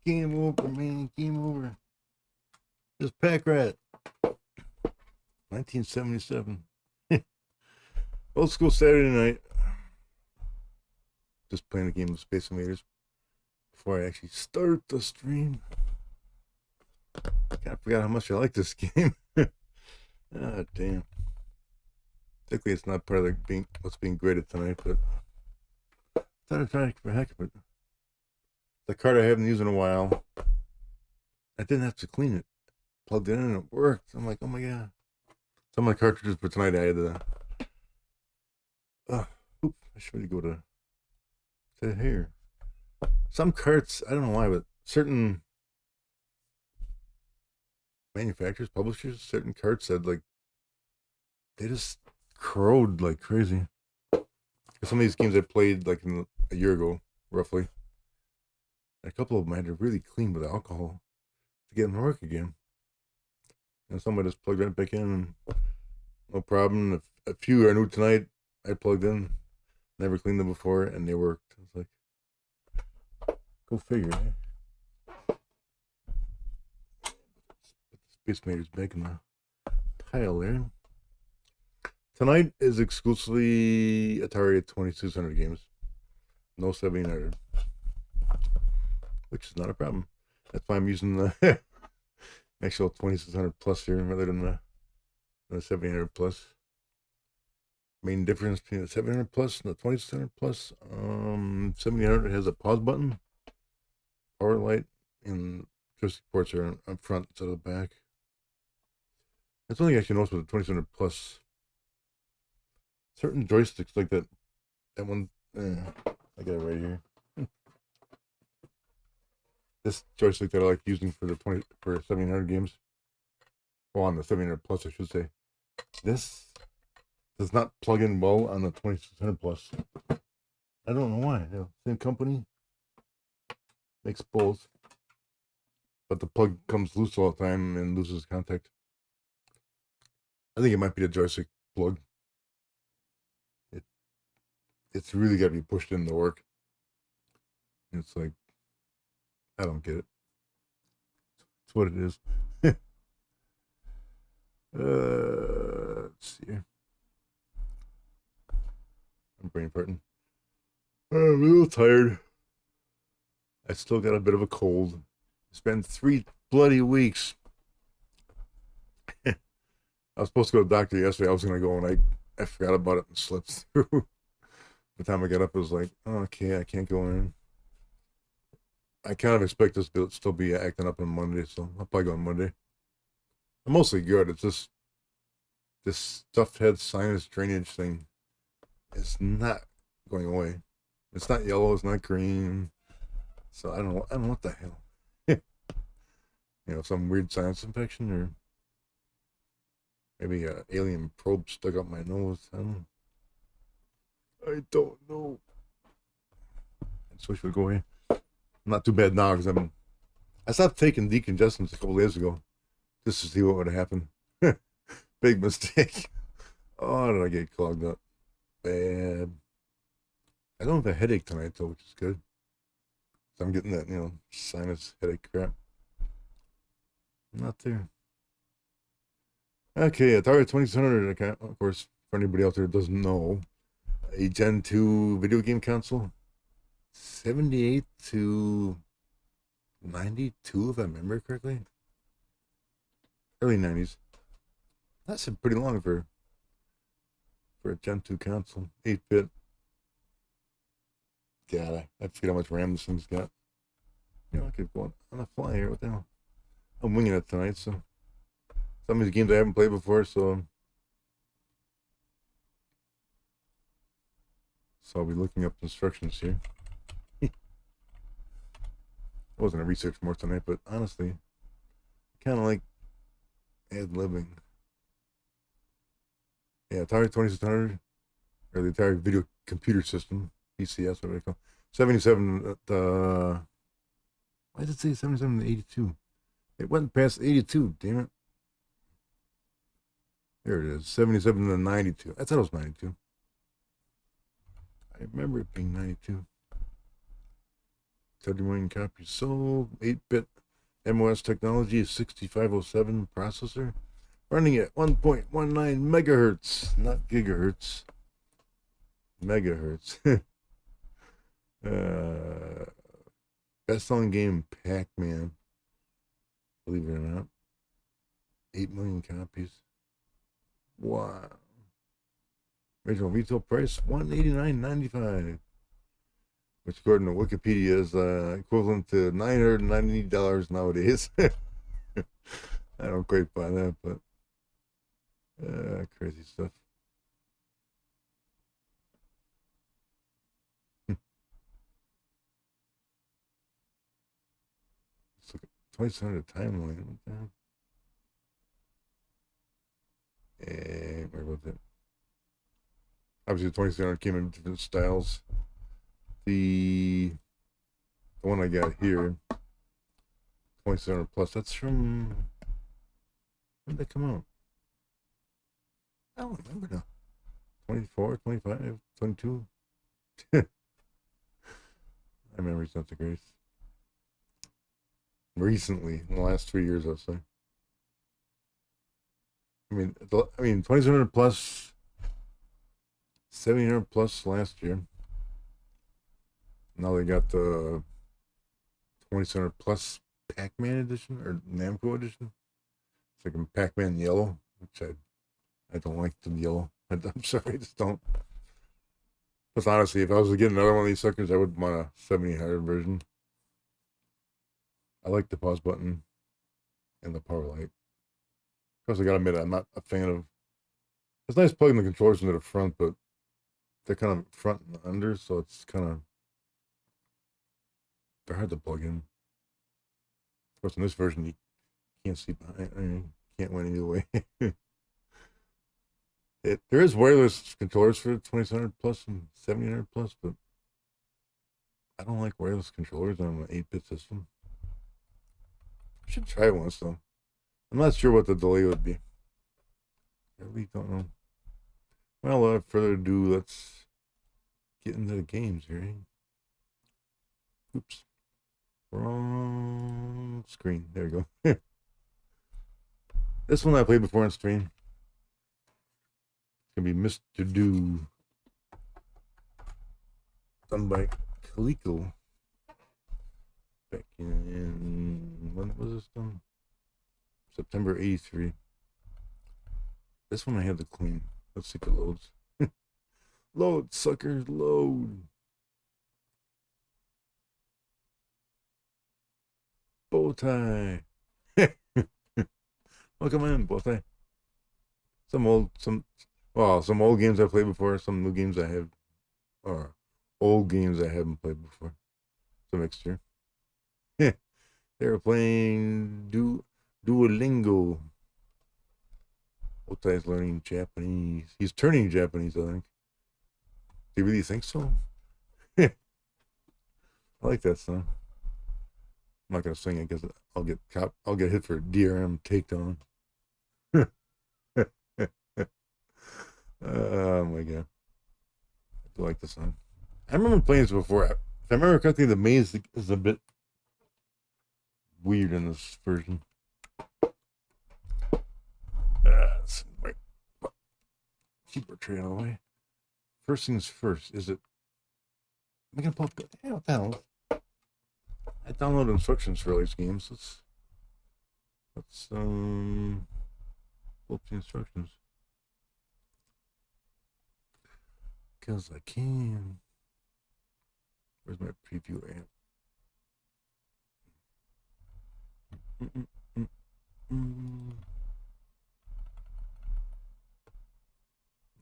Game over, man. Game over. This Pack Rat. 1977. Old school Saturday night. Just playing a game of Space Invaders before I actually start the stream. I forgot how much I like this game. Ah, damn. Particularly, it's not part of what's being graded tonight, but I thought I'd try for heck of it. The card I haven't used in a while. I didn't have to clean it. Plugged it in and it worked. I'm like, oh my god. Some of my cartridges for tonight I had to. I should really go to here. Some carts, I don't know why, but certain manufacturers, publishers, certain carts said like they just crowed like crazy. Some of these games I played like a year ago, roughly. A couple of them I had to really clean with alcohol to get them to work again. And some I just plugged right back in and no problem. If a few are new tonight, I plugged in, never cleaned them before, and they worked. It's like, go figure, eh? Put the Space Invaders back in the pile there. Tonight is exclusively Atari 2600 games. No 1700. Which is not a problem. That's why I'm using the actual 2600 plus here rather than the 1700 plus. Main difference between the 700 plus and the 2600 plus. 1700 has a pause button, power light, and joystick ports are up front instead of the back. That's one thing I actually noticed with the 2600 plus. Certain joysticks like that one, I got it right here. this joystick that I like using for the 1700 games. Well, on the 1700 plus, I should say. This does not plug in well on the 2600 plus. I don't know why. Same company makes both, but the plug comes loose all the time and loses contact. I think it might be the joystick plug. It's really got to be pushed into work. It's like, I don't get it. It's what it is. Let's see. I'm brain farting. I'm a little tired. I still got a bit of a cold. It's been 3 bloody weeks. I was supposed to go to the doctor yesterday. I was going to go, and I forgot about it and slipped through. By the time I got up, it was like, oh, okay, I can't go in. I kind of expect this to still be acting up on Monday, so I'll probably go on Monday. I'm mostly good. It's just this stuffed head sinus drainage thing is not going away. It's not yellow. It's not green. So I don't know what the hell. Some weird sinus infection, or maybe an alien probe stuck up my nose. I don't know. I just wish it would go away. Not too bad now, because I stopped taking decongestants a couple days ago just to see what would happen. Big mistake. Oh, did I get clogged up? Bad. I don't have a headache tonight, though, which is good. So I'm getting that, sinus headache crap. Not there. Okay, Atari 2600, of course, for anybody out there that doesn't know, a Gen 2 video game console. 78 to 92, if I remember correctly. Early 90s. That's pretty long for a Gen 2 console. 8-bit. God, I forget how much RAM this thing's got. I could go on a fly here. What the hell? I'm winging it tonight, so some of these games I haven't played before, so I'll be looking up instructions here. I wasn't gonna research more tonight, but honestly, kind of like ad-libbing. Yeah, Atari 2600, or the Atari Video Computer System, PCS, whatever they call it. 77, why did it say 77 to 82? It went past 82, damn it. There it is, 77 to 92. I thought it was 92. I remember it being 92. 30 million copies sold. 8-bit MOS technology, 6507 processor, running at 1.19 megahertz, not gigahertz. Megahertz. Best-selling game, Pac-Man. Believe it or not. 8 million copies. Wow. Original retail price, $189.95. Which, according to Wikipedia, is equivalent to $990 nowadays. I don't quite buy that, but crazy stuff. Let's look at 2600 timeline. What the hell? Where was it? Obviously, the 2600 came in different styles. The one I got here, 2700 plus, that's from, when did that come out? I don't remember now. 24, 25, 22. My memory's not the greatest. Recently, in the last 3 years, I'll say. I mean, 2700 plus, 1700 plus last year. Now they got the 2700 plus Pac-Man edition, or Namco edition. It's like a Pac-Man yellow, which I don't like the yellow. I'm sorry, I just don't. But honestly, if I was to get another one of these suckers, I would want a 7800 version. I like the pause button and the power light. Of course, I gotta admit, I'm not a fan of. It's nice plugging the controllers into the front, but they're kind of front and under, so it's kind of, they're hard to plug in. course, in this version, you can't see behind. I mean, can't win either way. There is wireless controllers for 2600 plus and 1700 plus, but I don't like wireless controllers on an 8-bit system. I should try once though. I'm not sure what the delay would be. I really don't know. Well, without further ado, let's get into the games here. Oops. Wrong screen. There we go. This one I played before on stream. It's going to be Mr. Do. Done by Coleco. Back in... When was this done? September 83. This one I had to clean. Let's see if it loads. Load, suckers, load. Bow tie. Oh, come on, bow tie. Some old games I played before, some new games I have, or old games I haven't played before. It's a mixture. They were playing Duolingo. Otai's learning Japanese. He's turning Japanese, I think. Do you really think so? I like that song. I'm not gonna sing it because I'll get hit for DRM takedown. Oh my god. I do like the song. I remember playing this before. If I remember correctly, the maze is a bit weird in this version. Wait. Keep our tray out of the way. First things first, is it... Am I gonna pop... Hey, what the hell? I downloaded instructions for all these games. Let's pull up the instructions. Because I can. Where's my preview app?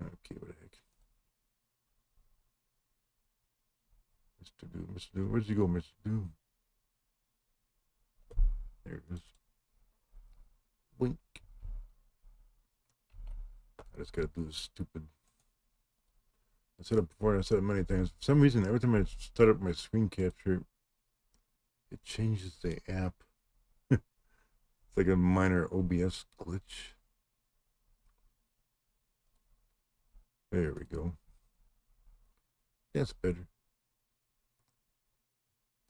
Okay, what the heck? Mr. Do, where'd you go, Mr. Do? There it is. Wink. I just gotta do this stupid. I said it before, I said it many times. For some reason, every time I start up my screen capture, it changes the app. It's like a minor OBS glitch. There we go. That's better.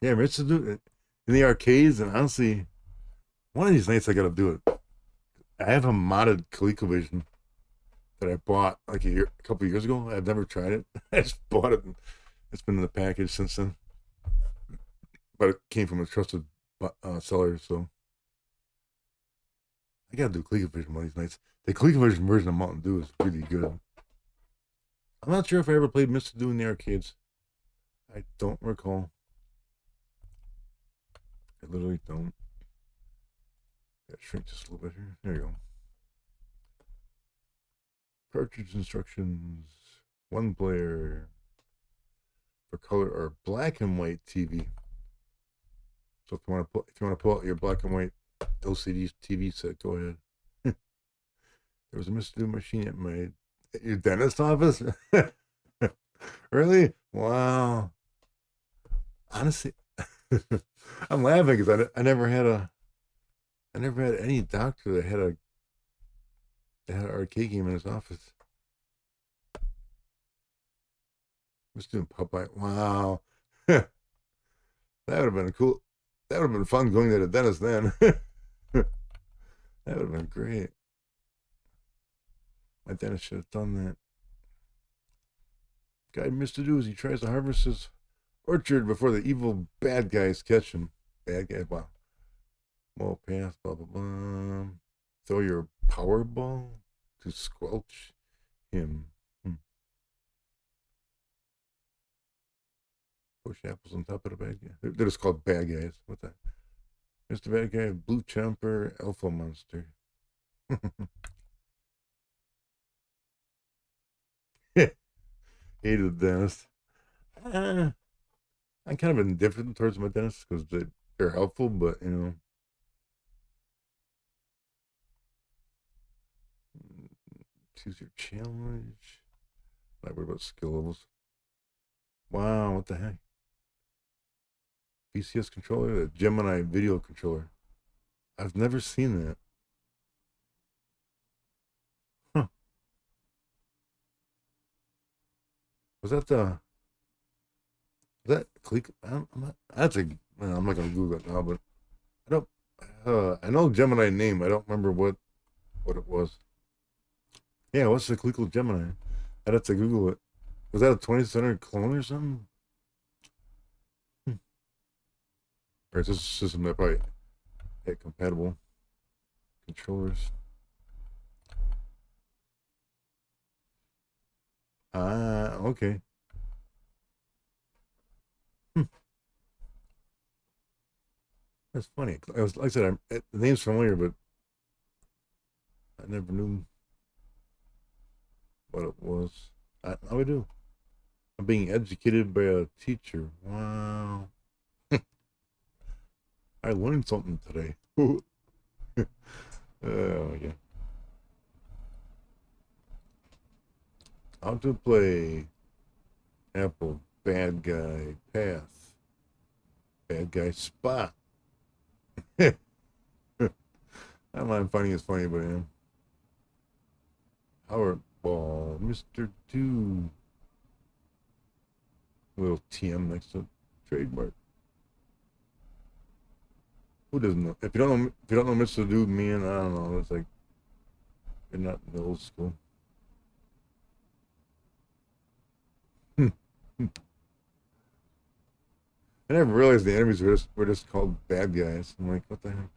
Yeah, Rich to do it in the arcades, and honestly, one of these nights I gotta do it. I have a modded ColecoVision that I bought like a couple years ago. I've never tried it. I just bought it, and it's been in the package since then. But it came from a trusted seller, so I gotta do ColecoVision one of these nights. The ColecoVision version of Mountain Dew is really good. I'm not sure if I ever played Mr. Do in the arcades. I don't recall. I literally don't. Gotta shrink just a little bit here. There you go. Cartridge instructions. One player for color or black and white TV. So if you want to pull out your black and white LCD TV set, go ahead. There was a Mr. Do machine at your dentist office. Really? Wow. Honestly, I'm laughing because I never had any doctor that had an arcade game in his office. Just doing Popeye. Wow. That would have been cool. That would have been fun going to the dentist then. That would have been great. My dentist should have done that. Guy Mr. Do as he tries to harvest his orchard before the evil bad guys catch him. Bad guy, wow. Wall path, blah, blah, blah. Throw your power ball to squelch him. Push apples on top of the bad guy. They're just called bad guys. What the? Mr. Bad Guy, Blue Chomper, Alpha Monster. Hated the dentist. I'm kind of indifferent towards my dentist because they're helpful, but you know, Choose your challenge. Not worried about skill levels. Wow, what the heck? PCS controller, the Gemini video controller. I've never seen that. Huh. Was that the... Was that click? I'm not, that's a... Well, I'm not going to Google it now, but I don't... I know Gemini name. I don't remember what it was. Yeah, what's the Coleco Gemini? I'd have to Google it. Was that a 20th clone or something? Or is this a system that probably had compatible controllers? Ah, okay. That's funny. Like I said, the name's familiar, but I never knew what it was. Now I do. I'm being educated by a teacher. Wow. I learned something today. Oh, yeah. How to play Apple bad guy path. Bad guy spot. I'm not finding it funny, but I am. Howard Ball, Mr. 2. Little TM next to trademark. Who doesn't know? If you don't know Mr. Dude, man, I don't know. It's like you're not in the old school. I never realized the enemies were just called bad guys. I'm like, what the heck?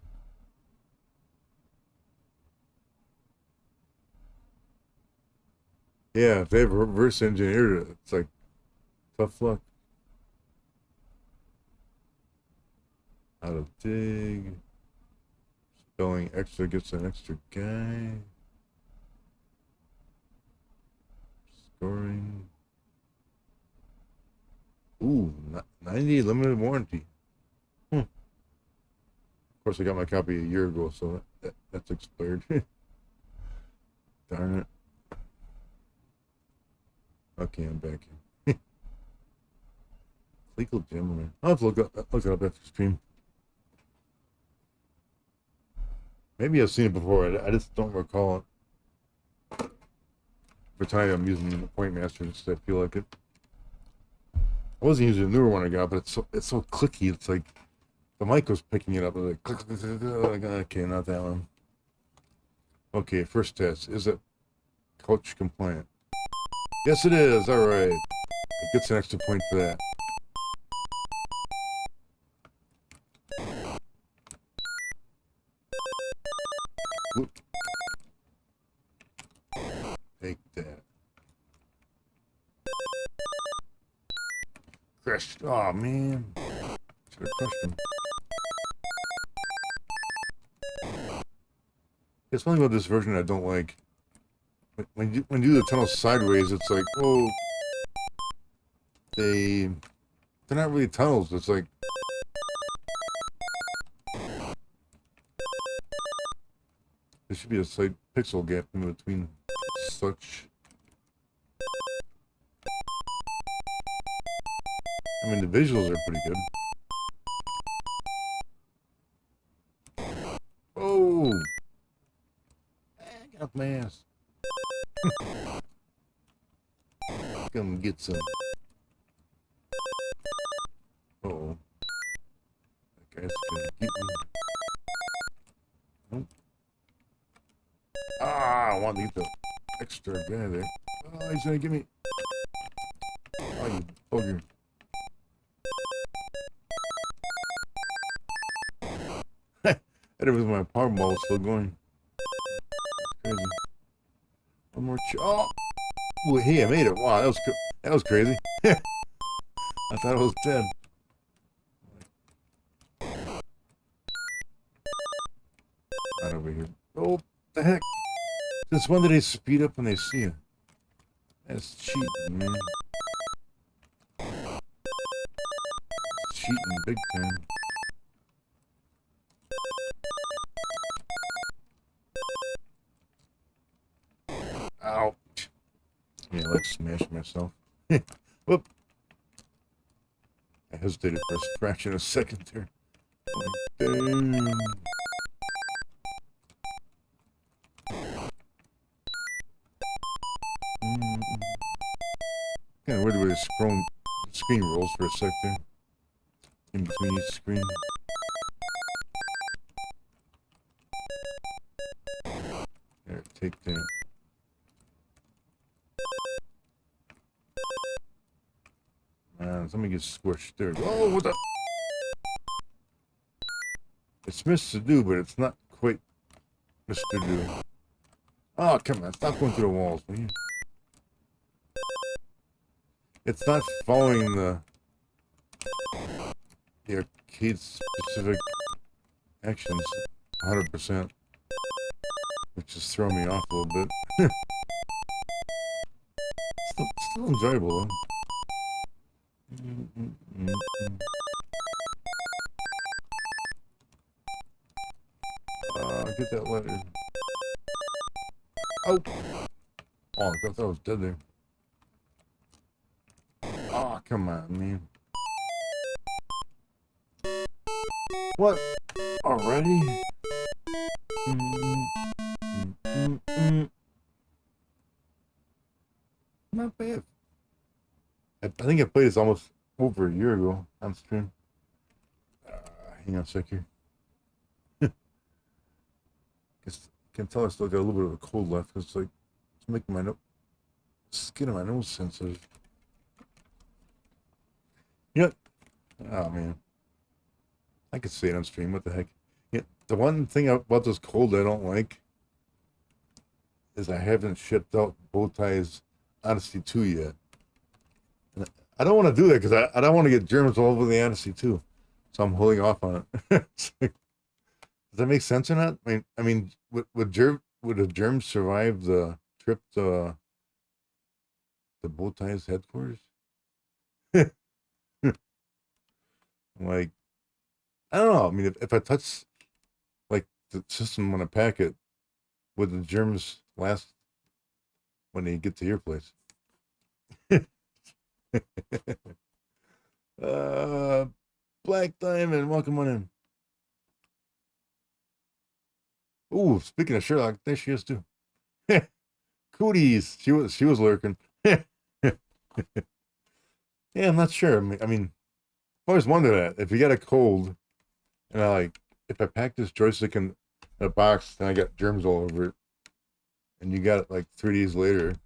Yeah, if they've reverse engineered it, it's like tough luck. How to dig. Spelling extra gets an extra guy. Scoring. Ooh, 90 limited warranty. Of course, I got my copy a year ago, so that's expired. Darn it. Okay, I'm back in. Legal Gemini. I'll have to look it up after the stream. Maybe I've seen it before. I just don't recall it. For time I'm using the Point Master, just I feel like it. I wasn't using the newer one I got, but it's so clicky. It's like the mic was picking it up. It was like click, click, click, click. Okay, not that one. Okay, first test. Is it couch compliant? Yes, it is. All right. It gets an extra point for that. Whoop. Take that. Crushed. Oh, man. Should have crushed him. It's something about this version I don't like. When you do the tunnel sideways, it's like, oh, they're not really tunnels. It's like there should be a slight pixel gap in between such. I mean, the visuals are pretty good. Oh, get off my ass. Come get some. Uh-oh. That guy's gonna get me. Nope. Ah, I want to get the extra guy there. Oh, he's gonna get me. Oh, you bugger. That was my power ball still going. That's crazy. One more oh! Well, hey, I made it. Wow, that was crazy. I thought I was dead. Not over here. Oh, the heck! Since when do they speed up when they see you? That's cheating, man. Cheating big time. Ouch. Yeah, I like smash myself. Whoop. I hesitated for a fraction of a second there. Damn. Kind of weird the way the screen rolls for a sec there. In between each screen. There, take that. Somebody gets squished there. Oh, what the? It's Mr. Do, but it's not quite Mr. Do. Oh, come on. Stop going through the walls, will you? It's not following the arcade-specific actions 100%, which is throwing me off a little bit. still enjoyable, though. Get that letter. Oh! Oh, I thought I was dead there. Oh, come on, man. What? Already? Not bad. I think I played this almost over a year ago on stream. Hang on a sec here. Can tell I still got a little bit of a cold left. It's like it's making my skin of my nose sensitive. Yep. Oh man, I could say it on stream. What the heck? Yeah. The one thing about this cold I don't like is I haven't shipped out Bowtie's Odyssey 2 yet. And I don't want to do that because I don't want to get germs all over the Odyssey 2. So I'm holding off on it. Does that make sense or not? I mean, would a germ survive the trip to Bowtie's headquarters? Like, I don't know. I mean, if I touch like the system when I pack it, would the germs last when they get to your place? Black Diamond, welcome on in. Ooh, speaking of Sherlock, there she is too. Cooties, she was lurking. Yeah, I'm not sure. I mean, I always wonder that if you get a cold, and if I pack this joystick in a box, and I got germs all over it, and you got it like 3 days later,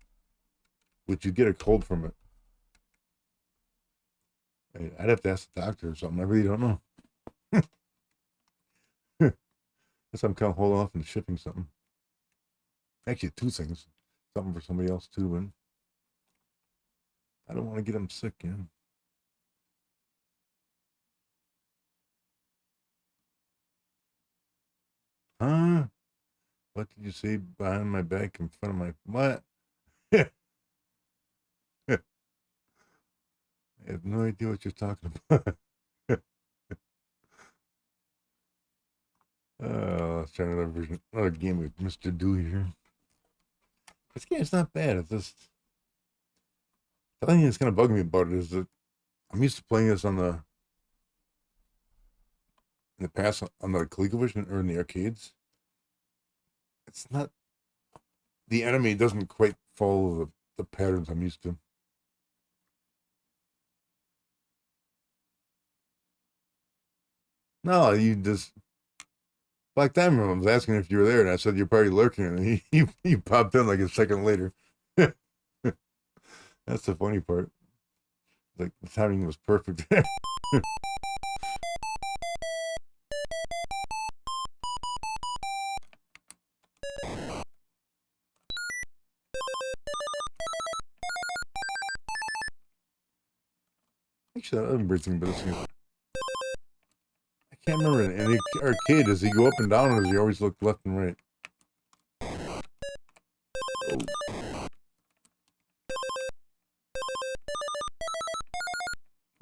would you get a cold from it? I'd have to ask the doctor or something. I really don't know. Guess I'm kind of holding off on shipping something. Actually, 2 things. Something for somebody else too, but I don't want to get them sick, yeah. Huh? What did you say behind my back in front of my what? I have no idea what you're talking about. Let's try another game with Mr. Do here. This game's not bad. It's just the only thing that's kind of bugging me about it is that I'm used to playing this in the past on the ColecoVision or in the arcades. It's not, the enemy doesn't quite follow the patterns I'm used to. No, you just Black Diamond. I was asking if you were there, and I said you're probably lurking, and he popped in like a second later. That's the funny part. Like the timing was perfect. Actually, I remember thinking about this. I can't remember. In the arcade, does he go up and down, or does he always look left and right? Oh.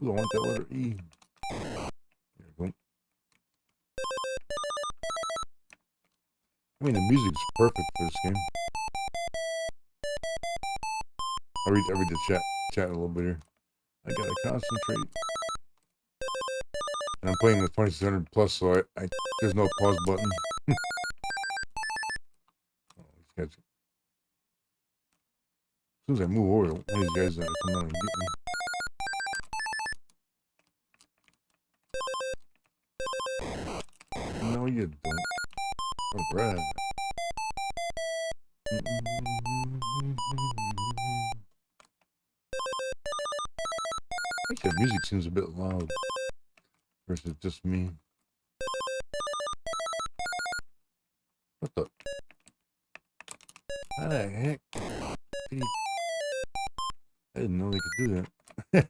Ooh, I want that letter E. There we go. I mean, the music's perfect for this game. I read the chat a little bit here. I gotta concentrate. And I'm playing the 2600 plus, so I there's no pause button. Oh, these guys, as soon as I move over, one of these guys come down and get me. No, you don't. Oh, Brad. Actually, the music seems a bit loud. Versus just me. What the? How the heck? I didn't know they could do that.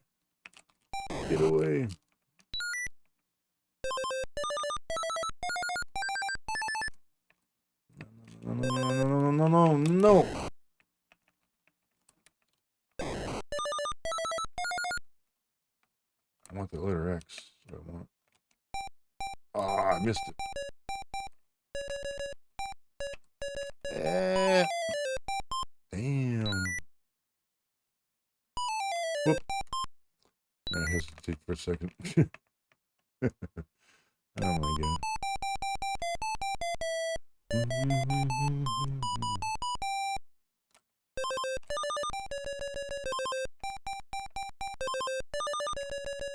Get away. No. I want the letter X. That's what I want. Ah, I missed it. Damn. Whoop. I hesitate for a second. I don't mind again.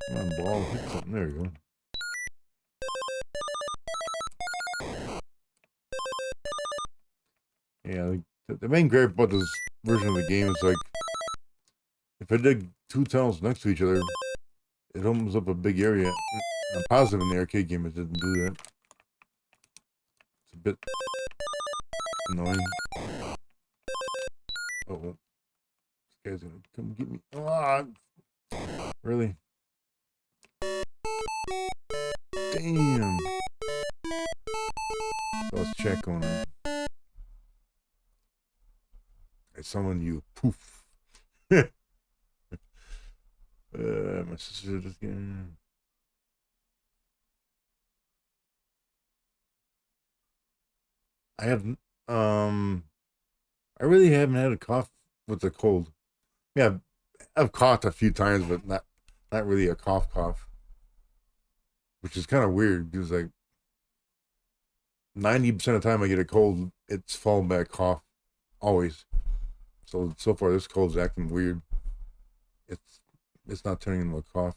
Come on, ball. Hit something. There you go. Yeah, the main great about this version of the game is like, if I dig two tunnels next to each other, it opens up a big area. I'm positive in the arcade game it didn't do that. It's a bit annoying. Oh, this guy's gonna come get me. Ah, really? Damn. So let's check on him. I summon you. Poof. My sister just getting. I have I really haven't had a cough with the cold. Yeah, I've coughed a few times, but not really a cough, which is kind of weird because like 90% of the time I get a cold, it's followed by a cough, always. So far this cold's acting weird. It's not turning into a cough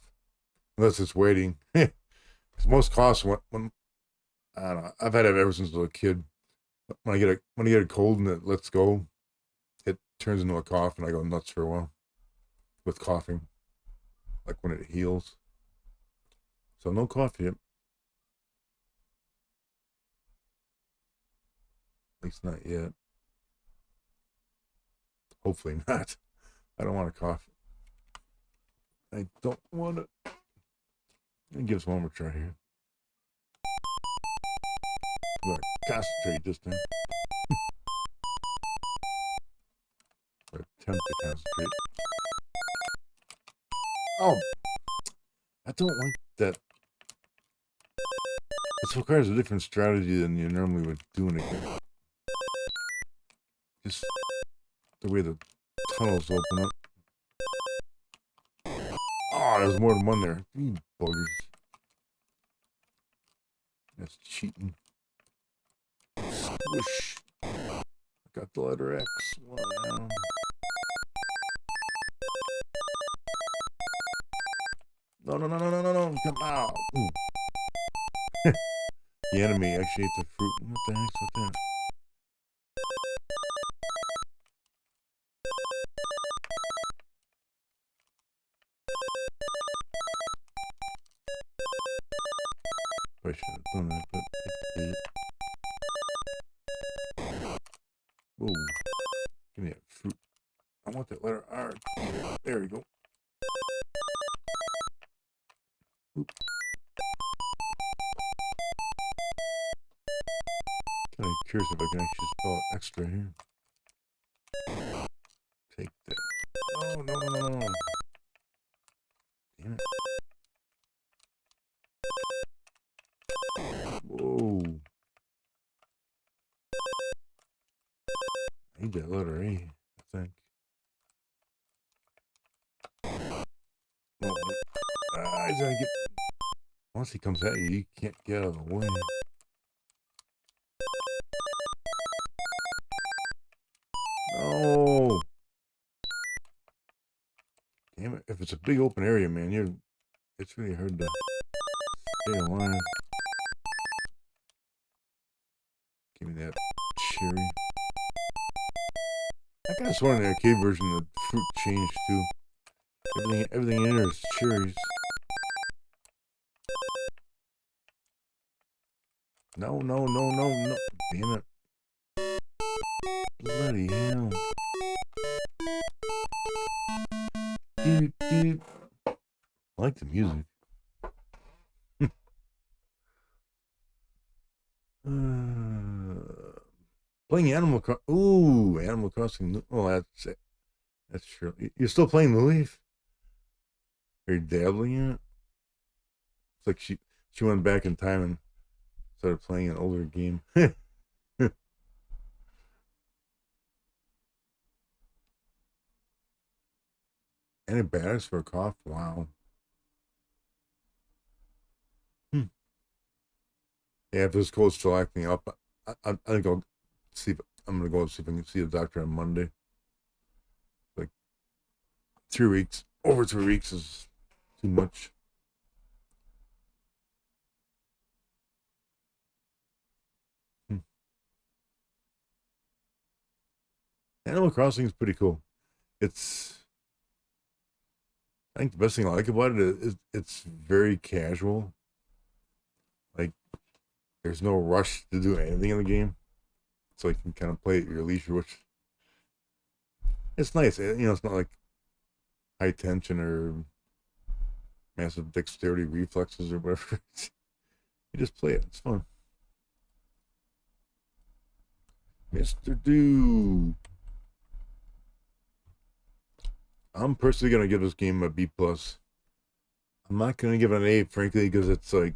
unless it's waiting. Because most coughs when I don't know, I've had it ever since I was a kid. When I get a cold and it lets go, it turns into a cough and I go nuts for a while with coughing, like when it heals. So no cough yet. At least not yet. Hopefully not. I don't want to cough. I don't want it. Let me give us one more try here. I'm gonna concentrate this time. Or attempt to concentrate. Oh, I don't like that. This requires a different strategy than you normally would do in a game. Just the way the tunnels open up. Oh, there's more than one there. You buggers. That's cheating. Squish. I got the letter X. Wow. No. Come out. The enemy actually ate the fruit. What the heck's with that? I should have done that, but it did. Whoa. Give me that fruit. I want that letter R. There we go. Oop. Kind of curious if I can actually spell it extra here. Take that. Oh, no. Damn it. Whoa. I need that letter A, I think. Why did I get... Once he comes at you, you can't get out of the way. No! Damn it. If it's a big open area, man, it's really hard to stay alive. Give me that cherry. I kind of saw in the arcade version the fruit changed too. Everything in there is cherries. No, no, no, no, no. Damn it. Bloody hell. Dude, dude. I like the music. Playing Animal Crossing. Ooh, Animal Crossing. Oh, that's it. That's true. You're still playing the Leaf? Are you dabbling in it? It's like she went back in time and started playing an older game. Antibiotics for a cough? Wow. Yeah, if this cold's still acting up, I think I'll see. I'm gonna go and see if I can see a doctor on Monday. Like 3 weeks, over 3 weeks is too much. Animal Crossing is pretty cool. I think the best thing I like about it is it's very casual. Like there's no rush to do anything in the game, so you can kind of play at your leisure, which it's nice. It's not like high tension or massive dexterity reflexes or whatever. You just play it. It's fun. Mr. Do. I'm personally gonna give this game a B plus. I'm not gonna give it an A, frankly, because it's like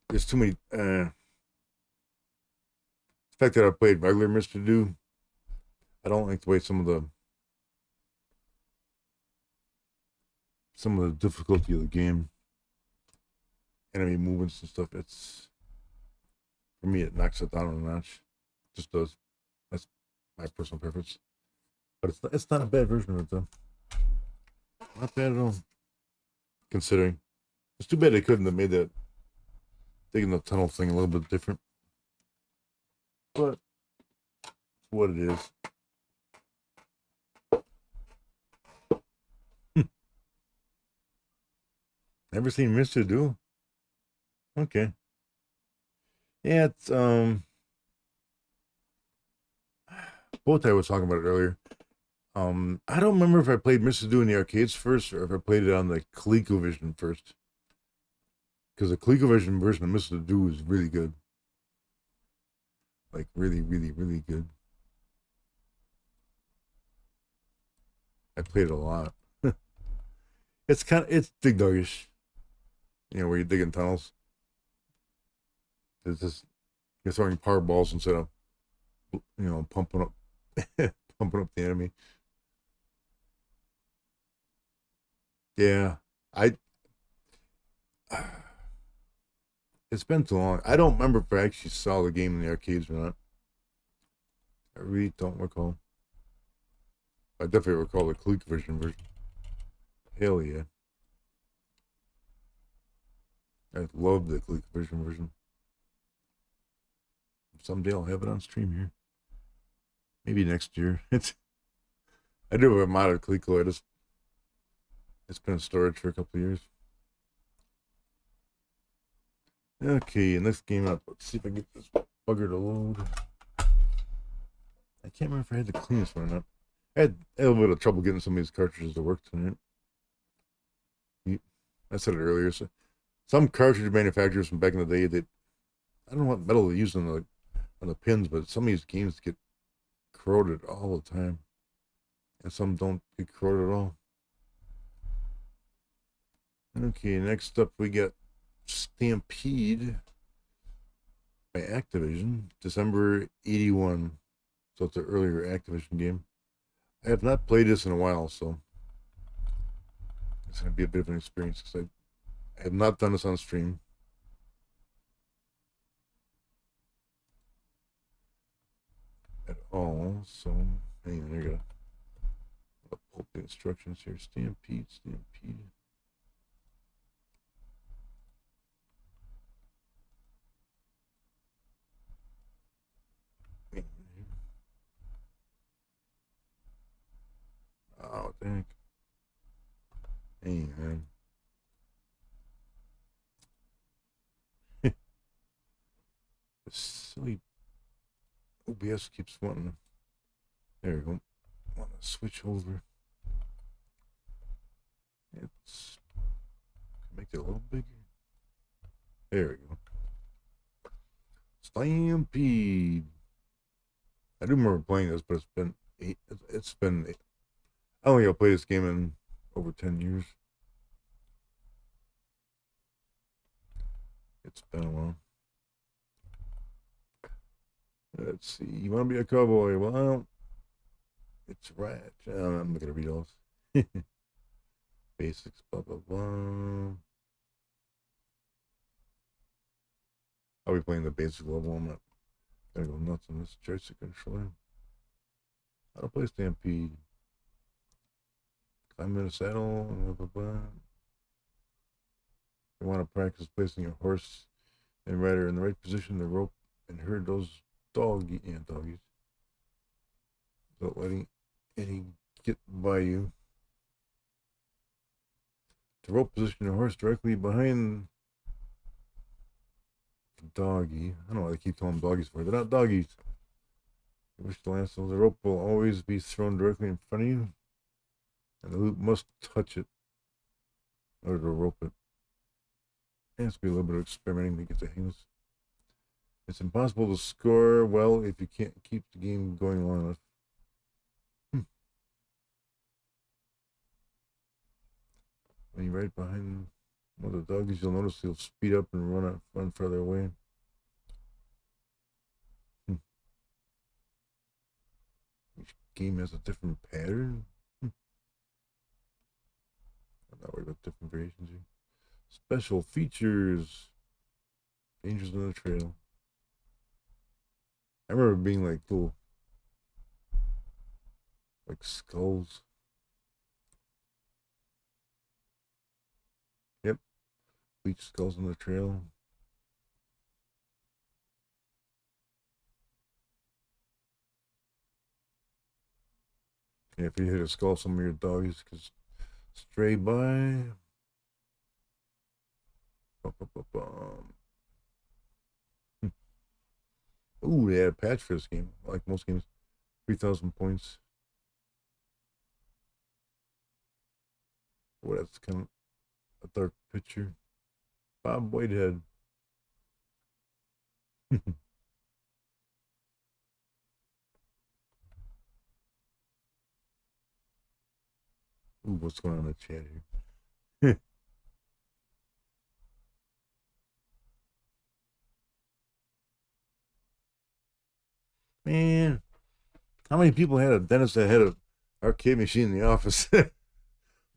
there's too many. The fact that I played regular Mr. Do, I don't like the way some of the difficulty of the game, enemy movements and stuff. It's for me, it knocks it down a notch. Just does. That's my personal preference. But it's not a bad version of it though. Not bad at all. Considering, it's too bad they couldn't have made that digging the tunnel thing a little bit different. But it's what it is. Never seen Mr. Do? Okay. Yeah, it's both I was talking about it earlier. I don't remember if I played Mr. Do in the arcades first or if I played it on the ColecoVision first. Because the ColecoVision version of Mr. Do is really good. Like really, really, really good. I played it a lot. It's Dig Duggish. Where you're digging tunnels. You're throwing power balls instead of pumping up pumping up the enemy. Yeah. I It's been too long. I don't remember if I actually saw the game in the arcades or not. I really don't recall. I definitely recall the ColecoVision version. Hell yeah. I love the ColecoVision version. Someday I'll have it on stream here. Maybe next year. I do have a modded Coleco. It's been in storage for a couple of years. Okay, next game up. Let's see if I can get this bugger to load. I can't remember if I had to clean this one or not. I had a little bit of trouble getting some of these cartridges to work tonight. I said it earlier. So some cartridge manufacturers from back in the day, I don't know what metal they use on the pins, but some of these games get corroded all the time, and some don't get corroded at all. Okay, next up we got Stampede by Activision, December 81. So it's an earlier Activision game. I have not played this in a while, so It's going to be a bit of an experience because I have not done this on stream. At all. So, hang on, there you go. I'll pull up the instructions here. Stampede. Oh, what the heck? Hang on. The silly OBS keeps wanting. There we go. Want to switch over. It's make it a little bigger. There we go. Stampede. I do remember playing this, but it's been I don't think I'll play this game in over 10 years. It's been a while. Let's see. You want to be a cowboy? Well, it's right. I'm not going to read all this. Basics, blah, blah, blah. I'll be playing the basic level. I'm not going to go nuts on this joystick controller. How to play Stampede. Climb in a saddle. Blah, blah, blah. You want to practice placing your horse and rider in the right position, the rope, and herd those doggies without letting any get by you. To rope position your horse directly behind the doggy. I don't know why they keep calling them doggies for. They're not doggies. You wish to lasso, the rope will always be thrown directly in front of you, and the loop must touch it in order to rope it. It has to be a little bit of experimenting to get the hang of this. It's impossible to score well if you can't keep the game going long enough. When you're right behind one of the doggies, you'll notice he'll speed up and run further away. Each game has a different pattern. I'm not worried about different variations here. Special features. Dangers on the trail. I remember being like little, like skulls. Yep. Bleach skulls on the trail. Yeah, if you hit a skull, some of your doggies could stray by. Ooh, they had a patch for this game. Like most games, 3,000 points. Oh, that's kind of a dark picture. Bob Whitehead. Ooh, what's going on in the chat here? Man, how many people had a dentist that had an arcade machine in the office?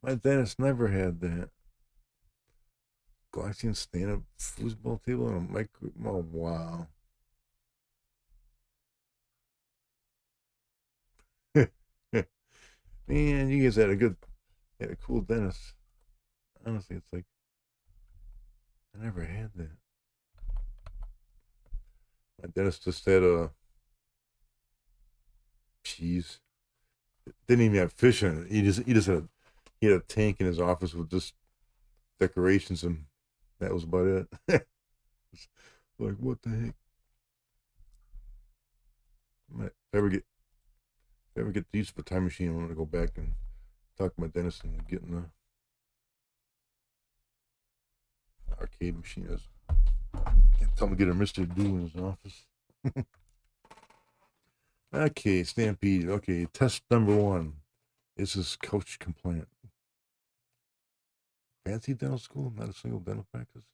My dentist never had that. Glassine stand-up foosball table and a micro. Oh, wow. Man, you guys had a cool dentist. Honestly, it's like, I never had that. My dentist just had a cheese. Didn't even have fish in it. He had a tank in his office with just decorations, and that was about it. Like, what the heck? If I ever get to use the time machine, I'm gonna go back and talk to my dentist and get in the arcade machine. Tell him to get a Mr. Do in his office. Okay, Stampede. Okay, test number 1. Is this coach compliant? Fancy dental school? Not a single dental practice?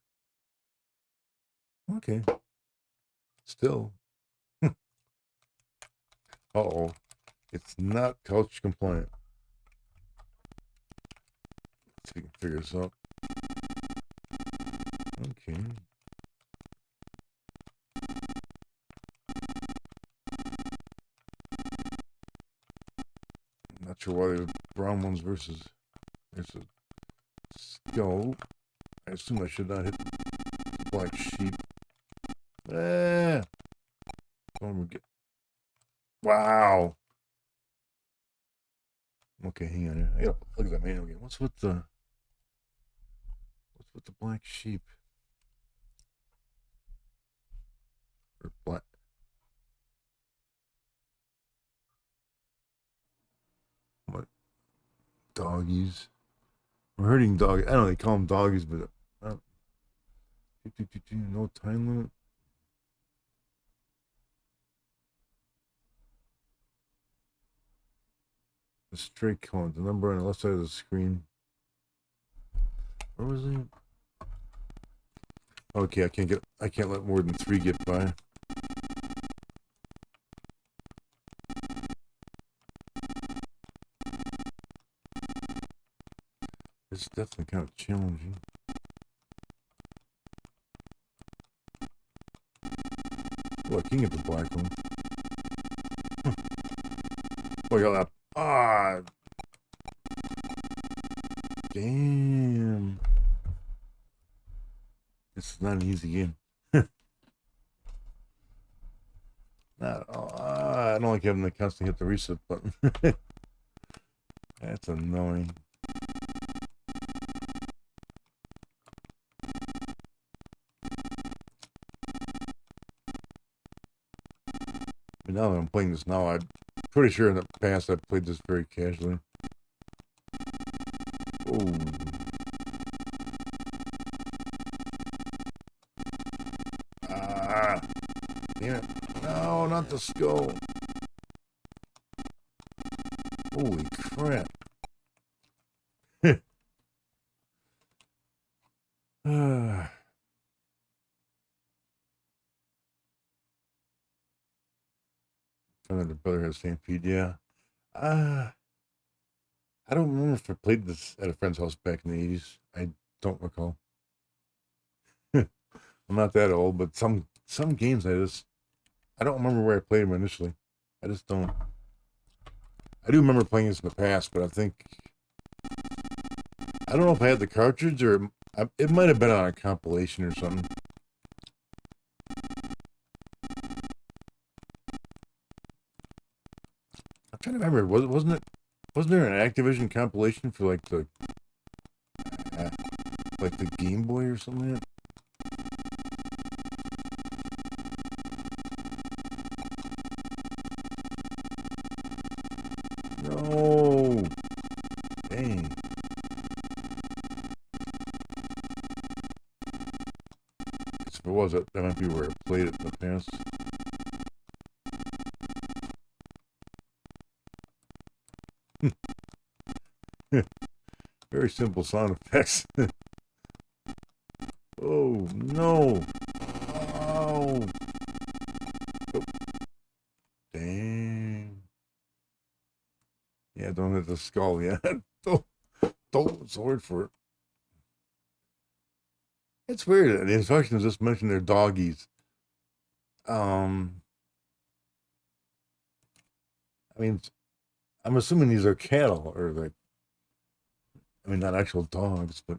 Okay. Still. Uh-oh. It's not couch compliant. See if we can figure this out. Okay. I'm not sure why the brown ones versus. There's a skull. I assume I should not hit the black sheep. Don't get. Wow. Okay, hang on here. I gotta look at that manual again. What's with the black sheep? Or black. What? Doggies. We're hurting dog. I don't know, they call them doggies, but no time limit. The straight count, the number on the left side of the screen. Where was it? Okay, I can't let more than 3 get by. It's definitely kind of challenging. Oh, I can get the black one. Oh, I got that. Ah! Damn. It's not an easy game. I don't like having to constantly hit the reset button. That's annoying. But now that I'm playing this now, I'm pretty sure in the past I've played this very casually. Oh. Ah. Damn it. No, not the skull. Holy crap. Another brother has Stampede, yeah. I don't remember if I played this at a friend's house back in the 80s. I don't recall. I'm not that old, but some games I don't remember where I played them initially. I just don't. I do remember playing this in the past, but I don't know if I had the cartridge or it might have been on a compilation or something. I'm trying to remember. Wasn't there an Activision compilation for like the Game Boy or something like that? No. Dang. If it was, that might be where I played it in the past. Very simple sound effects. Oh, no. Oh. Oh. Dang. Yeah, don't hit the skull yet. Don't sword for it. It's weird. The instructions just mentioned they're doggies. I mean, I'm assuming these are cattle, or like, I mean, not actual dogs, but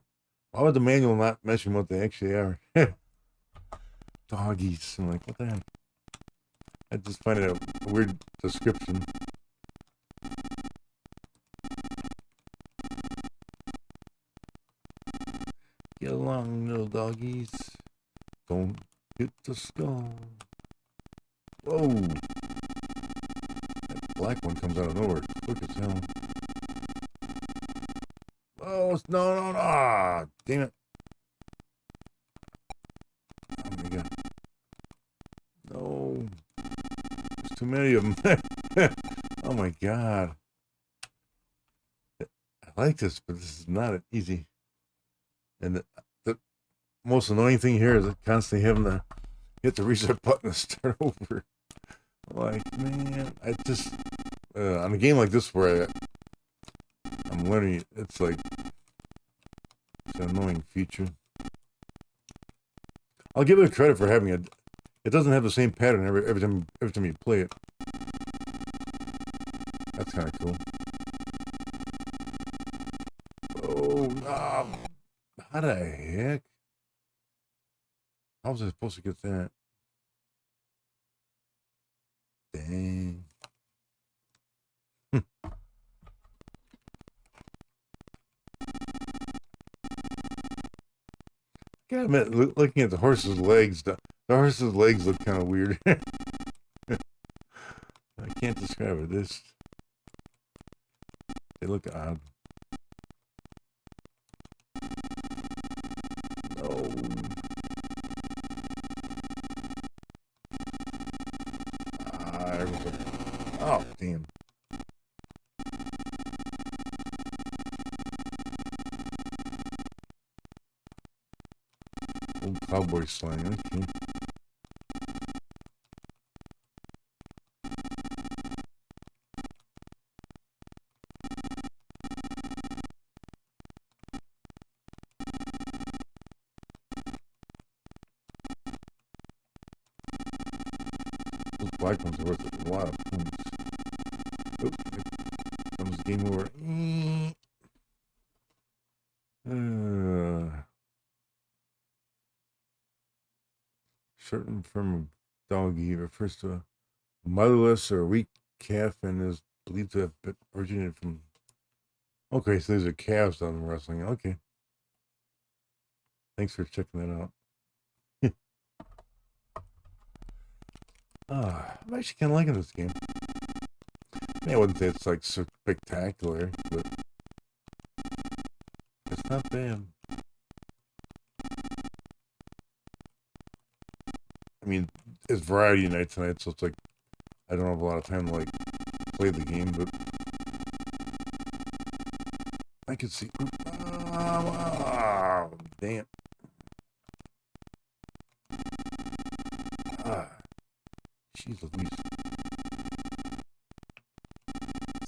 why would the manual not mention what they actually are? Doggies. I'm like, what the heck? I just find it a weird description. Get along, little doggies. Don't hit the skull. Whoa. That black one comes out of nowhere. Quick as hell. Oh, no. Ah, damn it. Oh my god. No. There's too many of them. Oh my god. I like this, but this is not easy. And the most annoying thing here is constantly having to hit the reset button to start over. Like, man, I just on a game like this where I'm learning, it's like an annoying feature. I'll give it a credit for having it. It doesn't have the same pattern every time you play it. That's kind of cool. Oh, how the heck? How was I supposed to get that? Dang. God, man, looking at the horse's legs, the horse's legs look kind of weird. I can't describe it. They look odd. No. Oh, damn. Old cowboy slang, okay. Those black ones are worth a lot of points. Oh, here comes game over. Certain form of doggy refers to a motherless or weak calf and is believed to have originated from. Okay, so these are calves on wrestling. Okay. Thanks for checking that out. I'm actually kind of liking this game. I mean, I wouldn't say it's like spectacular, but it's not bad. I mean, it's variety night tonight, so it's like I don't have a lot of time to like play the game, but I could see. Oh, damn. Jeez Louise.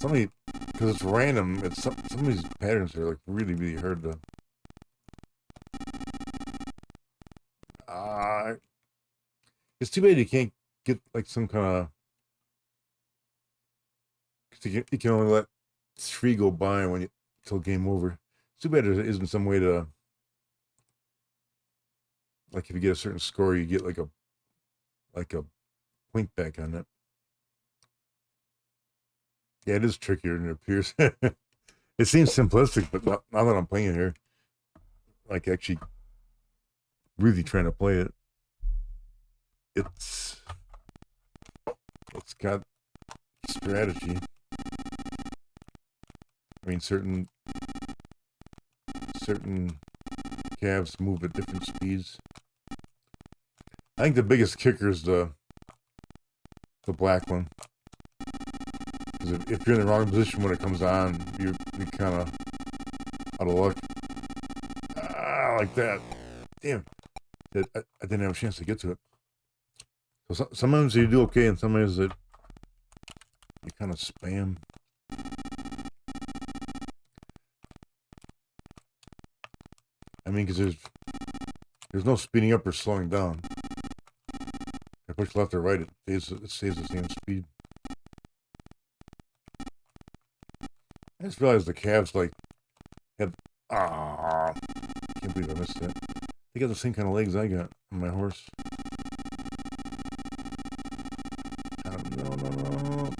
Somebody, because it's random, it's some of these patterns are like really, really hard to. It's too bad you can't get like some kind of. You can only let 3 go by till game over. It's too bad there isn't some way to. Like if you get a certain score, you get like a point back on it. Yeah, it is trickier than it appears. It seems simplistic, but now that I'm playing it here, like actually really trying to play it, it's got strategy. I mean, certain calves move at different speeds. I think the biggest kicker is the black one. Because if you're in the wrong position when it comes on, you're kind of out of luck. Like that. Damn. I didn't have a chance to get to it. So sometimes you do okay, and sometimes you kind of spam. I mean, because there's no speeding up or slowing down. If I push left or right, it stays the same speed. I just realized the calves like had. Can't believe I missed that. They got the same kind of legs I got on my horse. No.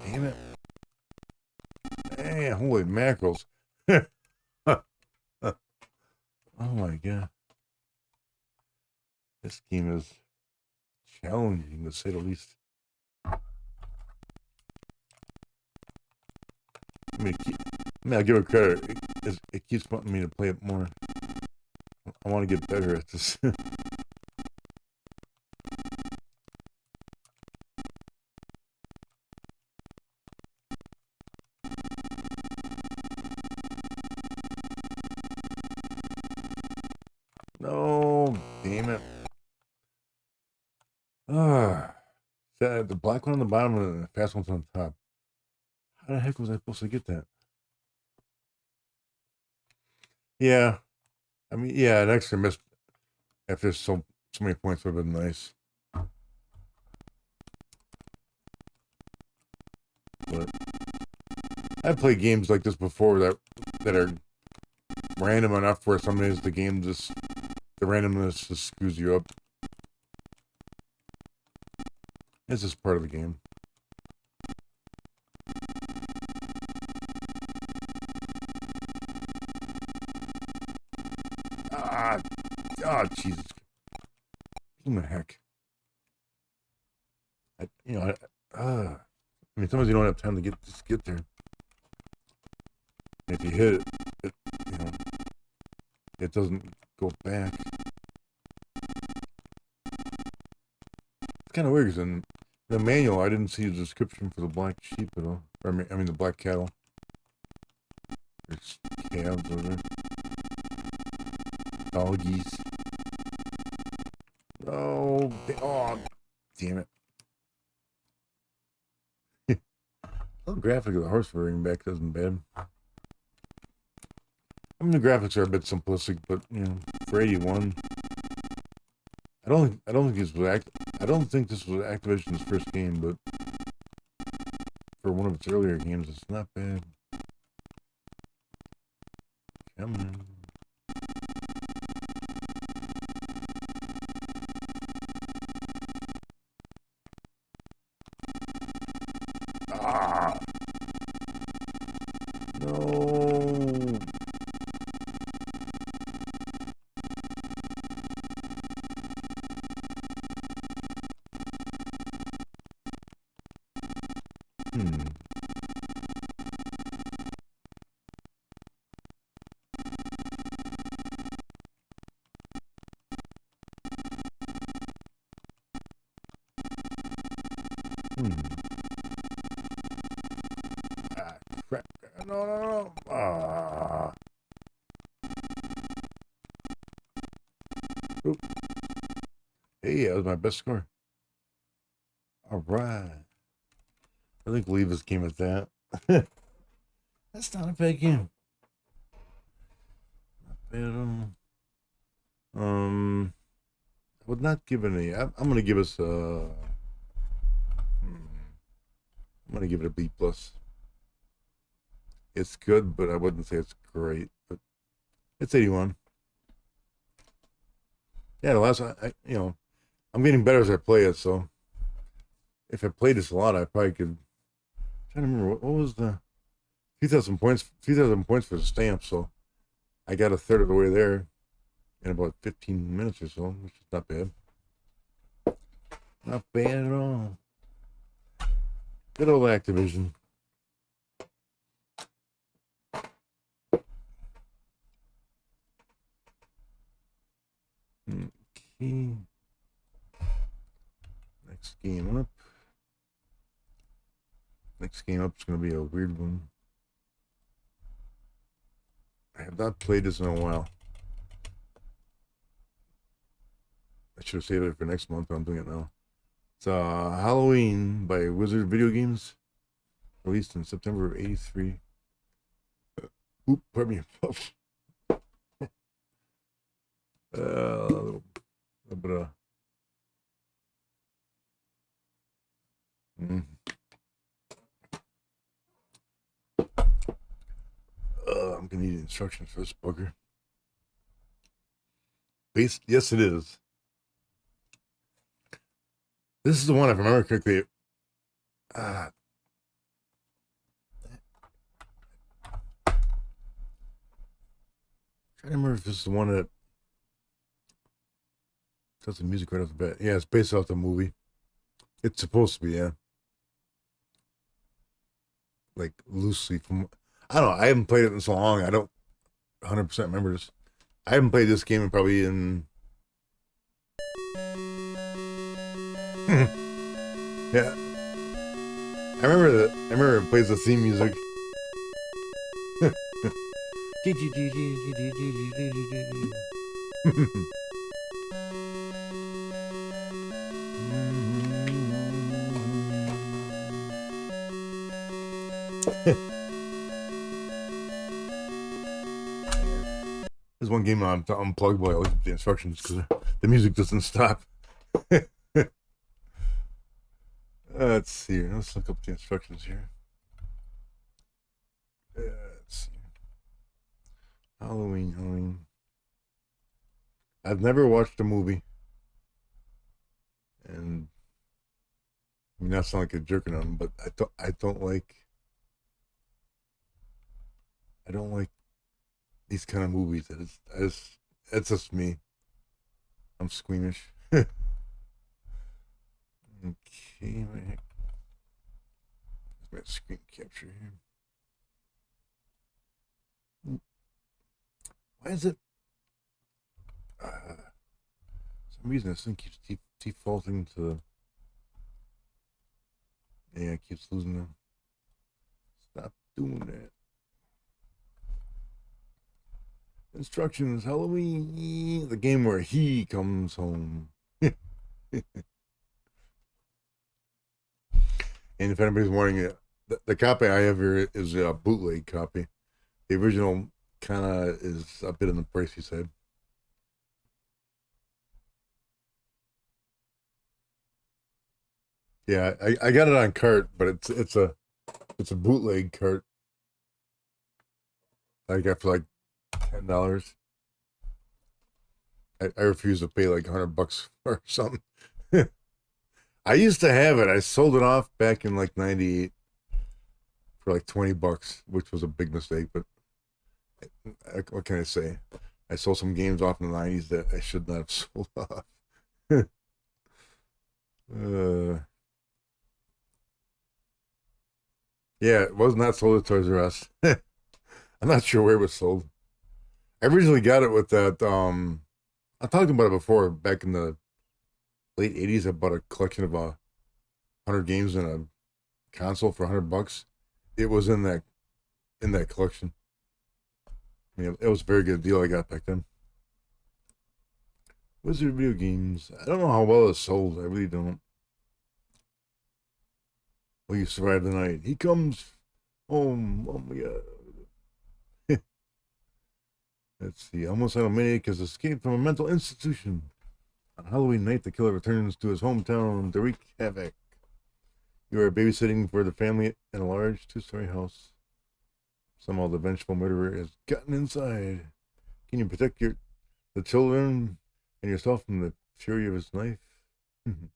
Damn it. Man, holy mackerels. Oh my god. This game is challenging to say the least. I'll give it credit. It keeps wanting me to play it more. I want to get better at this. No, damn it. The black one on the bottom and the fast one's on top. How the heck was I supposed to get that? Yeah. I mean, yeah, an extra miss after so many points would have been nice. But I've played games like this before that are random enough where some days the game just the randomness just screws you up. It's just part of the game. Ah, Jesus. What the heck? I mean, sometimes you don't have time to get there. And if you hit it, it doesn't go back. It's kind of weird because in the manual, I didn't see a description for the black sheep at all. Or, I mean, the black cattle. There's calves over there. Doggies. Oh, damn it. The graphic of the horse rearing back isn't bad. I mean, the graphics are a bit simplistic, but for 81, I don't think this was Activision's first game, but for one of its earlier games, it's not bad. Come on. No. Crap. No. Oop. Hey, that was my best score. All right. I think we'll leave this game at that. That's not a bad game. Not bad. I would not give it I'm gonna give us I'm gonna give it a B plus. It's good, but I wouldn't say it's great. But it's 81. Yeah, the last I'm getting better as I play it. So if I played this a lot, I probably could. I'm trying to remember what was the 2,000 points. 2,000 points for the stamp. So I got a third of the way there in about 15 minutes or so, which is not bad. Not bad at all. Good old Activision. Okay. Next game up. Next game up is going to be a weird one. I have not played this in a while. I should have saved it for next month, but I'm doing it now. It's Halloween by Wizard Video Games, released in September of '83. Oop, pardon me. A little bit of. I'm gonna need instructions for this bugger. Yes, it is. This is the one, if I remember correctly. Trying to remember if this is the one that does the music right off the bat. Yeah, it's based off the movie. It's supposed to be, yeah. Like loosely from. I don't know. I haven't played it in so long. I don't 100% remember this. I haven't played this game probably in. Yeah. I remember it plays the theme music. one game I'm to unplug while I look at the instructions because the music doesn't stop. Let's see. Let's look up the instructions here. Let's see. Halloween. I've never watched a movie, and I mean, not sound like a jerk or nothing, but I don't like these kind of movies. It's just me. I'm squeamish. Okay, where's my screen capture here? Why is it? For some reason, this thing keeps defaulting to. Yeah, it keeps losing them. Stop doing that. Instructions: Halloween, the game where he comes home. And if anybody's wondering, the copy I have here is a bootleg copy. The original kind of is a bit on the pricey side. Yeah, I got it on cart, but it's a bootleg cart. I got for like $10. I refuse to pay like $100 or something. I used to have it. I sold it off back in like '98 for like $20, which was a big mistake. But what can I say? I sold some games off in the '90s that I should not have sold off. Yeah, it was not sold at Toys R Us. I'm not sure where it was sold. I originally got it with that. I talked about it before. Back in the late '80s, I bought a collection of 100 games in a console for $100. It was in that collection. I mean, it was a very good deal I got back then. Wizard video games. I don't know how well it's sold. I really don't. Will you survive the night? He comes home. Oh my god. Let's see. Almost had a maniac has escaped from a mental institution. On Halloween night, the killer returns to his hometown to wreak havoc. You are babysitting for the family in a large two-story house. Somehow the vengeful murderer has gotten inside. Can you protect the children and yourself from the fury of his knife? In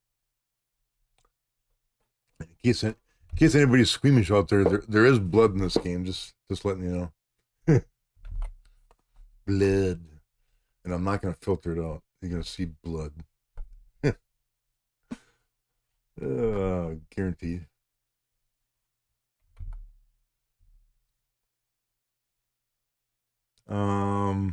case anybody's squeamish out there is blood in this game. Just letting you know. Blood. And I'm not going to filter it out. You're going to see blood. Guaranteed. I'll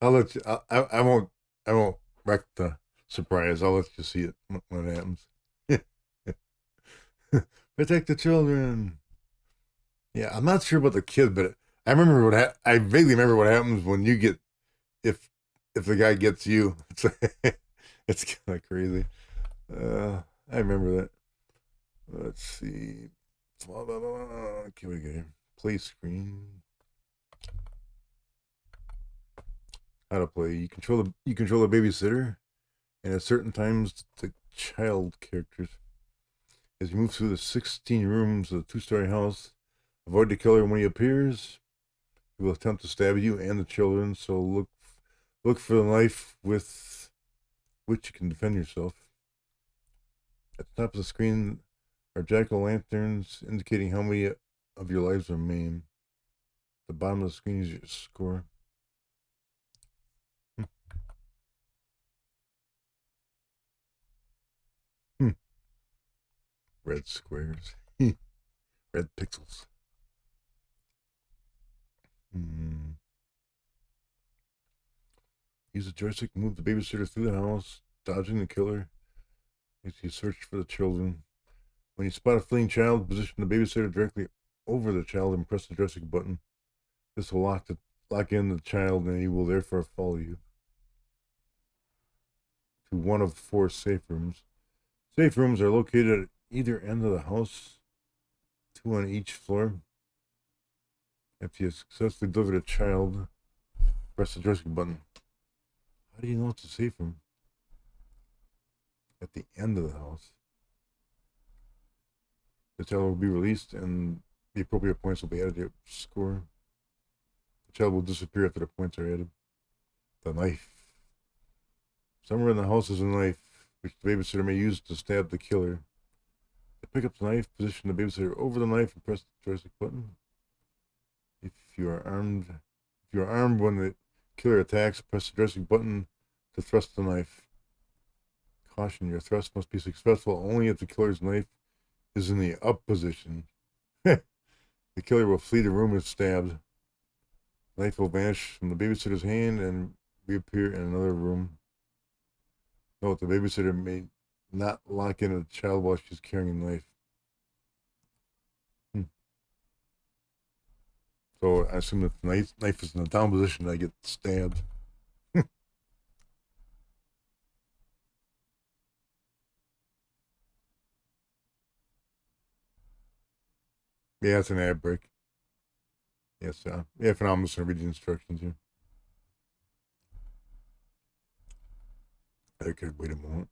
let you. I won't wreck the surprise. I'll let you see it when it happens. Protect the children. Yeah, I'm not sure about the kid, but I remember I vaguely remember what happens when you get if the guy gets you. It's kind of crazy. I remember that. Let's see. Okay, we go here. Play screen. How to play? You control the babysitter, and at certain times the child characters. As you move through the 16 rooms of the two-story house, avoid the killer when he appears. He will attempt to stab you and the children, so look for the knife with which you can defend yourself. At the top of the screen are jack-o'-lanterns indicating how many of your lives are maimed. At the bottom of the screen is your score. Red squares. Red pixels. Use the joystick to move the babysitter through the house, dodging the killer as you search for the children. When you spot a fleeing child, position the babysitter directly over the child and press the joystick button. This will lock in the child, and he will therefore follow you to one of 4 safe rooms. Safe rooms are located at either end of the house, 2 on each floor. After you successfully delivered a child, Press the joystick button. How do you know it's a safe room? At the end of the house. The child will be released and the appropriate points will be added to your score. The child will disappear after the points are added. The knife. Somewhere in the house is a knife, which the babysitter may use to stab the killer. To pick up the knife, position the babysitter over the knife and press the joystick button. If you are armed when the killer attacks, press the joystick button to thrust the knife. Caution, your thrust must be successful only if the killer's knife is in the up position. The killer will flee the room if stabbed. The knife will vanish from the babysitter's hand and reappear in another room. Note, the babysitter may not lock in a child while she's carrying a knife. So I assume if the knife is in the down position, I get stabbed. Yeah, it's an ad break. Yes, yeah, for now I'm just going to read the instructions here. I could wait a moment.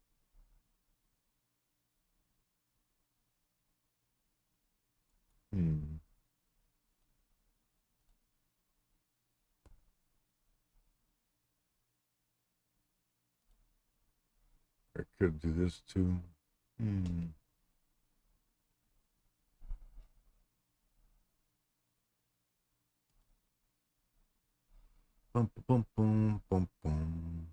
I could do this too. Bum, bum, bum, bum, bum.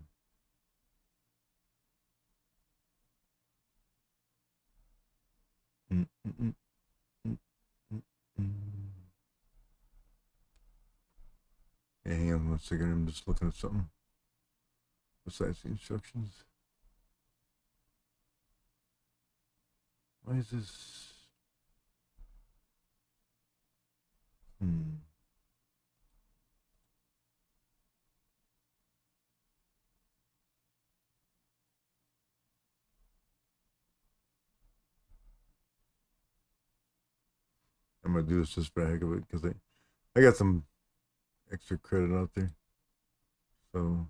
Mm, mm, mm, mm, mm, mm. Hey, hang on 1 second. I'm just looking at something besides the instructions. Why is this? I'm gonna do this just for the heck of it because I got some extra credit out there, so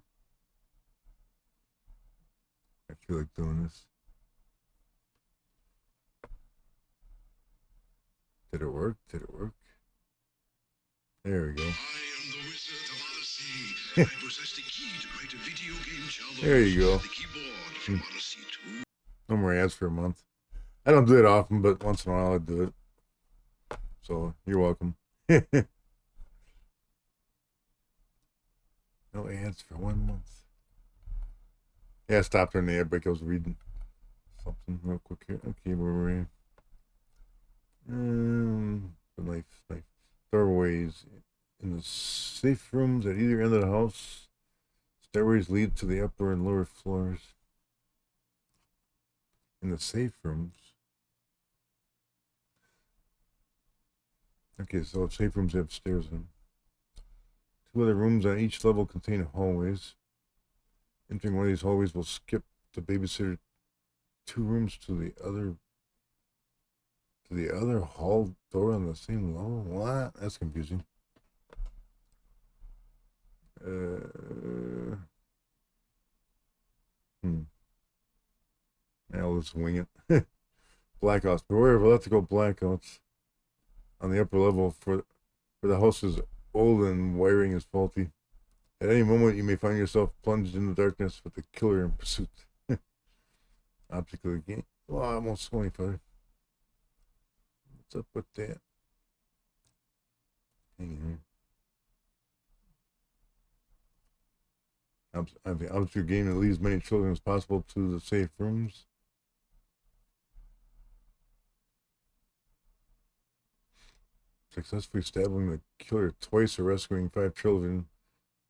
I feel like doing this. Did it work? Did it work? There we go. There you go. No more ads for a month. I don't do it often, but once in a while I do it. So you're welcome. No ads for 1 month. Yeah, I stopped during the ad break. I was reading something real quick here. Okay, where were we? The knife. Doorways in the safe rooms at either end of the house. Stairways lead to the upper and lower floors. In the safe rooms. Okay, so safe rooms have stairs in. 2 other rooms on each level contain hallways. Entering one of these hallways will skip the babysitter 2 rooms to the other hall door on the same level. What? That's confusing. I'll just wing it. Blackouts. Beware of electrical blackouts on the upper level for the house is old and wiring is faulty. At any moment, you may find yourself plunged in the darkness with the killer in pursuit. Object of the game. Well, almost 25. What's up with that? Hang in here. The object of the game that leads many children as possible to the safe rooms. Successfully stabbing the killer twice or rescuing 5 children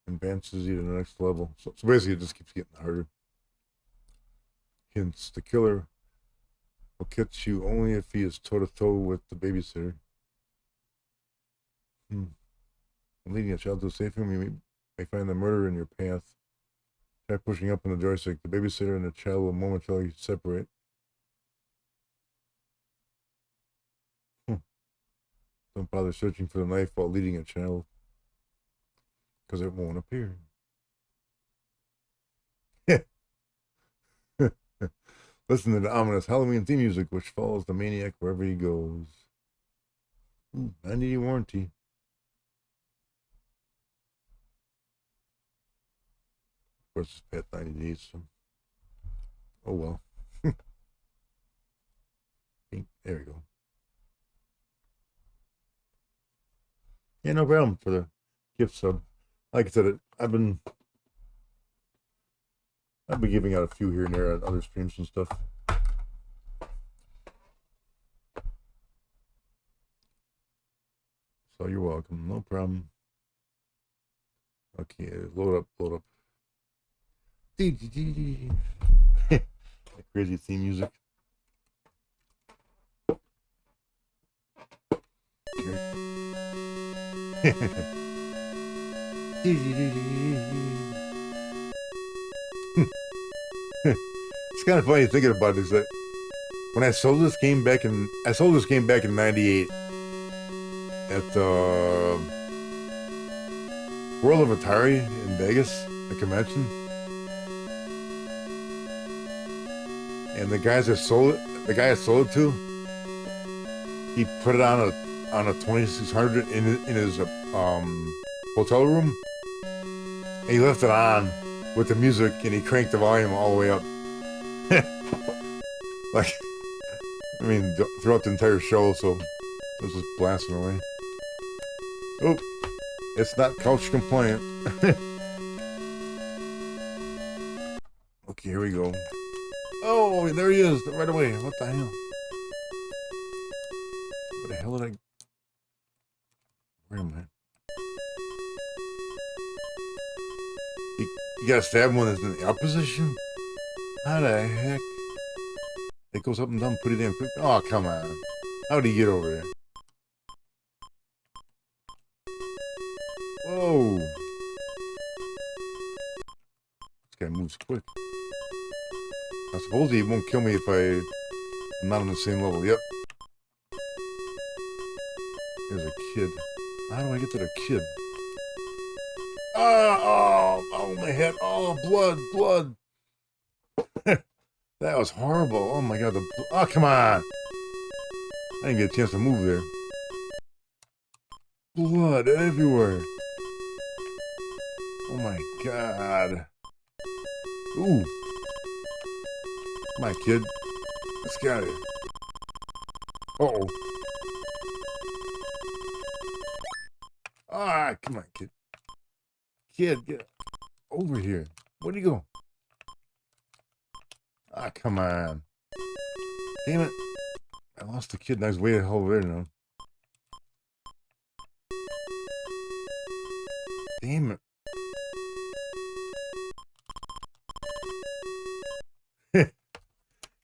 advances you to the next level. So basically, it just keeps getting harder. Hints: the killer will catch you only if he is toe-to-toe with the babysitter. Leading a child to a safe room, you may find the murderer in your path. Try pushing up on the joystick. The babysitter and the child will momentarily separate. Don't bother searching for the knife while leading a child, because it won't appear. Listen to the ominous Halloween theme music, which follows the maniac wherever he goes. Ooh, 90-day warranty. Of course, it's past 90 days. So. Oh well. There we go. Yeah, no problem for the gift sub. Like I said, I've been giving out a few here and there at other streams and stuff. So you're welcome. No problem. Okay, load up. Crazy theme music. It's kind of funny thinking about this. That when I sold this game back in '98 at the World of Atari in Vegas, the convention, and the guy I sold it to, he put it on a 2600 in his hotel room, and he left it on with the music, and he cranked the volume all the way up. Like, I mean, throughout the entire show, so it was just blasting away. Oh, it's not couch compliant. Okay, here we go. Oh, there he is, right away. What the hell? What the hell did I... Where am I? You gotta stab one that's in the up position? How the heck? It goes up and down pretty damn quick. Oh, come on. How'd he get over there? Whoa. This guy moves quick. I suppose he won't kill me if I'm not on the same level. Yep. There's a kid. How do I get to the kid? Oh, my head. Oh, blood. That was horrible. Oh my god. Oh, come on. I didn't get a chance to move there. Blood everywhere. Oh my god. Ooh. Come on, kid. Let's get out of here. Uh-oh. Ah, come on, kid. Kid, get over here. Where'd he go? Ah, come on. Damn it. I lost the kid and I was way over there now. Damn it.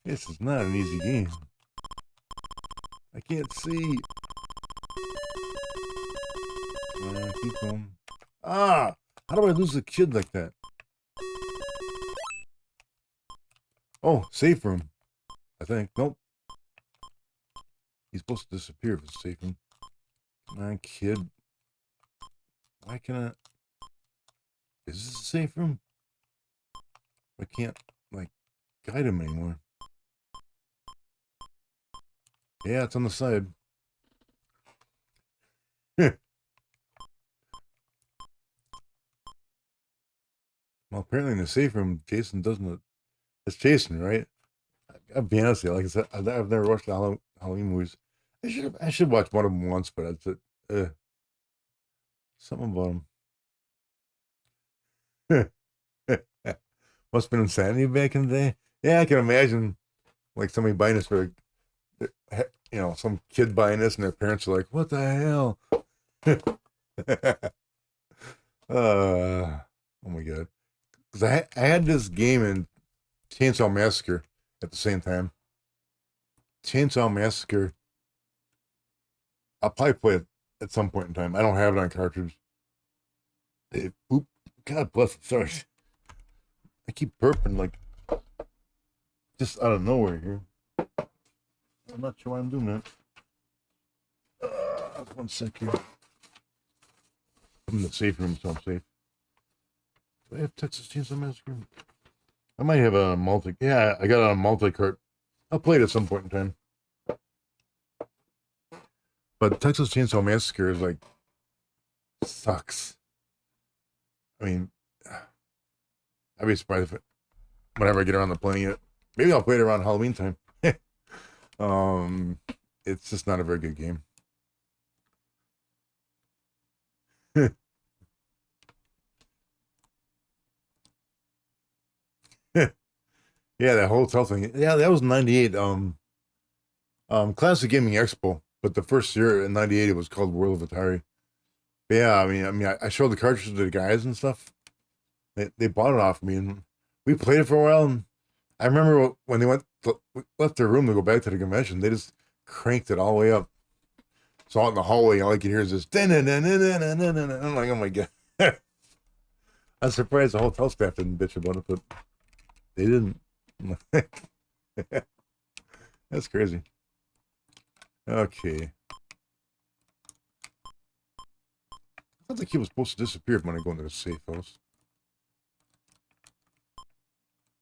This is not an easy game. I can't see. Keep going. Ah! How do I lose a kid like that? Oh, safe room. I think. Nope. He's supposed to disappear if it's safe room. Come on, kid. Why can I... Is this a safe room? I can't, like, guide him anymore. Yeah, it's on the side. Well, apparently in the safe room, Jason doesn't... It's Jason, right? I'll be honest with you. Like I said, I've never watched the Halloween movies. I should watch one of them once, but that's it. Something about them. Must have been insanity back in the day. Yeah, I can imagine, like, somebody buying this for, some kid buying this, and their parents are like, "What the hell?" Oh my god! Because I had this game in Chainsaw Massacre at the same time. Chainsaw Massacre. I'll probably play it at some point in time. I don't have it on cartridge. Oop! God bless it. Sorry. I keep burping like just out of nowhere here. I'm not sure why I'm doing that. 1 sec here. I'm in the safe room, so I'm safe. Do I have Texas Chainsaw Massacre? I might have a multi. Yeah, I got it on a multi-cart. I'll play it at some point in time. But Texas Chainsaw Massacre is like sucks. I mean, I'd be surprised if whenever I get around to playing it. Maybe I'll play it around Halloween time. It's just not a very good game. Yeah, that hotel thing. Yeah, that was 98. Classic Gaming Expo. But the first year in 98 it was called World of Atari. But yeah, I showed the cartridges to the guys and stuff. They bought it off me and we played it for a while. And I remember when they left their room to go back to the convention, they just cranked it all the way up. So out in the hallway, all I could hear is this. I'm like, oh my god! I'm surprised the hotel staff didn't bitch about it, but they didn't. That's crazy. Okay. I thought the kid was supposed to disappear when I go into the safe house.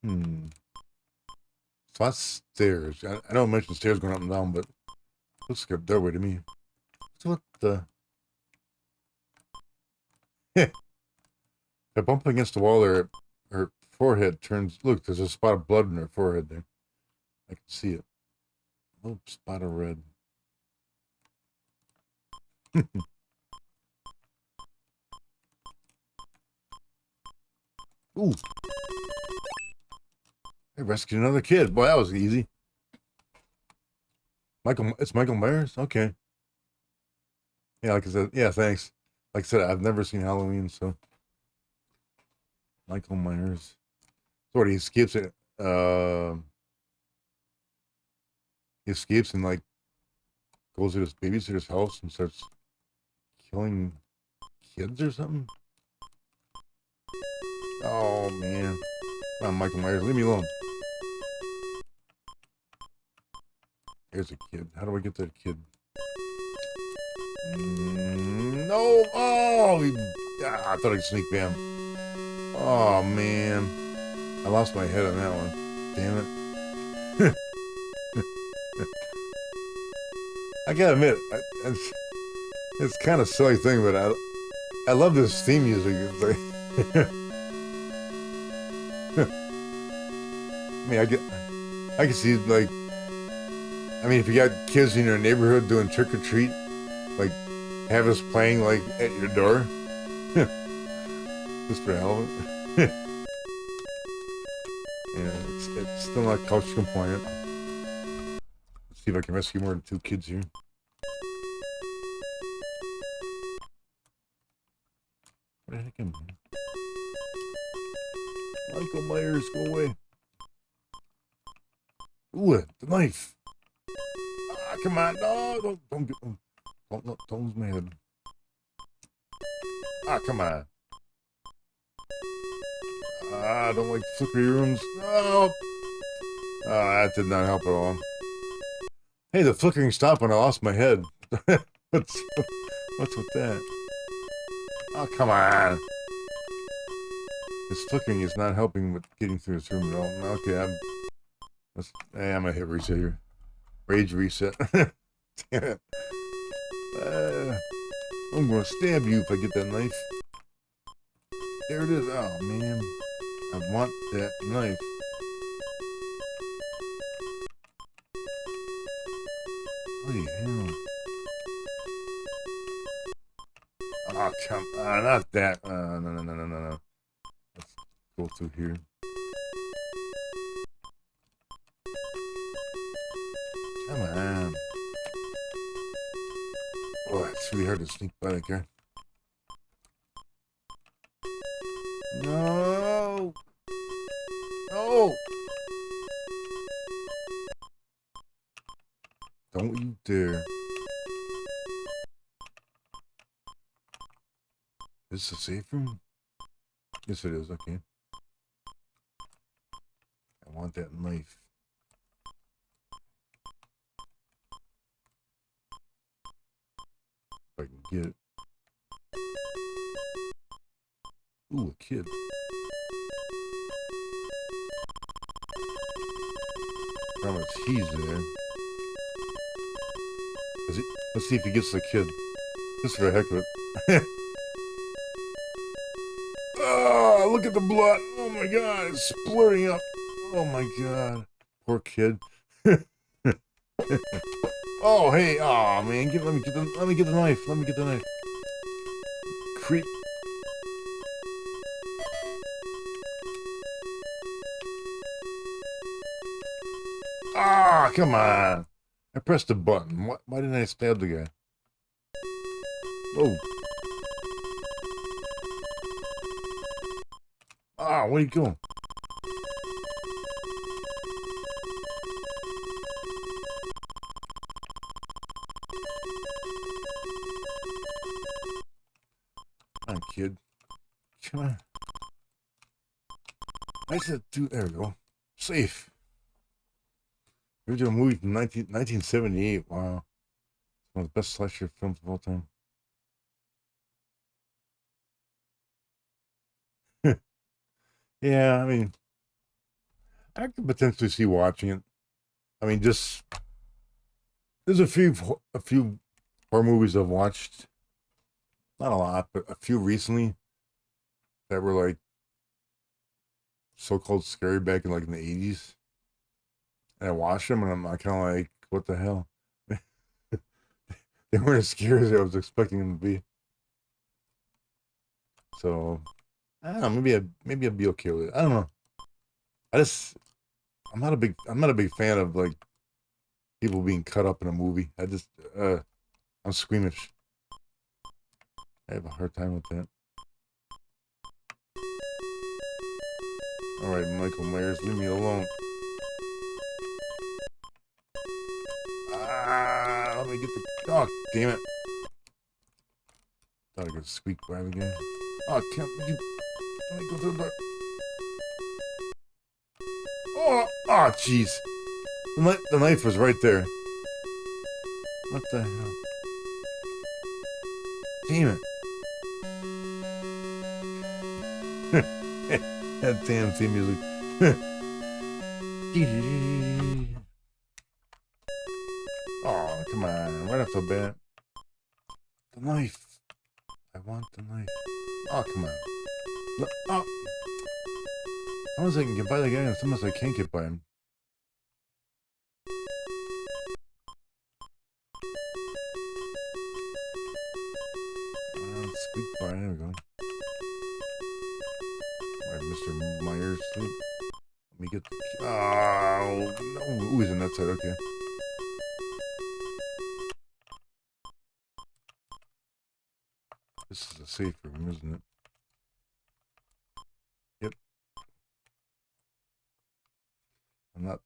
So that's stairs. I don't mention stairs going up and down, but looks like a doorway to me. So what the? If I bump against the wall there, her forehead turns. Look, there's a spot of blood in her forehead there. I can see it. A little spot of red. Ooh. I rescued another kid. Boy, that was easy. It's Michael Myers? Okay. Yeah, like I said, yeah, thanks. Like I said, I've never seen Halloween, so. Michael Myers. So what, he escapes it. He escapes and, like, goes to his babysitter's house and starts killing kids or something? Oh, man. Come on, Michael Myers, leave me alone. There's a kid. How do I get that kid? No! Oh! I thought I'd sneak by him. Oh, man. I lost my head on that one. Damn it. I gotta admit, it's kind of a silly thing, but I love this theme music. It's like I can see, like, if you got kids in your neighborhood doing trick or treat, like, have us playing, like, at your door. Just for hell of it. Yeah, it's still not couch compliant. Let's see if I can rescue more than 2 kids here. What the heck am I? Michael Myers, go away. Ooh, the knife. Ah, come on. No, don't lose my head. Ah, come on. I don't like slippery rooms. No. That did not help at all. Hey, the flickering stopped when I lost my head. what's with that? Oh, come on. This flickering is not helping with getting through this room at all. Okay, I'm gonna hit reset here. Rage reset. Damn it. I'm gonna stab you if I get that knife. There it is. Oh, man. I want that knife. Holy hell. Oh, come on. Not that. No. Let's go through here. Come on. Oh, it's really hard to sneak by that guy. No! No! Don't you dare. Is this a safe room? Yes, it is. Okay. I want that knife. If I can get it. Ooh, a kid. trying to tease there. Let's see if he gets the kid. Just for the heck of it. Oh, look at the blood. Oh my god, it's splurting up. Oh my god. Poor kid. Oh, hey. Oh man, let me get the knife. Let me get the knife. Creep. Ah, come on. I pressed the button. Why didn't I stab the guy? Oh. Ah, where are you going? Come on, kid. Come on. I said, dude, there we go. Safe. Original movie from 1978. Wow. One of the best slasher films of all time. Yeah, I mean, I could potentially see watching it. I mean, just there's a few horror movies I've watched. Not a lot, but a few recently that were like so-called scary back in like in the 80s. And I watched them and I'm kind of like, what the hell? They weren't as scary as I was expecting them to be. So I don't know, maybe I'd be okay with it. I don't know. I'm not a big fan of like people being cut up in a movie. I'm squeamish. I have a hard time with that. Alright, Michael Myers, leave me alone. Ah, let me get the... Oh, damn it. Thought I could squeak by the game. Oh, can't you... Let me go through the door. Oh, jeez. The knife was right there. What the hell? Damn it. That damn theme music. Oh, come on. Right off the bat. The knife. I want the knife. Oh, come on. Look, oh. Sometimes I can get by the guy and sometimes I can't get by him. Squeak by. There we go. Alright, Mr. Myers. Let me get the... Oh, no. Ooh, he's on that side. Okay. This is a safe room, isn't it? Yep. I'm not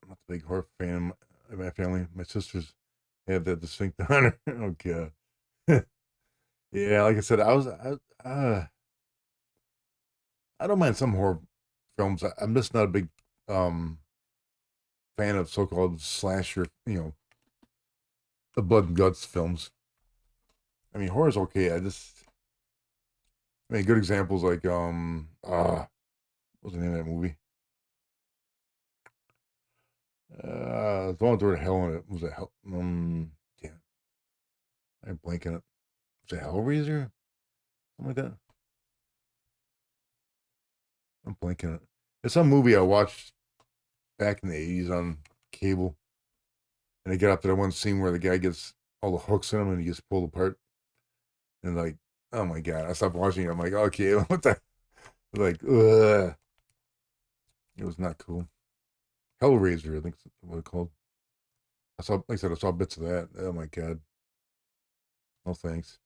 the big horror fan of my family. My sisters have that distinct honor. Oh, God. Yeah, like I said, I don't mind some horror films. I'm just not a big fan of so-called slasher, the blood and guts films. I mean, horror's okay. I mean, good examples like what was the name of that movie? The one with the word hell in it. Was it hell? Damn, I'm blanking it. Was it Hellraiser? Something like that. I'm blanking it. It's some movie I watched back in the 80s on cable. And they get up to that one scene where the guy gets all the hooks in him and he gets pulled apart. And like, oh my God, I stopped watching it. I'm like, okay, what the? Like, ugh. It was not cool. Hellraiser, I think that's what it's called. Like I said, I saw bits of that. Oh my God. No thanks.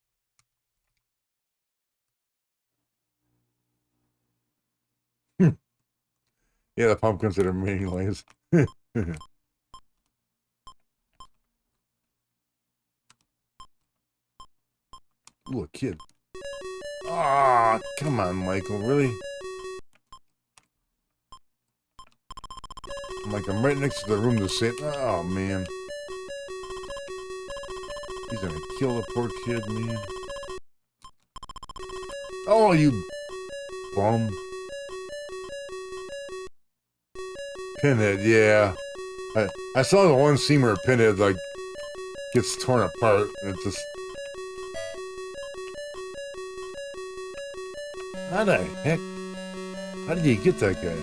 Yeah, the pumpkins that are meaningless. Ooh, a kid. Ah, come on, Michael, really? I'm right next to the room to sit. Oh, man. He's gonna kill the poor kid, man. Oh, you bum. Pinhead, yeah. I saw the one scene where Pinhead like gets torn apart, and it's just how the heck? How did you get that guy?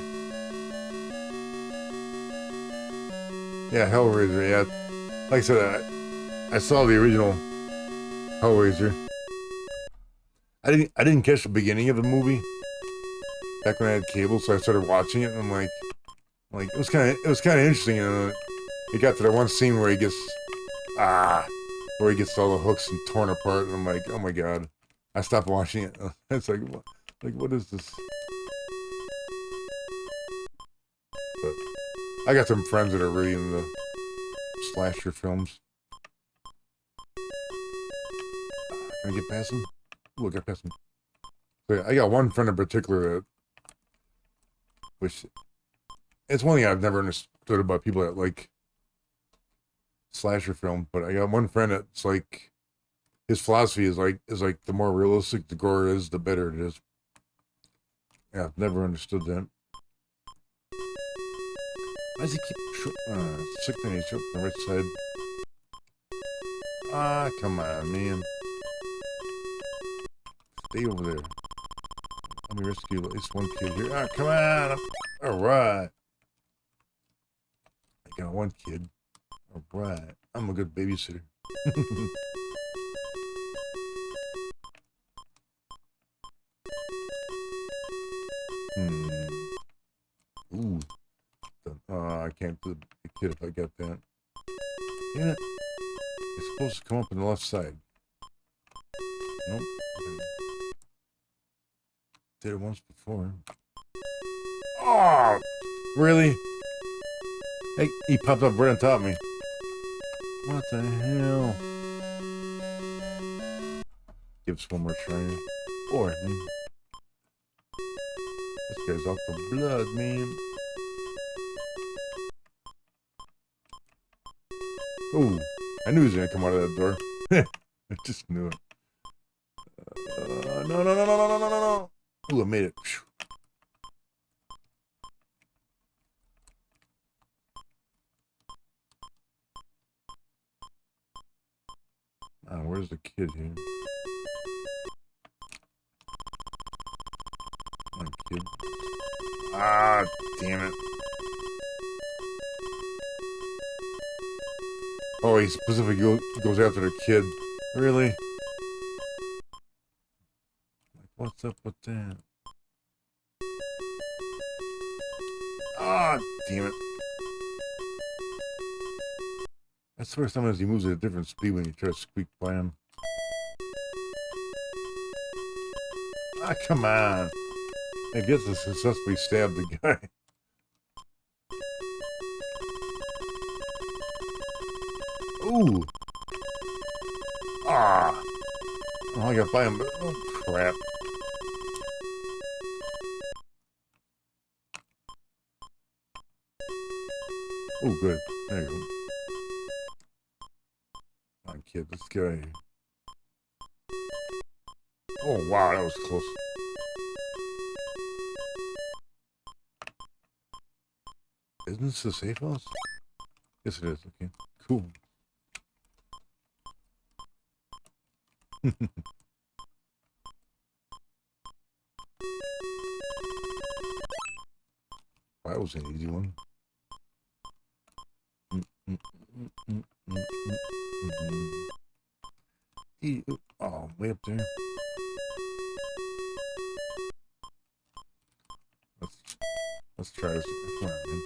Yeah, Hellraiser. Yeah, like I said, I saw the original Hellraiser. I didn't catch the beginning of the movie back when I had cable, so I started watching it, and I'm like it was kind of interesting. And it got to that one scene where he gets where he gets all the hooks and torn apart, and I'm like, oh my god! I stopped watching it. It's what is this? But I got some friends that are really into slasher films. Can I get past them? Ooh, I got past them. So I got one friend in particular that, which it's one thing I've never understood about people that like slasher film, but I got one friend that's like his philosophy is like the more realistic the gore is, the better it is. Yeah, I've never understood that. Why does he keep sick thing he's on the right side? Ah, come on, man. Stay over there. Let me rescue at least one kid here. Ah, come on. Alright. I got one kid. Alright. I'm a good babysitter. Ooh. I can't do the kid if I get that. Damn it. It's supposed to come up on the left side. Nope. Did it once before. Oh! Really? Hey, he popped up right on top of me. What the hell? Give us one more try. Or, man. This guy's off the blood, man. Ooh, I knew he was gonna come out of that door. I just knew it. No. Ooh, I made it. Where's the kid here? Come on, kid. Ah, damn it. Oh, he specifically goes after the kid. Really? Like, what's up with that? Ah, damn it. I swear sometimes he moves at a different speed when you try to squeak by him. Ah, come on. I guess I successfully stabbed the guy. Ooh. Ah. Oh, I got by him, but oh crap. Oh, good. There you go. Come on, kid. Let's get out of here. Oh, wow. That was close. Isn't this the safe house? Yes, it is. Okay. Cool. That was an easy one. Oh, way up there. Let's try this. Come on, man.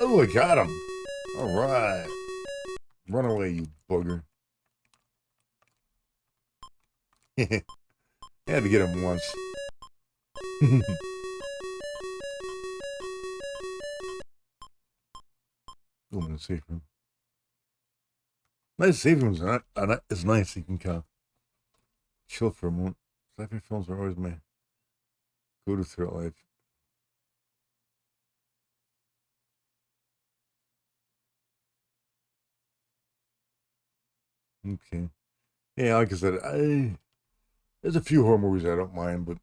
Oh, I got him. All right. Run away, you bugger. I had to get him once. Go in the safe room. Nice safe room is nice. You can kind of chill for a moment. Sci-fi films are always my go-to throughout life. Okay. Yeah, like I said, there's a few horror movies I don't mind, but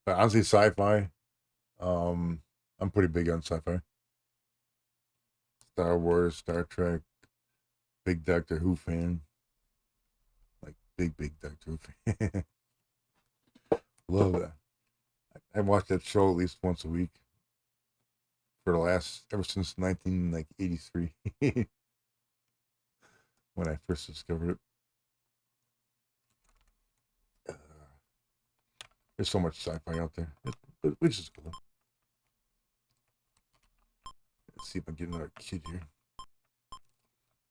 honestly, sci-fi, I'm pretty big on sci-fi. Star Wars, Star Trek, big Doctor Who fan. Like big Doctor Who fan. Love that. I watch that show at least once a week for the last ever since 1983 when I first discovered it. There's so much sci-fi out there, which is cool. Let's see if I can get another kid here.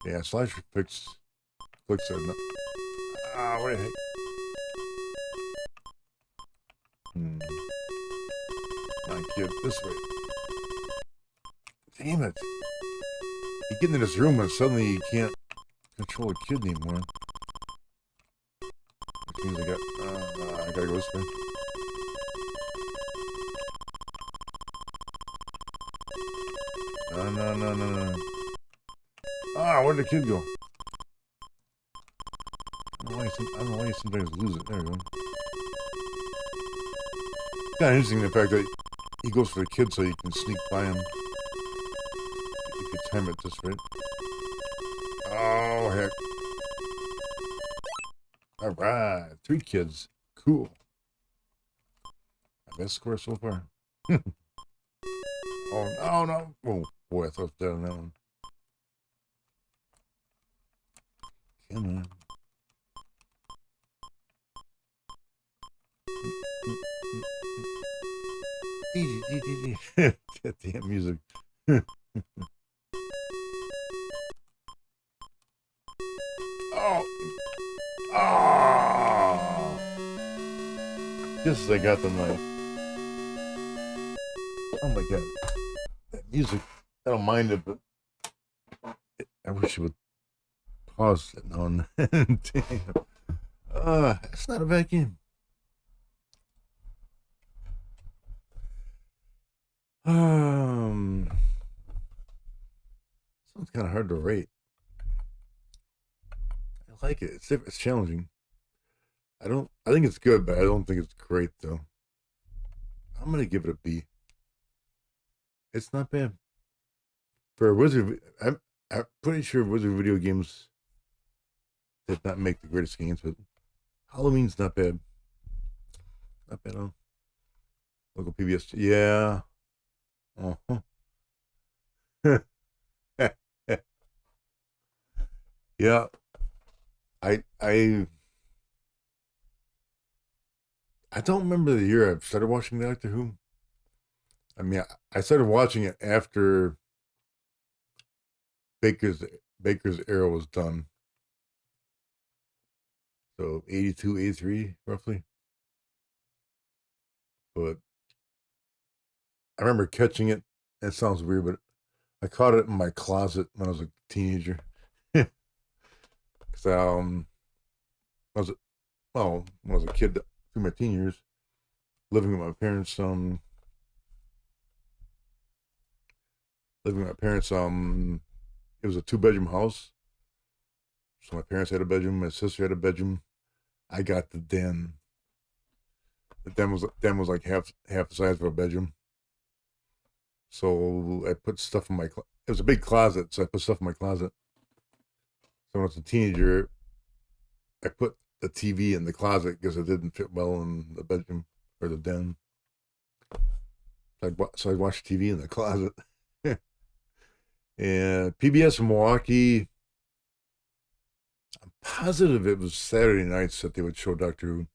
Yeah, slasher flicks are not. Ah, what the heck? Come on, kid, this way. Damn it! You get into this room and suddenly you can't control a kid anymore. Which means I gotta go this way. No. Ah, where'd the kid go? I don't know why you sometimes lose it. There we go. Kind of interesting the fact that he goes for the kid so you can sneak by him. If you time it just right. Oh, heck. Alright, 3 kids. Cool. My best score so far. Oh, no. Oh, boy, I thought I was dead on that one. Come on. That damn music. Oh! Just as I got the knife. Oh my god. That music, I don't mind it, but I wish it would pause it now and then. Damn. It's not a bad game. Sounds kind of hard to rate. I like it. It's challenging. I think it's good, but I don't think it's great though. I'm gonna give it a B. It's not bad for a Wizard. I'm pretty sure Wizard video games did not make the greatest games, but Halloween's not bad. Not bad at all. Local PBS. Yeah. Uh-huh. Yeah. I don't remember the year I started watching Doctor Who. I mean, I started watching it after Baker's era was done. So 82, 83, roughly. But I remember catching it. It sounds weird, but I caught it in my closet when I was a teenager. Because I was when I was a kid through my teen years, living with my parents. It was a 2-bedroom house. So my parents had a bedroom, my sister had a bedroom. I got the den. The den was like half the size of a bedroom. So I put stuff in it was a big closet, so I put stuff in my closet. So when I was a teenager, I put the TV in the closet because it didn't fit well in the bedroom or the den. So I'd watch TV in the closet. And PBS in Milwaukee, I'm positive it was Saturday nights that they would show Doctor Who.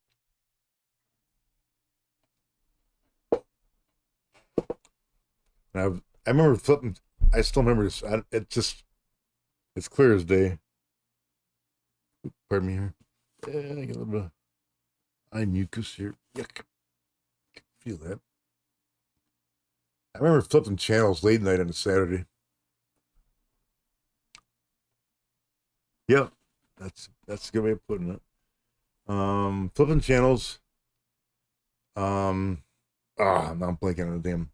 And I remember flipping. I still remember this. It's clear as day. Pardon me here. Yeah, I get a little bit of eye mucus here. Yuck. Feel that. I remember flipping channels late night on a Saturday. Yeah, that's a good way of putting it. Flipping channels. Now I'm blanking on the damn.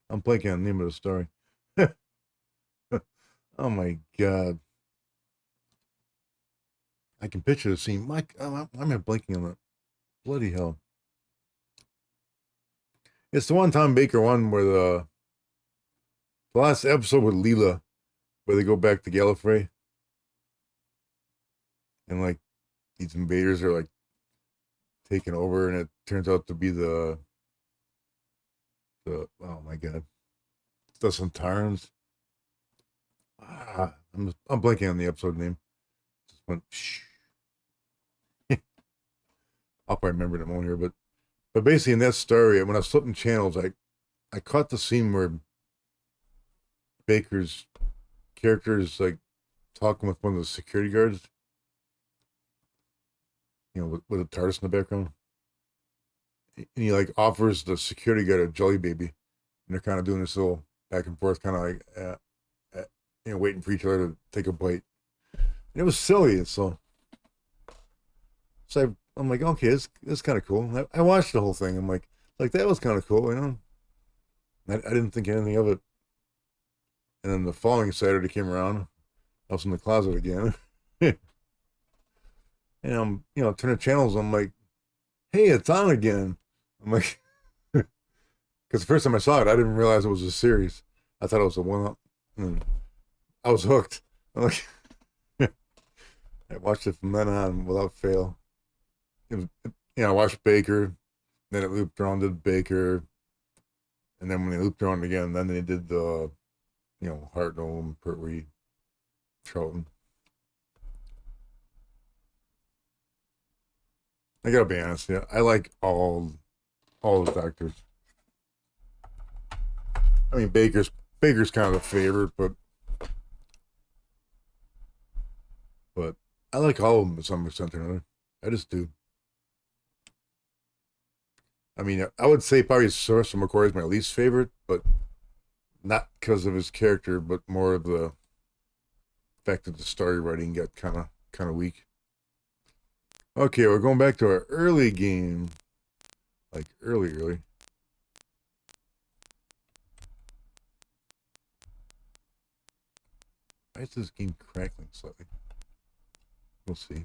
I'm blanking on the name of the story. Oh my god. I can picture the scene. Mike, I'm blanking on it. Bloody hell. It's the one Tom Baker one where the last episode with Leela, where they go back to Gallifrey. And like these invaders are like taking over, and it turns out to be the oh my god, the Centauns. I'm blanking on the episode name. Just went. Shh. I'll probably remember it in a moment here, but basically in that story, when I was flipping channels, I caught the scene where Baker's character is like talking with one of the security guards, with a TARDIS in the background, and he like offers the security guard a jelly baby, and they're kind of doing this little back and forth, kind of like waiting for each other to take a bite. And it was silly, so I'm like, okay, this kind of cool. I watched the whole thing. I'm like that was kind of cool, I didn't think anything of it. And then the following Saturday came around. I was in the closet again. And I'm, turning channels. I'm like, hey, it's on again. I'm like, because the first time I saw it, I didn't realize it was a series. I thought it was a one-up. And I was hooked. I'm like, I watched it from then on without fail. It was, I watched Baker. Then it looped around to Baker. And then when they looped around again, then they did the, Hartnell, Pertwee, Charlton. I gotta be honest, yeah, I like all the Doctors. I mean, Baker's kind of a favorite, but I like all of them to some extent or another. I just do. I mean, I would say probably Source McCoy is my least favorite, but not because of his character, but more of the fact that the story writing got kind of weak. Okay, we're going back to our early game, like early. Why is this game crackling slightly? We'll see.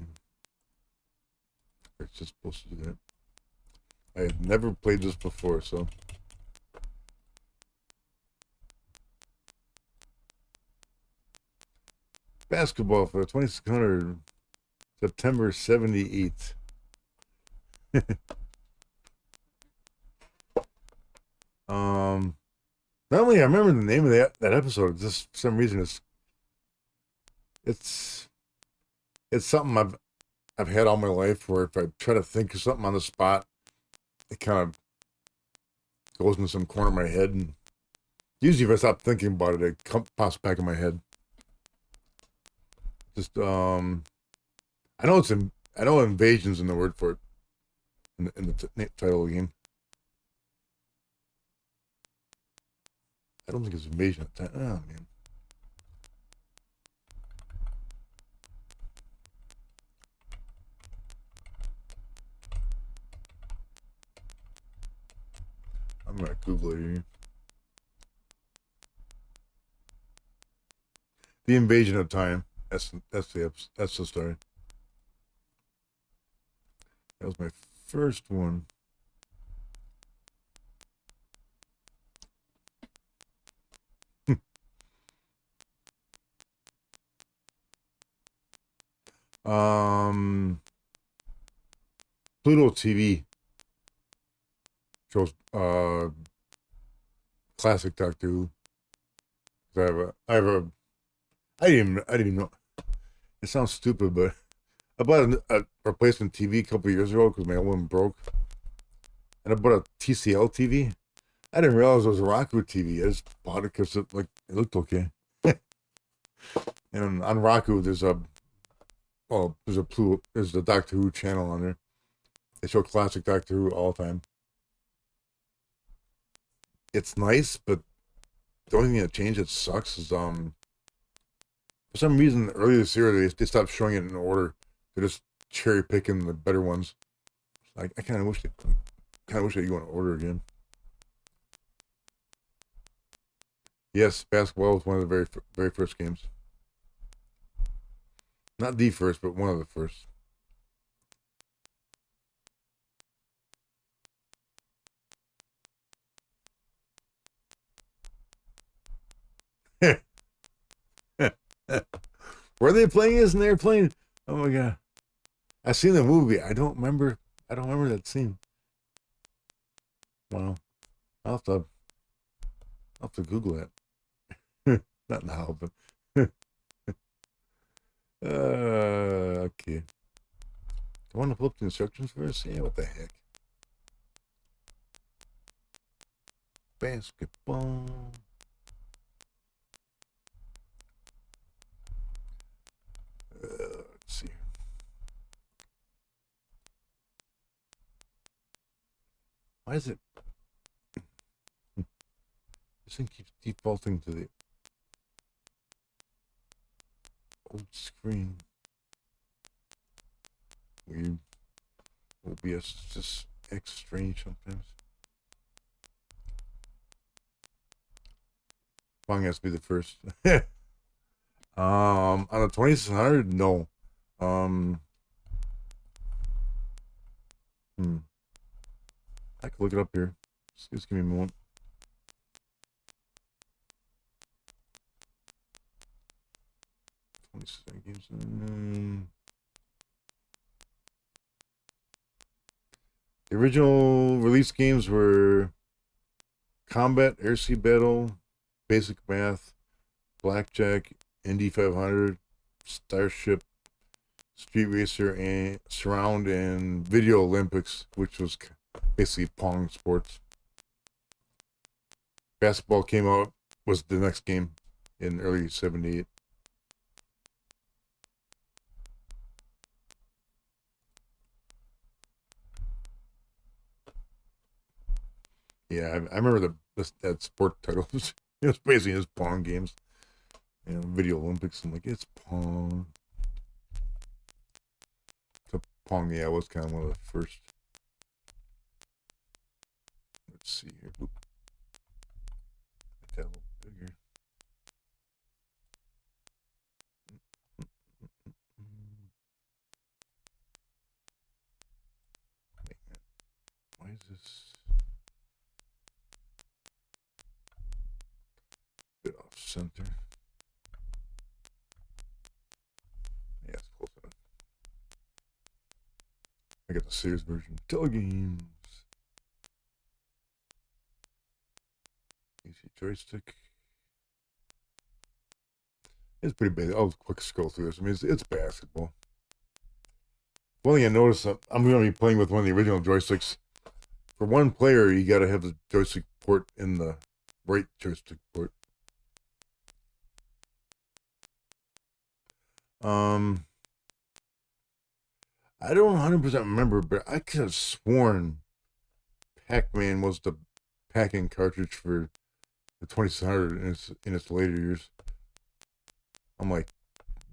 It's just supposed to do that. I have never played this before, so. Basketball for 2600, September 78. Not only I remember the name of that episode, just for some reason it's something I've had all my life, where if I try to think of something on the spot, it kind of goes in some corner of my head, and usually if I stop thinking about it, pops back in my head. Just I know invasion's in the word for it in the title of the game. I don't think it's invasion at the time. Oh man. I'm gonna Google it here. The Invasion of Time. That's the story. That was my first one. Pluto TV shows classic Doctor Who. I didn't even know. It sounds stupid, but I bought a replacement TV a couple years ago because my old one broke, and I bought a TCL TV. I didn't realize it was a Roku TV. I just bought it because it looked okay. And on Roku, there's the Doctor Who channel on there. They show classic Doctor Who all the time. It's nice, but the only thing that changed that sucks is for some reason earlier this year they stopped showing it in order. They're just cherry picking the better ones. I kind of wish they go in order again. Yes, basketball was one of the very first games. Not the first, but one of the first. Were they playing this in the airplane? Oh my god! I seen the movie. I don't remember. I don't remember that scene. Wow. I'll have to, I'll have to Google that. Not now, but okay. I want to pull up the instructions first. Yeah, what the heck? Basketball. Let's see. Why is it? This thing keeps defaulting to the old screen. Weird. OBS just acts strange sometimes. Pong has to be the first. On the 2600, no. I could look it up here. Just give me a moment. Games. The original release games were Combat, Air-Sea Battle, Basic Math, Blackjack, Indy 500, Starship, Street Racer, and Surround, and Video Olympics, which was basically Pong sports. Basketball came out, was the next game in early 78. Yeah, I remember that sport title. It was basically just Pong games. You know, Video Olympics. I'm like, it's Pong. So Pong, yeah, was kind of one of the first. Let's see here. Oop. Make that a little bigger. Why is this a bit off center? Yeah, it's close enough. I got the Sears version. Telegames. Easy joystick. It's pretty basic. I'll quick scroll through this. I mean, it's basketball. One thing I noticed, I'm going to be playing with one of the original joysticks. For one player, you got to have the joystick port in the right joystick port. I don't 100% remember, but I could have sworn Pac-Man was the packing cartridge for the 2600 in its later years. I'm like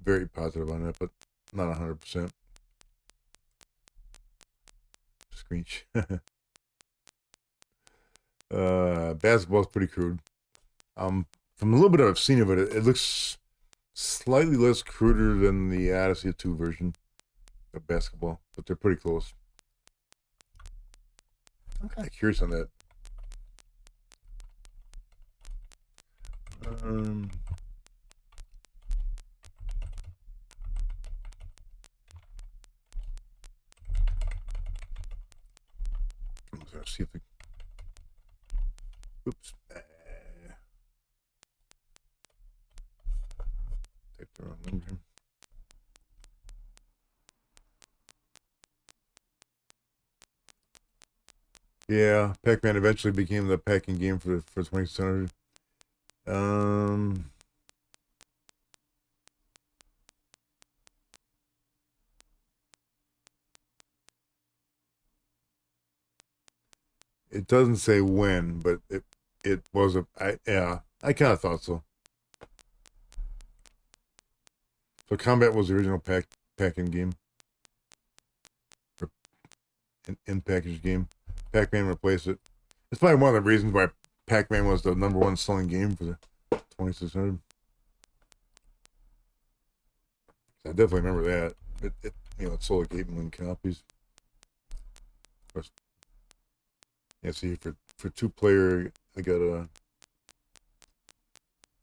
very positive on that, but not 100%. Screech. Basketball's pretty crude. From a little bit I've seen of it, it looks slightly less cruder than the Odyssey 2 version of basketball, but they're pretty close. I'm kind of curious on that. Let's see if it. Oops. Type the wrong number. Yeah, Pac-Man eventually became the packing game for 2600. It doesn't say when, but it was I kind of thought so. So Combat was the original packing game, or in package game. Pac-Man replaced it. It's probably one of the reasons why Pac-Man was the #1 selling game for the 2600. I definitely remember that. It it sold like 8 million copies. Yeah, see, for 2-player, I gotta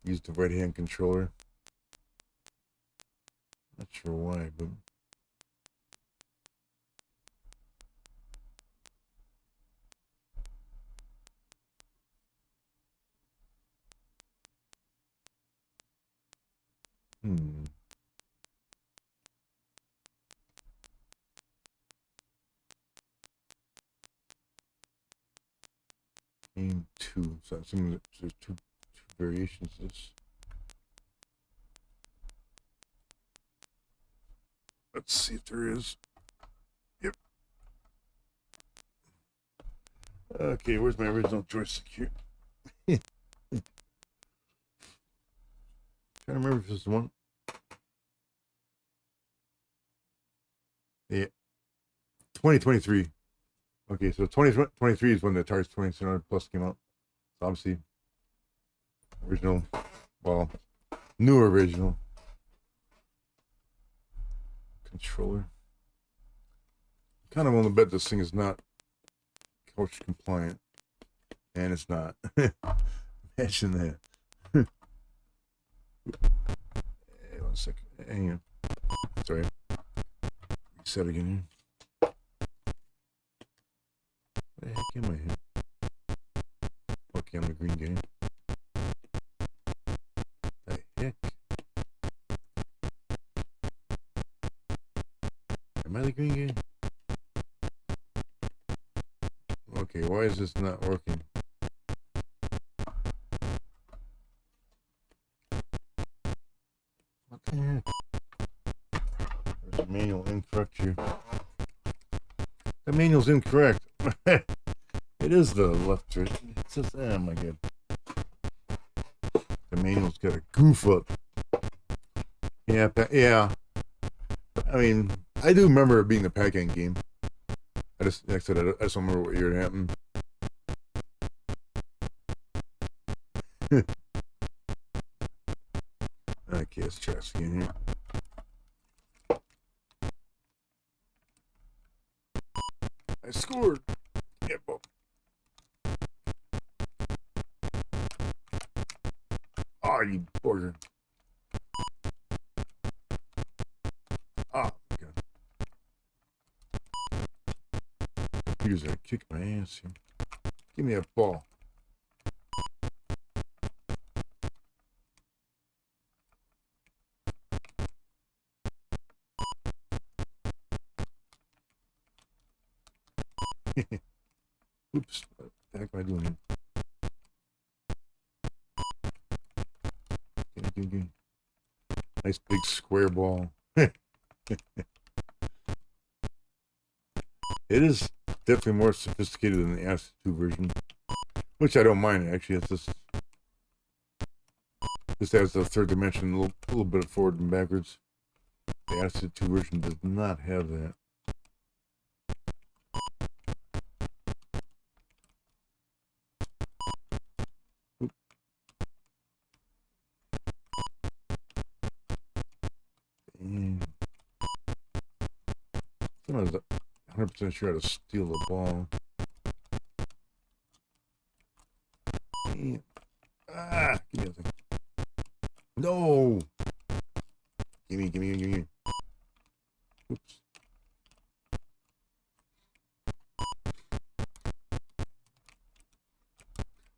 use the right hand controller. Not sure why, but Game 2. So assuming there's two variations of this. Let's see if there is. Yep. Okay, where's my original joystick here? Trying to remember if this is one. Yeah. 2023. Okay, so 2023 is when the Atari 2600 Plus came out. So obviously, original, well, new original controller. Kind of want to bet this thing is not couch compliant, and it's not. Imagine that. Hey, 1 second. Hang on. Sorry. Reset again here. What the heck am I here? Okay, I'm the green game. The heck? Am I the green game? Okay, why is this not working? What the heck? There's a manual incorrect here. The manual's incorrect. It is the left turn. It says, oh my god. The manual's got a goof up. Yeah, yeah. I mean, I do remember it being the Pac-Man game. Like I said, I just don't remember what year it happened. Okay, let's try this again here. I scored. Yep. Oh, you bugger. Oh, God. Computers are kicking my ass here. Give me a ball. Oops. What the heck am I doing here? Nice big square ball. It is definitely more sophisticated than the Acid 2 version, which I don't mind actually. It's just this has the third dimension, a little bit of forward and backwards. The Acid 2 version does not have that. Oop. And sometimes 100% sure how to steal the ball. And, give me that thing. No! Gimme. Oops.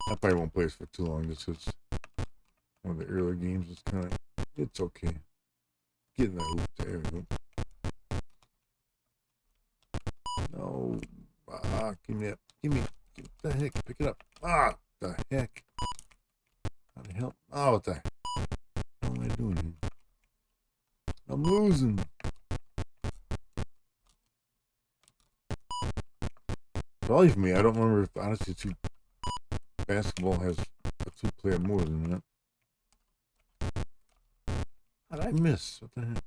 I probably won't play this for too long. This is one of the earlier games. It's kind of, it's okay. Get in that hoop. There we go. No. Give me that. What the heck? Pick it up. The heck. How the hell? What the heck am I doing here? I'm losing. Probably for me, I don't remember if honestly basketball has a two-player more than that. How did I miss? What the heck?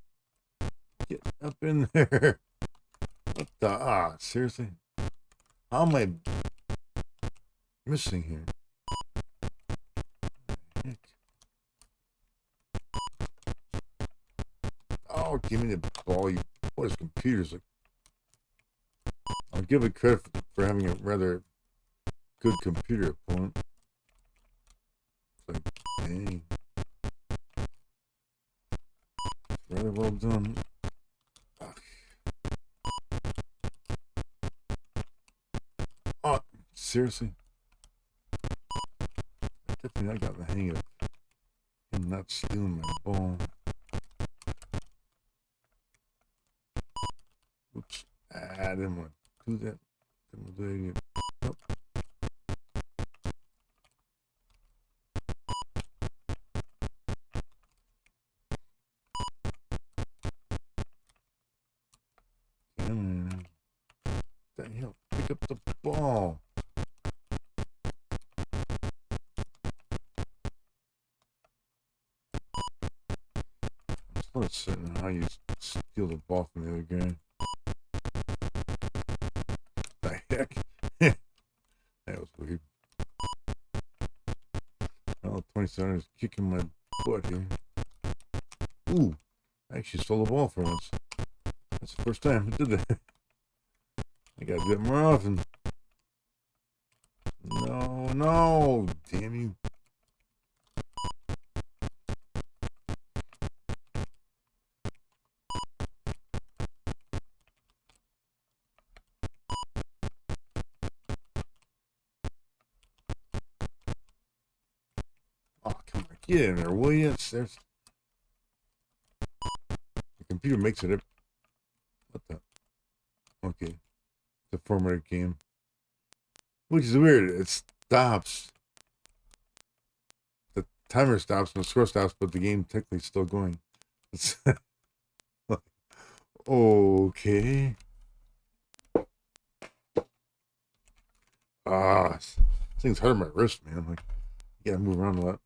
Get up in there. What the? Seriously? How am I missing here? Heck. Oh, give me the ball. What is computers like? I'll give it credit for having a rather good computer opponent. It's like, dang. Right Rather well done. Oh, seriously? Definitely I got the hang of him not stealing my ball. Oops. I didn't want to do that. Didn't do that again. Nope. Come on. The hell? Pick up the ball. I'm still not certain how you steal the ball from the other guy. The heck? That was weird. Well, 27 is kicking my butt here. Ooh, I actually stole the ball for once. That's the first time I did that. I gotta do it more often. No, damn you. Oh, come on, get in there, will you? There's the computer makes it. What the? Okay, the formatted game, which is weird. It stops. The timer stops and the score stops, but the game technically is still going. It's okay. This thing's hurting my wrist, man. Like, yeah, I move around a lot.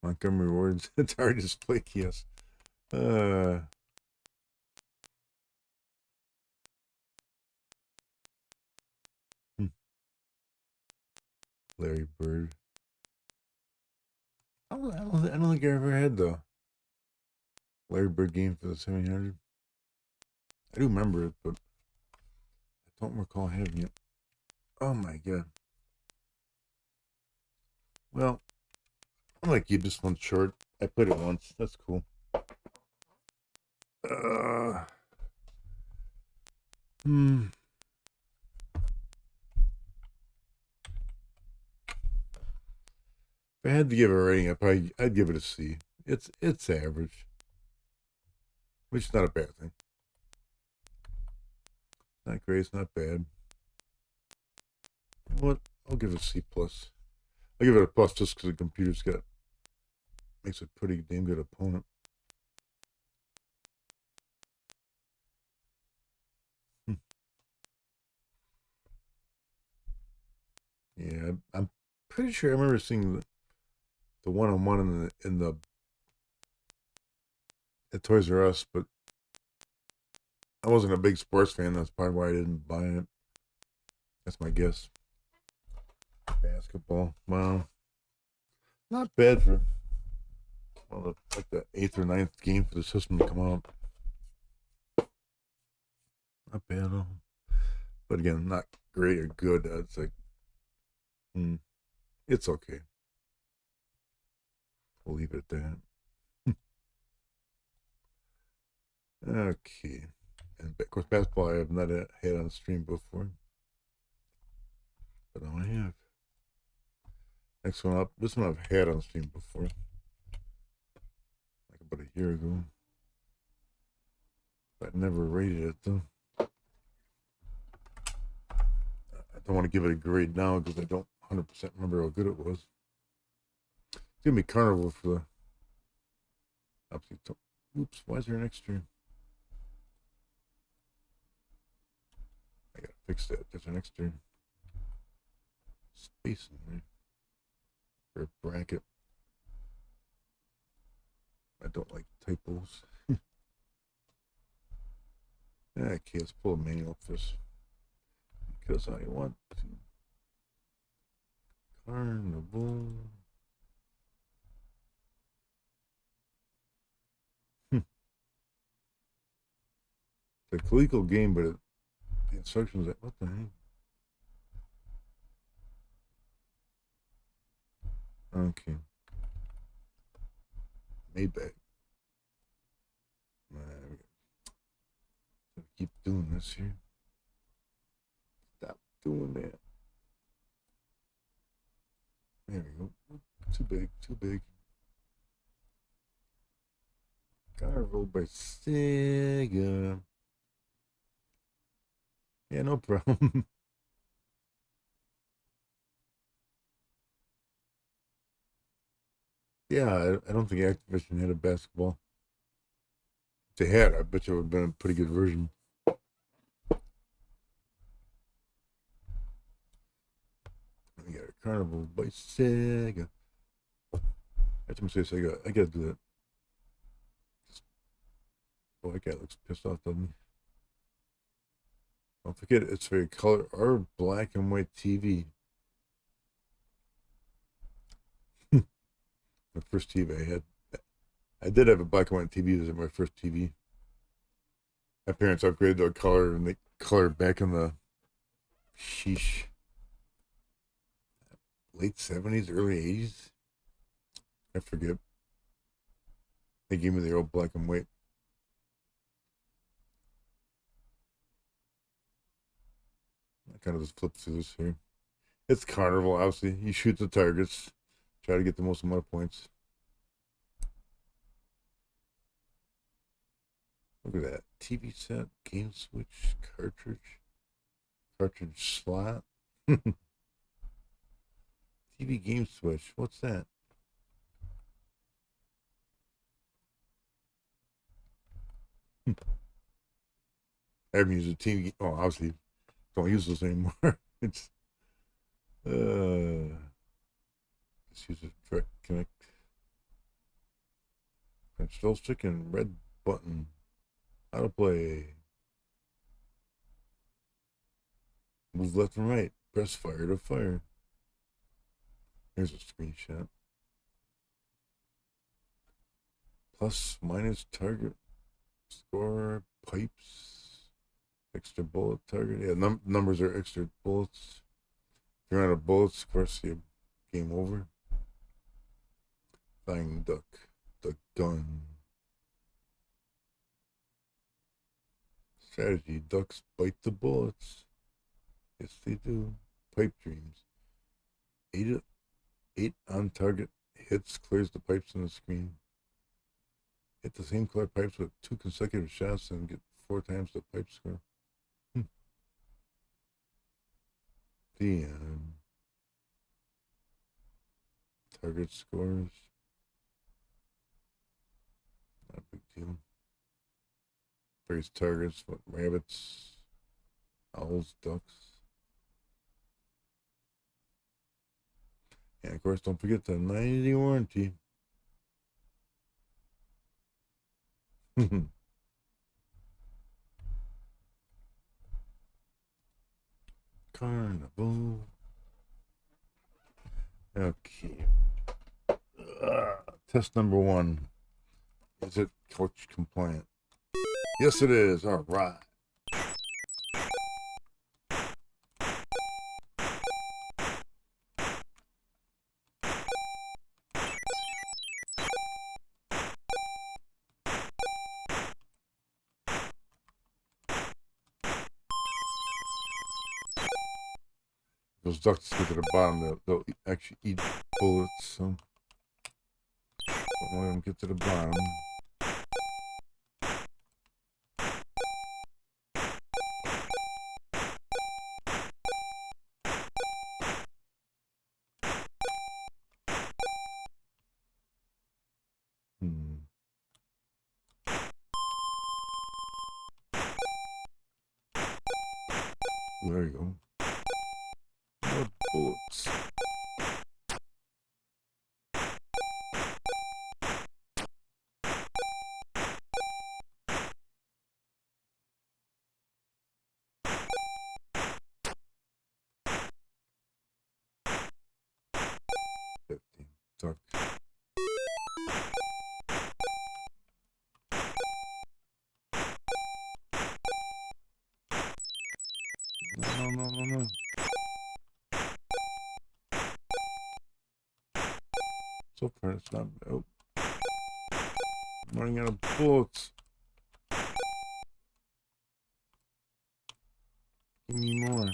Montgomery Rewards. Atari display kiosk. Larry Bird. I don't think I ever had the Larry Bird game for the 700. I do remember it, but I don't recall having it. Oh my god. Well, I'm gonna keep this one short. I played it once. That's cool. If I had to give it a rating, I'd give it a C. It's average, which is not a bad thing. Not great. It's not bad. What? I'll give it a C plus. I'll give it a plus just because the computer's makes a pretty damn good opponent. Yeah, I'm pretty sure I remember seeing the one-on-one in the at Toys R Us, but I wasn't a big sports fan. That's probably why I didn't buy it. That's my guess. Basketball. Wow. Not bad for like the 8th or 9th game for the system to come out. Not bad at all. But again, not great or good. It's like, it's okay. We'll leave it at that. Okay. And of course, basketball I have not had on stream before. But now I have. Next one up. This one I've had on stream before. Like about a year ago. But I never rated it though. I don't want to give it a grade now because I don't 100% remember how good it was. It's gonna be Carnival for the. Oops, why is there an extra? I gotta fix that. There's an extra space in there for a bracket. I don't like typos. Okay, let's pull a manual for this. Because I want to. Carnival. It's a Coleco game, but the instructions, what the heck? Okay. Maybach. Man, keep doing this here. Stop doing that. There we go. Too big, too big. Carnival by Sega. Yeah, no problem. Yeah, I don't think Activision had a basketball. If they had, I bet you it would have been a pretty good version. We got a Carnival by Sega. Every time I say Sega, I gotta do that. Boy, that guy looks pissed off, doesn't he? Don't forget, it's very color or black and white TV. My first TV I had. I did have a black and white TV. This was my first TV. My parents upgraded to a color, and they colored back in the sheesh late 70s, early 80s. I forget. They gave me the old black and white. I kind of just flip through this here. It's Carnival, obviously. You shoot the targets, try to get the most amount of points. Look at that. TV set, game switch, cartridge slot. TV game switch. What's that? I haven't used a TV. Oh, obviously, don't use this anymore. It's let's use a direct connect. Control stick and red button. How to play. Move left and right. Press fire to fire. Here's a screenshot. Plus, minus, target, score, pipes, extra bullet, target. Yeah, numbers are extra bullets. If you're out of bullets, of course, you game over. Flying duck, the gun. Strategy, ducks bite the bullets. Yes, they do. Pipe dreams. Eight on target hits clears the pipes on the screen. Hit the same color pipes with 2 consecutive shots and get 4 times the pipe score. The target scores. Not a big deal. Various targets, what, rabbits, owls, ducks. And of course, don't forget the 90-day warranty. Carnival. Okay. Test number 1. Is it couch compliant? Yes, it is. All right. Those ducks get to the bottom, they'll actually eat bullets, so don't let them get to the bottom. There you go. More bullets. Duck. No. So far, it's not. Oh. I'm running out of bullets. Give me more.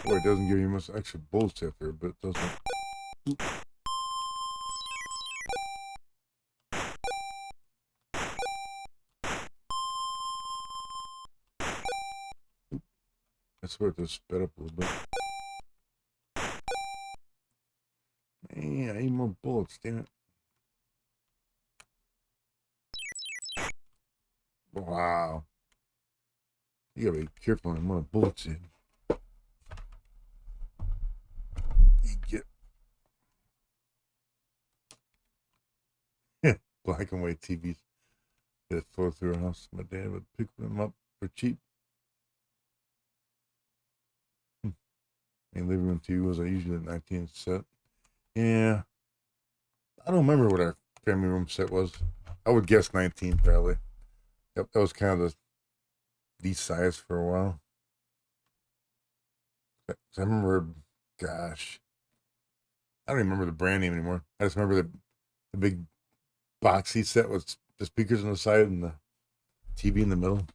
Boy, it doesn't give you much extra bullets after, but it doesn't. Oop. Oop. I swear it just sped up a little bit. Man, I need more bullets, damn it. Wow. You gotta be careful on the amount of bullets in. You get black and white TVs that flow through a house. My dad would pick them up for cheap. And living room TV was usually a 19-inch set. Yeah. I don't remember what our family room set was. I would guess 19 probably. Yep, that was kind of the size for a while. I remember, gosh, I don't even remember the brand name anymore. I just remember the big boxy set with the speakers on the side and the TV in the middle.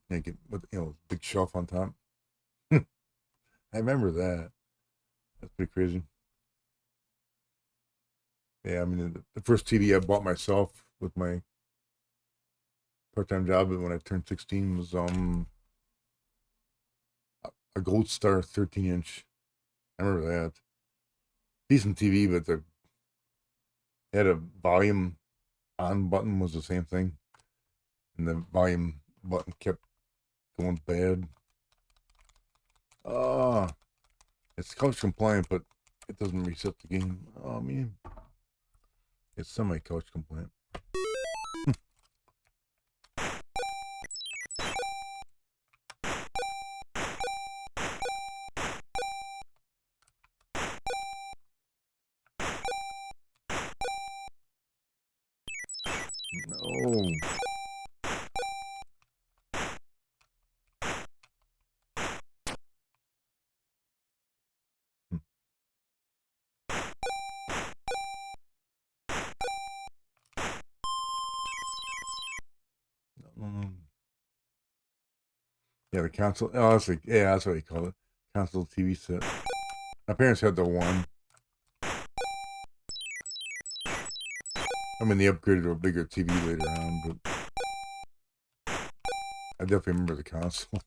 And get with big shelf on top. I remember that. That's pretty crazy. Yeah, I mean the first TV I bought myself with my part-time job when I turned 16 was a Gold Star 13-inch. I remember that. Decent TV, but they had a volume on button was the same thing, and the volume button kept going bad. It's couch compliant, but it doesn't reset the game. Oh man, it's semi-couch compliant. No. Yeah, the console. Oh, that's what you call it. Console TV set. My parents had the one. I mean, they upgraded to a bigger TV later on, but I definitely remember the console.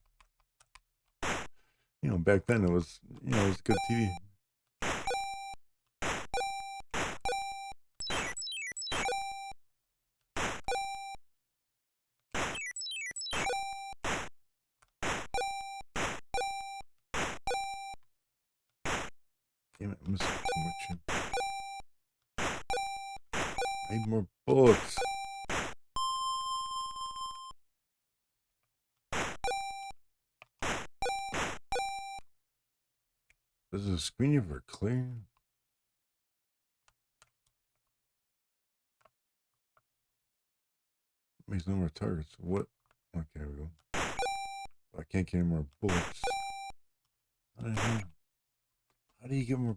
Back then it was a good TV. Damn it, I'm missing too much. I need more bullets. Does the screen ever clear? Makes no more targets. What? Okay, there we go. I can't get any more bullets. I don't know. How do you get more?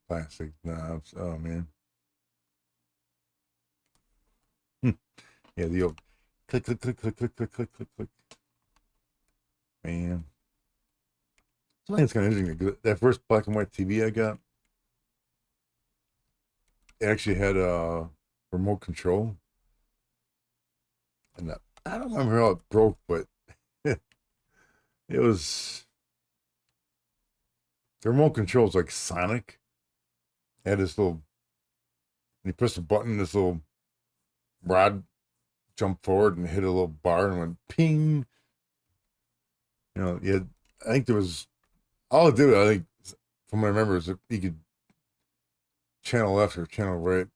Plastic knobs. Oh man. Yeah, the old click, click, click, click, click, click, click, click, click. Man. Something that's kind of interesting. That first black and white TV I got, it actually had a remote control. And I don't remember how it broke, but it was the remote control is like Sonic. It had this little, you press a button, this little rod jumped forward and hit a little bar and went ping. I think there was all it did. I think from what I remember is that you could channel left or channel right,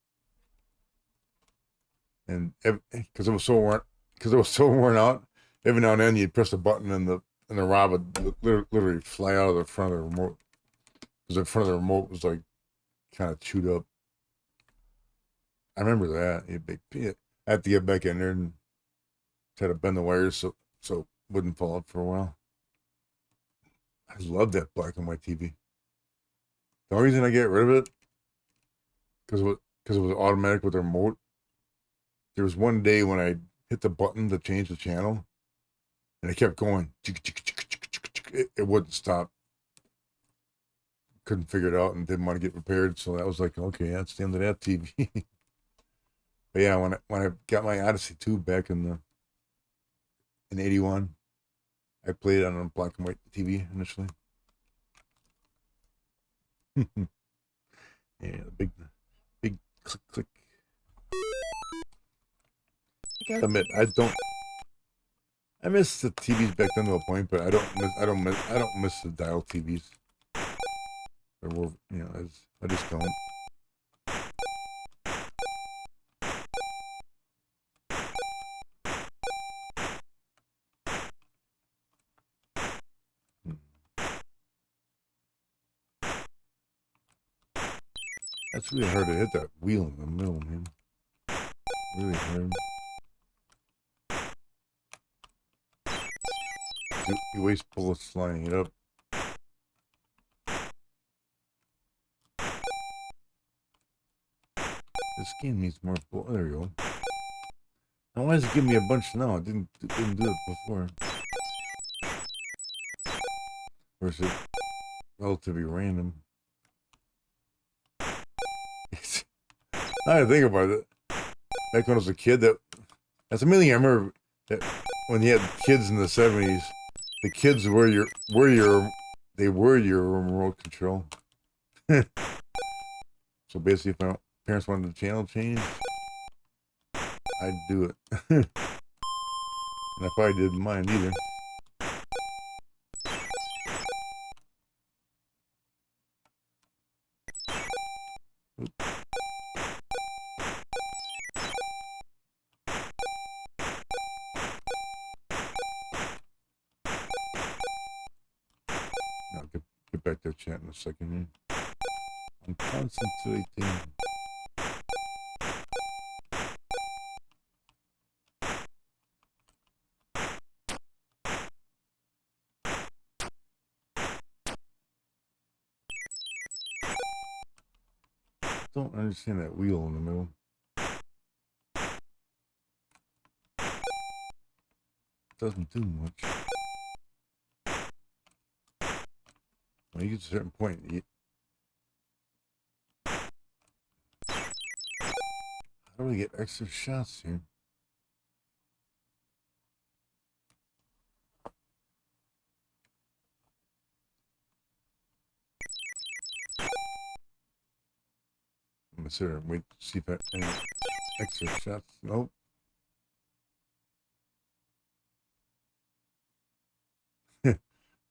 and because it was so worn out, every now and then you'd press a button and the rod would literally fly out of the front of the remote because the front of the remote was like kind of chewed up. I remember that. I have to get back in there and try to bend the wires so it wouldn't fall up for a while. I love that black and white TV. The only reason I get rid of it because it was automatic with the remote. There was one day when I hit the button to change the channel, and it kept going. It wouldn't stop. Couldn't figure it out and didn't want to get repaired. So that was like, okay, that's the end of that TV. But yeah, when I got my Odyssey 2 back in '81, I played it on a black and white TV initially. Yeah, big click click. I gotta admit, I miss the TVs back then to a point, but I don't miss the dial TVs. There were, I just don't. That's really hard to hit that wheel in the middle, man. Really hard. You waste bullets lining it up. This game needs more bullets. There we go. Now why does it give me a bunch now? It didn't do it before. Or is it relatively random? I think about it. Back when I was a kid, that's something I remember that when you had kids in the '70s, the kids were your remote control. So basically, if my parents wanted the channel changed, I'd do it. And I probably didn't mind either. Oop. I'll get back to chat in a second here. I'm concentrating. Don't understand that wheel in the middle. Doesn't do much. When you get to a certain point, how do we get extra shots here? I'm gonna sit there and wait to see if I any extra shots. Nope.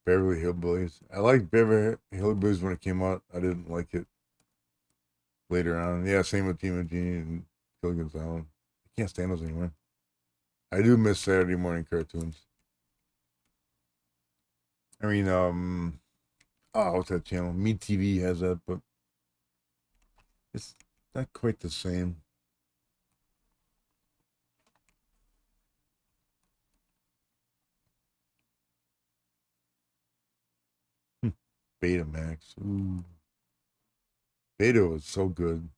Beverly Hillbillies. I liked Beverly Hillbillies when it came out. I didn't like it later on. Yeah, same with Team and Genie and Gilligan's Island. I can't stand those anymore. I do miss Saturday morning cartoons. I mean, what's that channel? Me TV has that, but it's not quite the same. Betamax. Ooh. Beta was so good.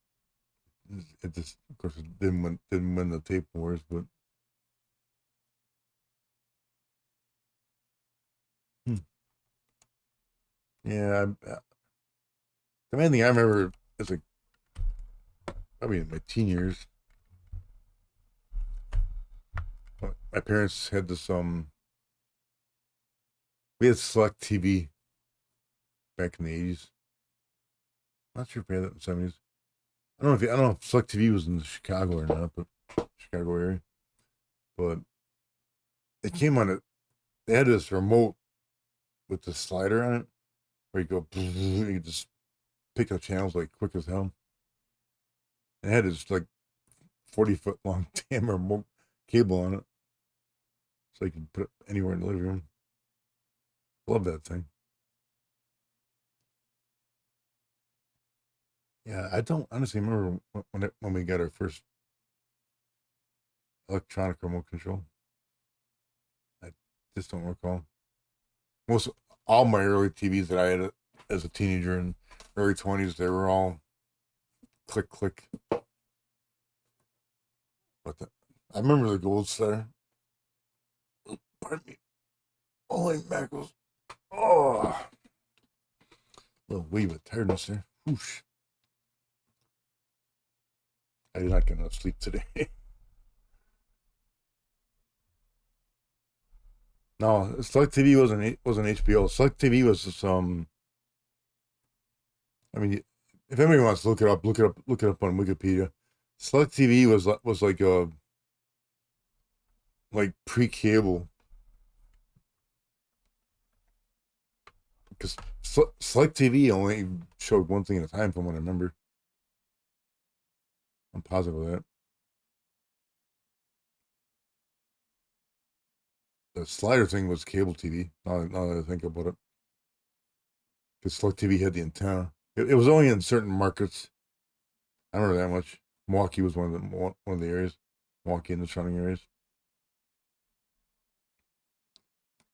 It just, of course, it didn't win the tape wars, but yeah. The main thing I remember is probably in my teen years, my parents had this we had Select TV back in the '80s. Not sure if we had that in the '70s. I don't know if Select TV was in Chicago or not, but Chicago area. But it came on it. They had this remote with the slider on it, where you go, you just pick up channels like quick as hell. It had this like 40-foot long damn remote cable on it, so you can put it anywhere in the living room. Love that thing. Yeah, I don't honestly remember when we got our first electronic remote control. I just don't recall. Most all my early TVs that I had as a teenager and early 20s, they were all click click. But I remember the Gold Star. Pardon me. Holy mackerels. Oh, a little wave of tiredness there. Whoosh. I did not get enough sleep today. No, Select TV wasn't HBO. Select TV was some. I mean, if anybody wants to look it up, look it up on Wikipedia. Select TV was like a like pre-cable because Select TV only showed one thing at a time, from what I remember. I'm positive of that. The slider thing was cable TV. Now that I think about it, because Select TV had the antenna. It was only in certain markets. I don't remember that much. Milwaukee was one of the areas. Milwaukee and the surrounding areas.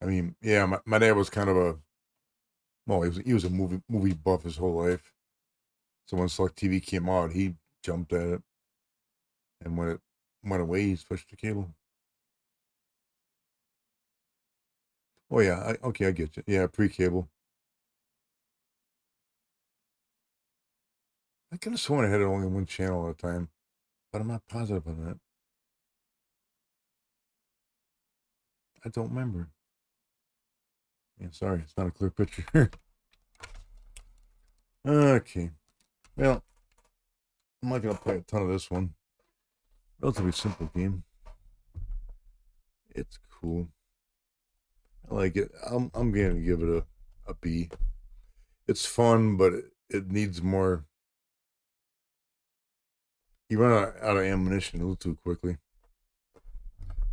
I mean, yeah, my dad was kind of a well, he was a movie buff his whole life. So when Select TV came out, he jumped at it, and when it went away, he switched to cable. Oh yeah, okay, I get you. Yeah, pre-cable. I could have sworn I had only one channel at a time, but I'm not positive on that. I don't remember. Yeah, sorry, it's not a clear picture. Okay, well, I'm not gonna play a ton of this one. Relatively simple game. It's cool. I like it. I'm gonna give it a B. It's fun, but it needs more. You run out of ammunition a little too quickly,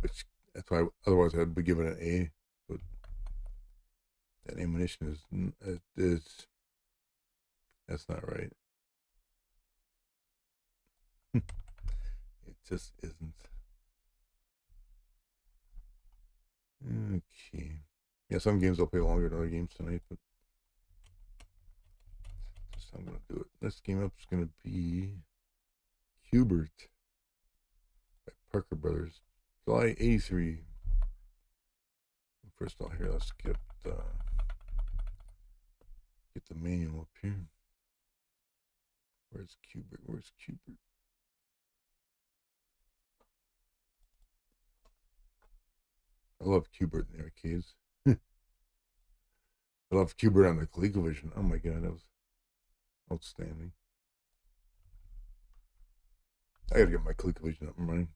which that's why otherwise I'd be giving it an A. But that ammunition is that's not right. It just isn't. Okay. Yeah, some games I'll play longer than other games tonight, but that's how I'm gonna do it. Next game up is gonna be Hubert by Parker Brothers, July '83. First of all, here let's get the manual up here. Where's Cubert? Where's Cubert? I love Cubert in the arcades. I love Cubert on the ColecoVision. Oh my god, that was outstanding. I gotta get my ColecoVision up and running.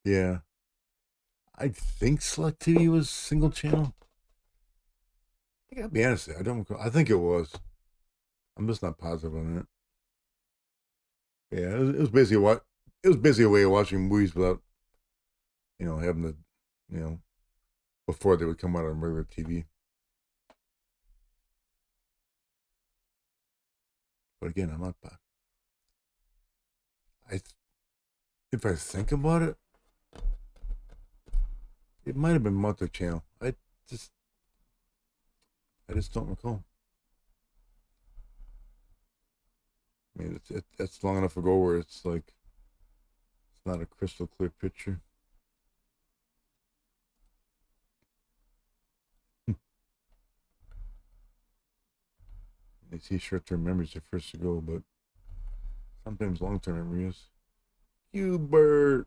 Yeah, I think Select TV was single channel. I gotta be honest, I don't. I think it was. I'm just not positive on that. Yeah, it was basically what it was basically a way of watching movies without having to you know before they would come out on regular TV. But again, I'm not. I if I think about it, it might have been multi channel. Just I just don't recall. I mean, it's long enough ago where it's like it's not a crystal clear picture. They see short-term memories are first to go, but sometimes long-term memories. Hubert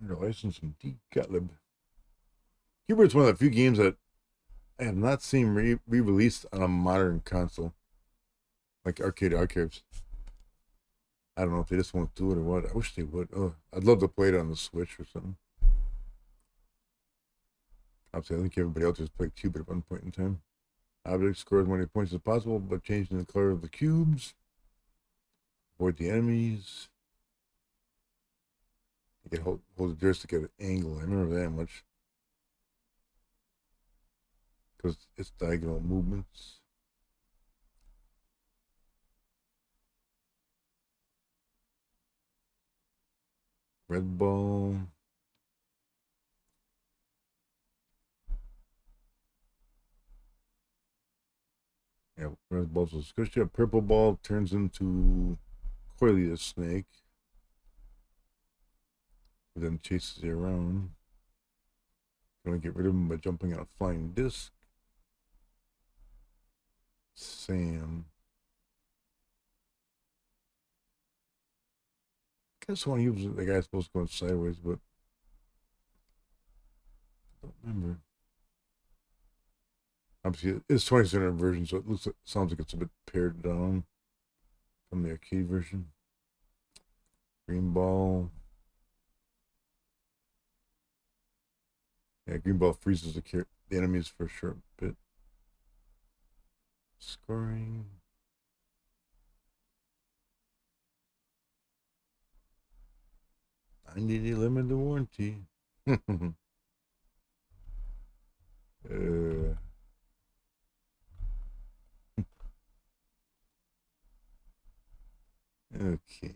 under license from D. Gottlieb. Hubert's one of the few games that I have not seen re-released on a modern console, like Arcade Archives. I don't know if they just won't do it or what. I wish they would. Oh, I'd love to play it on the Switch or something. Obviously, I think everybody else has played Cubert at one point in time. Object score as many points as possible, but changing the color of the cubes. Avoid the enemies. You can hold the joystick at an angle. I remember that much. Because it's diagonal movements. Red ball. Yeah, red ball's a squishy. A purple ball turns into Coily the snake. Who then chases you around. Gonna get rid of him by jumping on a flying disc. Sam. Guess want to use the guy's supposed to go sideways, but I don't remember. Obviously, it's 20th version, so it sounds like it's a bit pared down from the arcade version. Green ball. Yeah, green ball freezes the enemies for a short bit. Scoring. I need a limited warranty. Okay.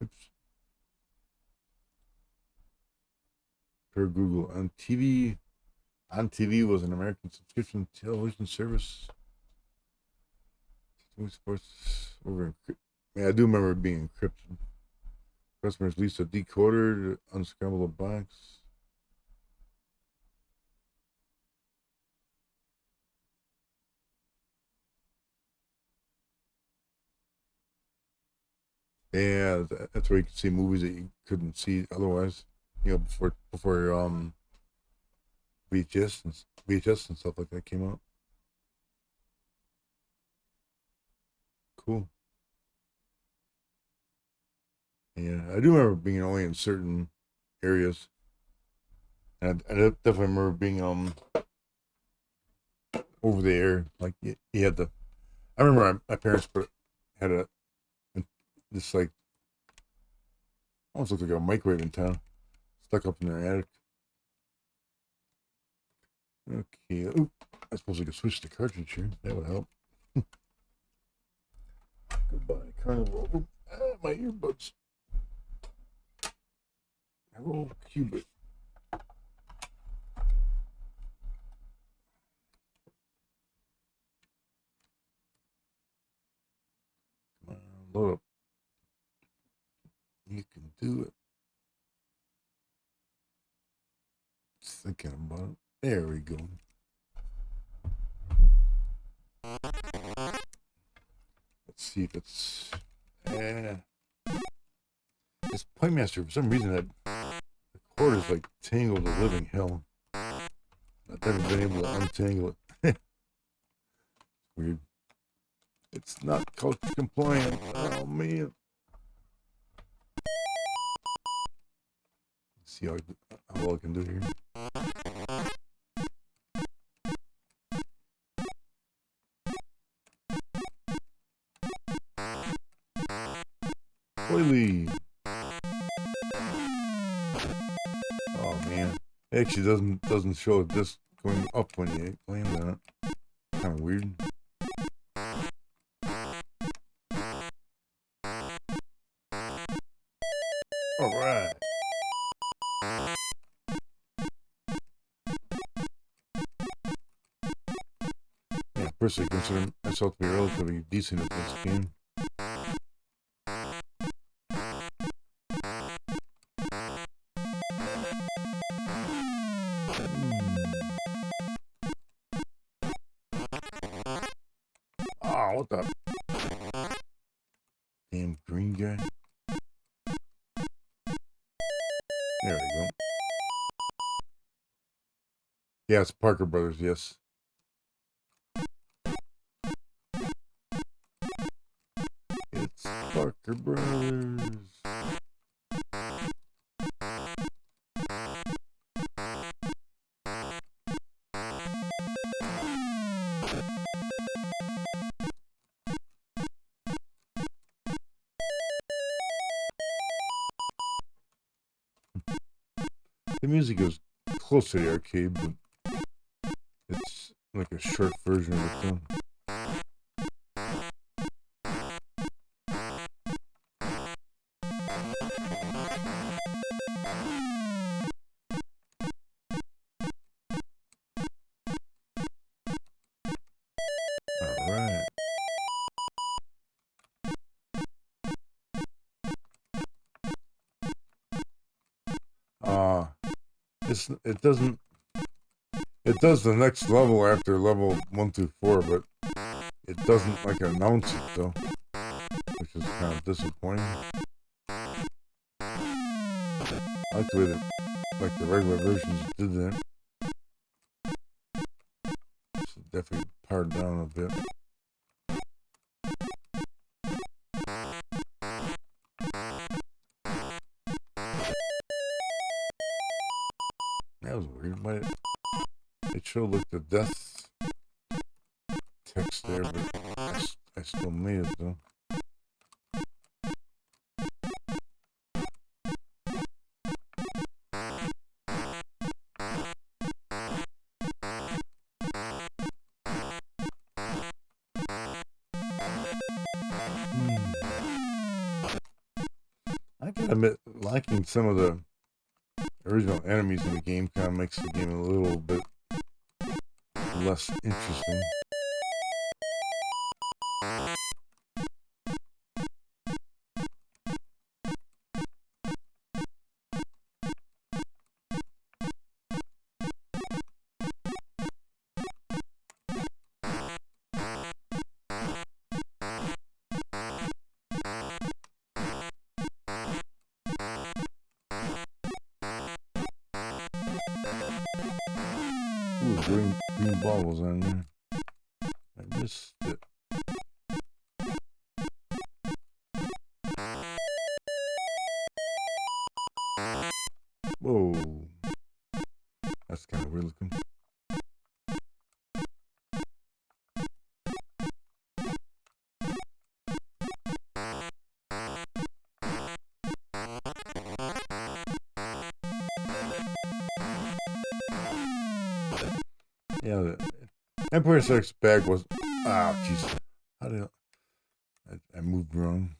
Oops. Per Google, on TV was an American subscription television service. Sports over. Yeah, I do remember it being encrypted. Customers leased a decoder to unscramble the box. Yeah, that's where you can see movies that you couldn't see otherwise. You know, before VHS and stuff like that came out. Cool. Yeah, I do remember being only in certain areas. And I definitely remember being over the air. Like you had the. I remember my parents had this like almost looked like a microwave in town, stuck up in their attic. Okay. Oop. I suppose I could switch the cartridge here. That would help. Goodbye, Carnival. Oop. My earbuds. Hello, Cubit. Come on, load up. You can do it. Just thinking about it. There we go. Let's see if it's. This Pointmaster, for some reason, the cord is like tangled to living hell. I've never been able to untangle it. Weird. It's not culture compliant. Oh, man. Let's see how well I can do here. Oily. Oh man, it actually doesn't show it just going up when you land on it. Kind of weird. All right. Yeah, personally consider myself to be relatively decent at this game. Oh, what the? Damn green guy. There we go. Yeah, it's Parker Brothers, yes. It's Parker Brothers. The music is close to the arcade, but it's like a short version of its own. Alright. It does the next level after level 1 through 4, but it doesn't like announce it though, which is kind of disappointing. I like the way that like the regular versions did that. So definitely pared down a bit. That was weird, but it showed like the death text there, but I still made it though. I can admit, liking some of the original enemies in the game kind of makes the game a little bit less interesting. Ooh, green ball was on there. I missed it. Whoa. That's kind of weird looking. Yeah, the Empire Strikes Back was... Ah, jeez. How did I moved wrong.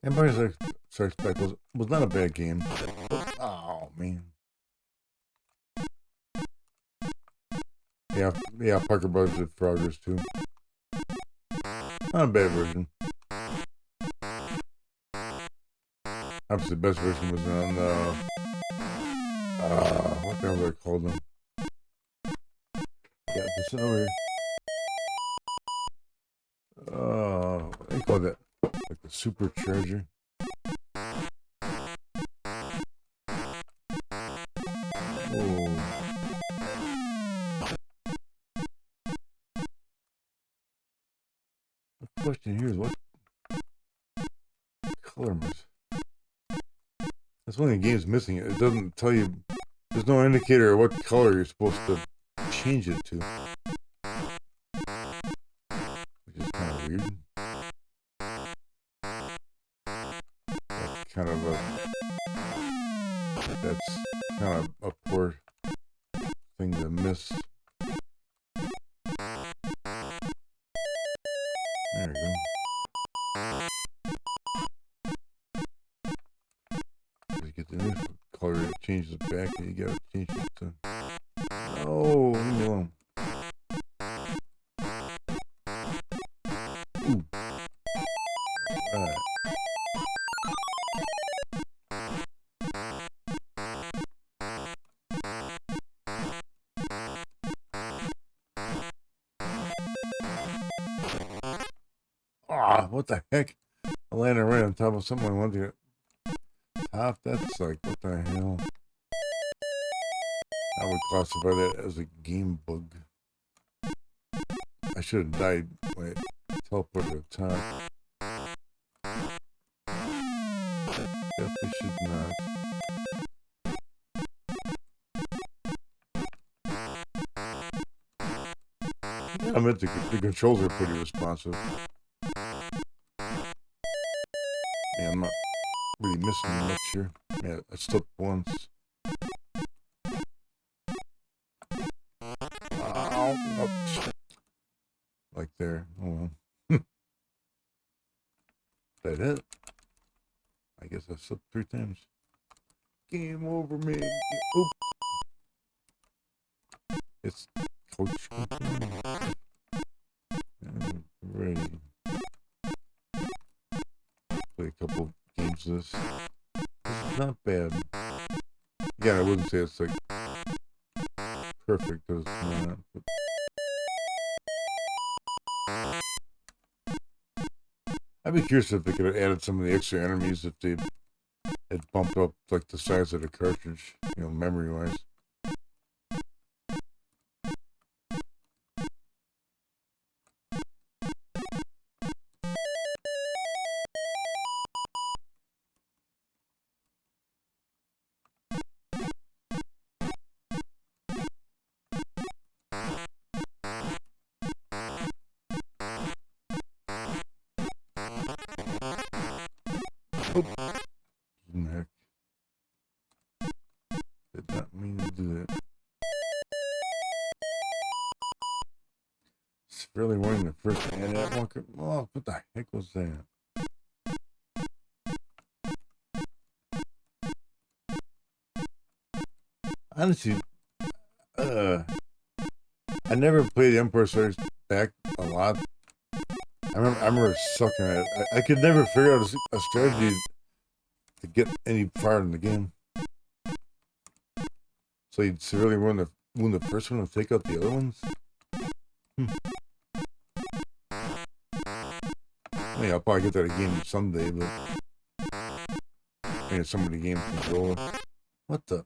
Empire Strikes Back was not a bad game. Oh, man. Yeah, Parker Brothers did Froggers, too. Not a bad version. Obviously, the best version was on the... what the hell do I call them? Yeah, this over here. What do you call that? Like the supercharger. Oh. The question here is what color must... That's one of the game's missing. It doesn't tell you... There's no indicator of what color you're supposed to change it to. Which is kind of weird. That's kind of a poor thing to miss. There we go. You get the new color, it changes back, and you gotta change it to... Oh, leave me alone. Ooh. Alright. Ah, what the heck? I landed right on top of someone I wanted to top. That's like, what the hell? I would classify that as a game bug. I should have died when it teleported to the top. Definitely should not. I meant the controls are pretty responsive. Yeah, I'm not really missing much here. Yeah, I slipped once. there. Oh well. That it? I guess I slipped 3 times. Game over, man. Oop. It's Coach. Ready. Play a couple games of this. It's not bad. Again, I wouldn't say it's like perfect because it's not. But I'd be curious if they could have added some of the extra enemies if they had bumped up like the size of the cartridge, you know, memory wise. Heck. Did not mean to do that. It's really winning the first hand at one. Oh, what the heck was that? Honestly, I never played Empire Strikes Back a lot. I remember sucking at it. I could never figure out a strategy to get any far in the game. So you'd severely win the first one and take out the other ones? I mean, I'll probably get that again someday, but I mean, some of the game controller. What the?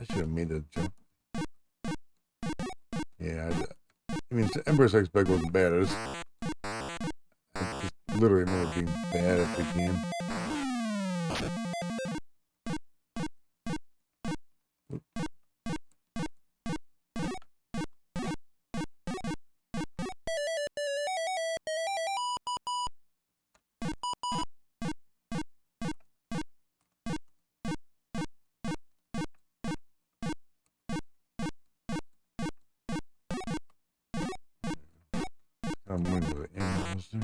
I should have made that jump. Yeah, I mean, Empire Strikes Back wasn't bad. I just literally remember being bad at the game. I'm winning with the animals there.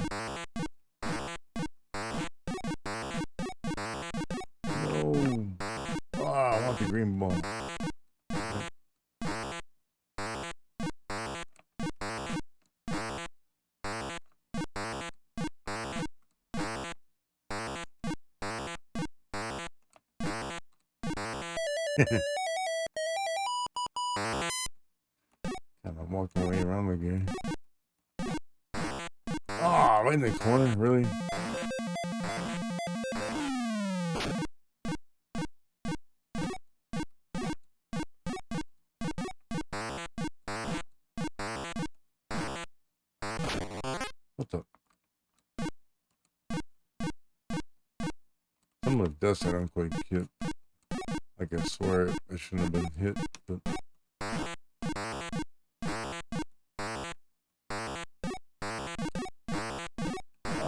No. Oh, I want the green ball. Kind of walking away around the game. Oh, right in the corner, really? What the? Some of the deaths I don't quite get. Like I swear I shouldn't have been hit, but.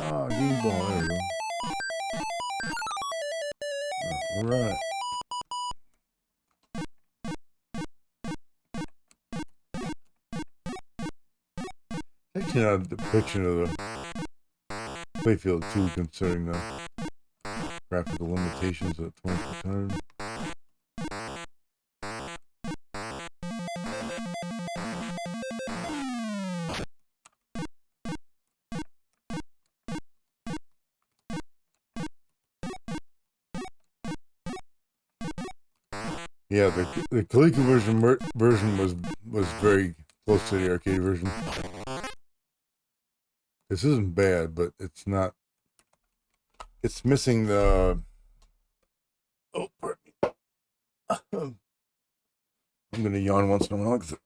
Ah, game ball, there we go. Alright. Actually, not a depiction of the playfield too, considering the graphical limitations at 20 per turn. Yeah, the Coleco version was very close to the arcade version. This isn't bad, but it's not. It's missing the. Oh, pardon me. I'm gonna yawn once in a while because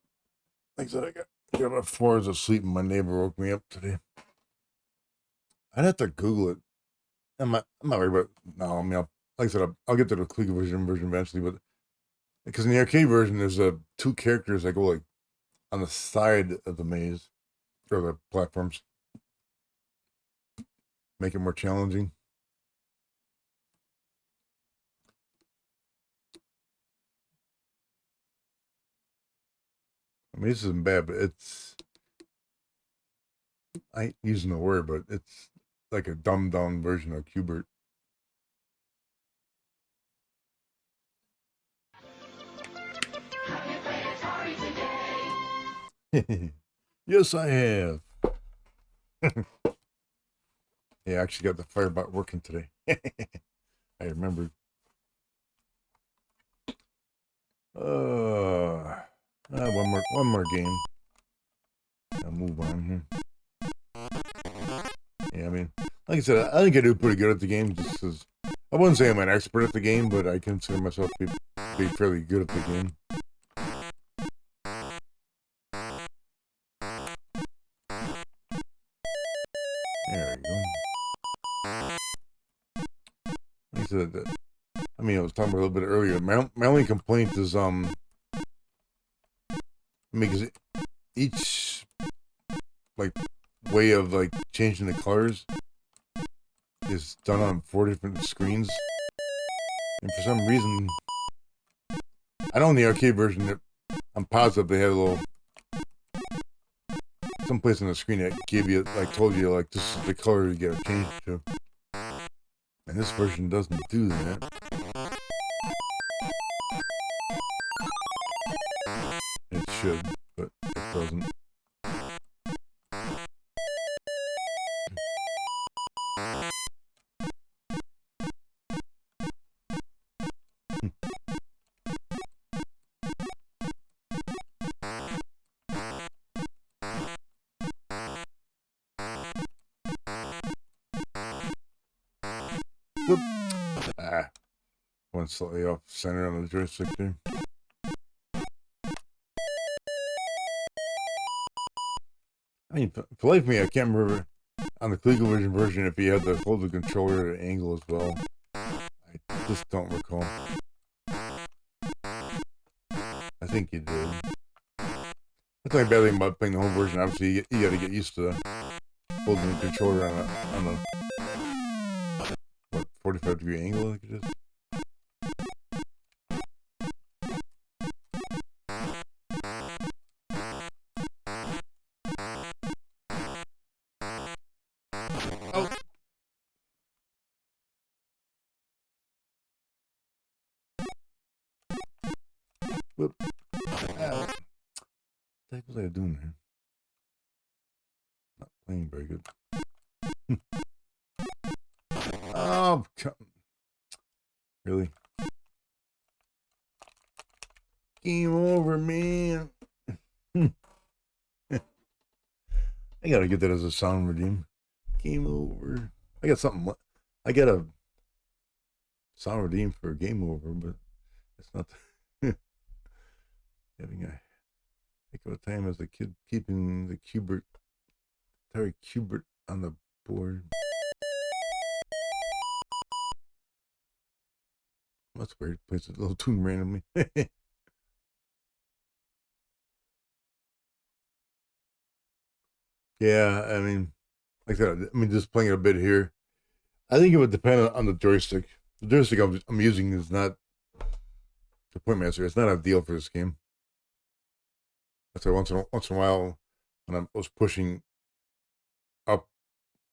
like I said, I got about 4 hours of sleep, and my neighbor woke me up today. I'd have to Google it. I'm not worried about it. No, I mean, like I said, I'll get to the Coleco version eventually, but because in the arcade version, there's 2 characters that go like on the side of the maze or the platforms, make it more challenging. I mean, this isn't bad, but it's I ain't using the word, but it's like a dumbed down version of Qbert. Have you played Atari today? Yes, I have. Yeah, I actually got the Firebot working today. I remembered. One more game. I'll move on here. Yeah, I mean, like I said, I think I do pretty good at the game. Just because I wouldn't say I'm an expert at the game, but I consider myself to be fairly good at the game. There we go. Like I said, I mean, I was talking about a little bit earlier. My only complaint is because each like way of like changing the colors is done on 4 different screens, and for some reason, I know in the arcade version that I'm positive they had a little someplace on the screen that gave you like told you like this is the color you gotta change to, and this version doesn't do that. It should, but it doesn't. Whoop. One slightly off center on the joystick there. I mean, for life of me, I can't remember on the ColecoVision version if you had to hold the controller at an angle as well. I just don't recall. I think you did. That's the only bad thing about playing the home version. Obviously, you got to get used to holding the controller on a what 45-degree angle, I think it is. Oh. Whoop. Ow. What the heck was I doing here? Not playing very good. Oh, really? Game over, man. I gotta get that as a sound redeem. Game over. I got something. I got a sound redeem for game over, but it's not having a heck of a time as a kid keeping the Atari Qbert on the board. That's weird. Plays a little tune randomly. Yeah, I mean, like that. I mean, just playing it a bit here. I think it would depend on the joystick. The joystick I'm using is not the point master. It's not ideal for this game. That's why once in a while, when I was pushing up,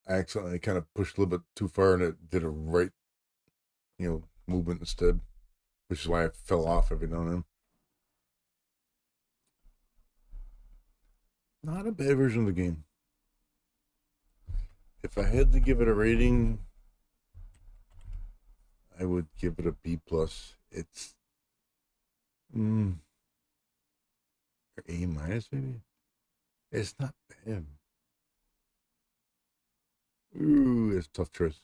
I accidentally kind of pushed a little bit too far, and it did a right, movement instead, which is why I fell off every now and then. Not a bad version of the game. If I had to give it a rating, I would give it a B plus. It's or A minus maybe. It's not bad. Ooh, it's a tough choice.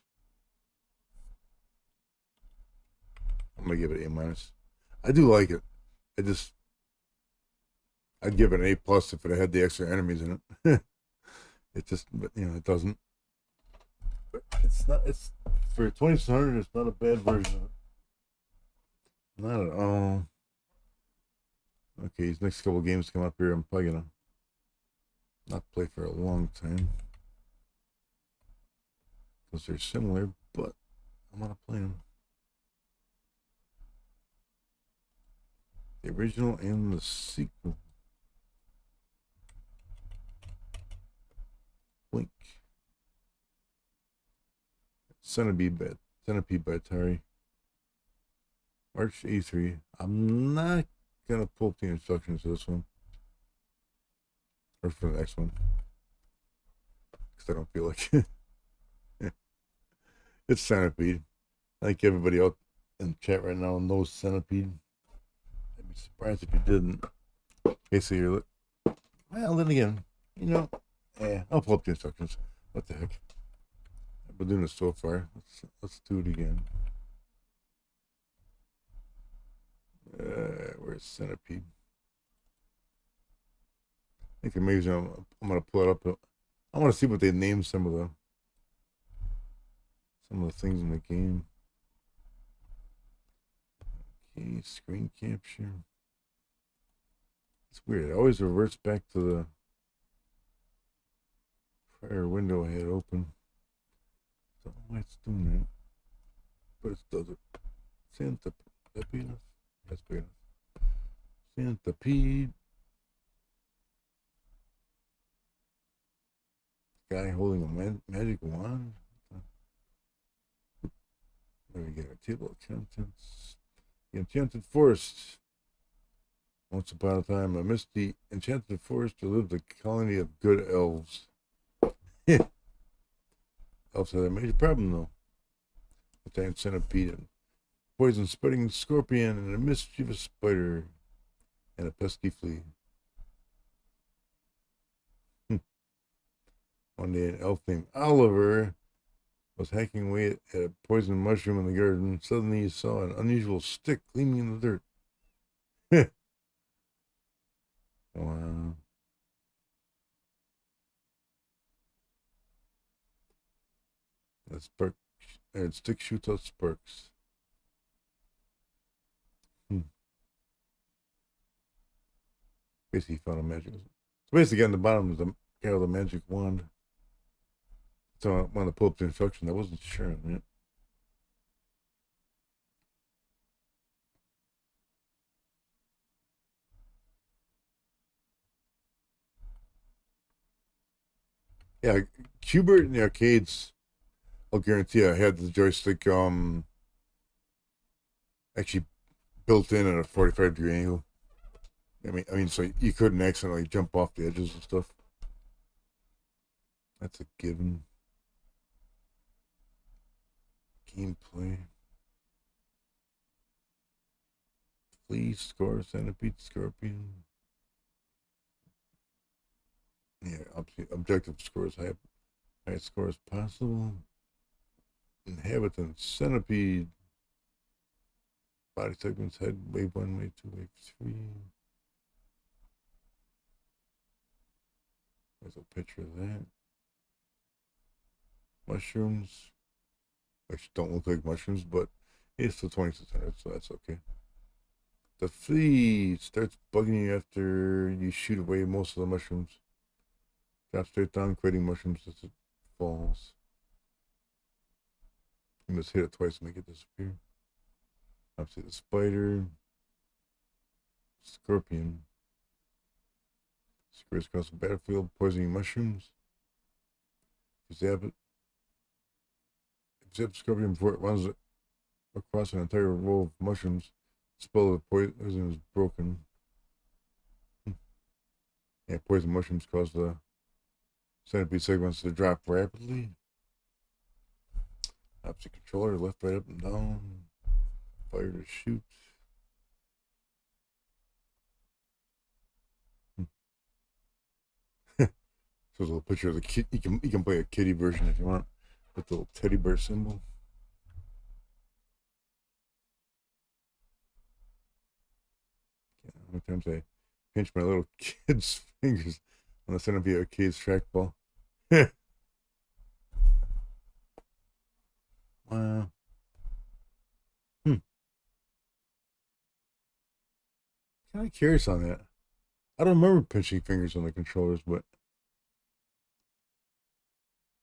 I'm gonna give it A minus. I do like it. I'd give it an A plus if it had the extra enemies in it. It just, but it doesn't. But it's not. It's for 2600. It's not a bad version of it. Not at all. Okay, these next couple games come up here. I'm probably gonna not play for a long time because they're similar, but I'm gonna play them. The original and the sequel. Centipede by Atari. March E3. I'm not gonna pull up the instructions for this one. Or for the next one. Because I don't feel like it. It's Centipede. I think everybody out in the chat right now knows Centipede. I'd be surprised if you didn't. Okay, so you're well, then again, I'll pull up the instructions. What the heck? I've been doing this so far. Let's do it again. Where's Centipede? I think amazing. I'm gonna pull it up. I want to see what they named some of the things in the game. Okay, screen capture. It's weird. It always reverts back to the prior window I had open. I don't know why it's doing that. But it does it. Centipede. That's big enough. Centipede. Guy holding a magic wand. Let me get a table of contents. The Enchanted Forest. Once upon a time, amidst the enchanted forest, there lived a colony of good elves. Elves had a major problem, though. A giant centipede, and poison-spreading scorpion, and a mischievous spider, and a pesky flea. One day, an elf named Oliver was hacking away at a poison mushroom in the garden. Suddenly, he saw an unusual stick gleaming in the dirt. Wow. And stick shoots out sparks. Basically, he found a magic. So basically, on the bottom is the guy with the magic wand. So I wanted to pull up the instruction. I wasn't sure on it. Yeah, Qbert in the arcades, I'll guarantee I had the joystick actually built in at a 45-degree angle. I mean, so you couldn't accidentally jump off the edges and stuff. That's a given. Gameplay. Flea, score, centipede, scorpion. Yeah, objective scores, highest score as possible. Inhabitants, centipede. Body segments, head, wave 1, wave 2, wave 3. There's a picture of that. Mushrooms, which don't look like mushrooms, but it's still 2600, so that's okay. The flea starts bugging you after you shoot away most of the mushrooms. Drops straight down, creating mushrooms as it falls. You must hit it twice to make it disappear. Obviously, the spider, scorpion. Scurries across the battlefield, poisoning mushrooms. If you zap scorpion before it runs across an entire row of mushrooms, the spell of poison is broken. Yeah, poison mushrooms cause the centipede segments to drop rapidly. Opposite controller, left, right, up, and down. Fire to shoot. So there's a little picture of the kid. You can play a kitty version if you want, with the little teddy bear symbol. Yeah, how many times I pinch my little kid's fingers on the Centipede Arcade's trackball. Wow. Kind of curious on that. I don't remember pinching fingers on the controllers, but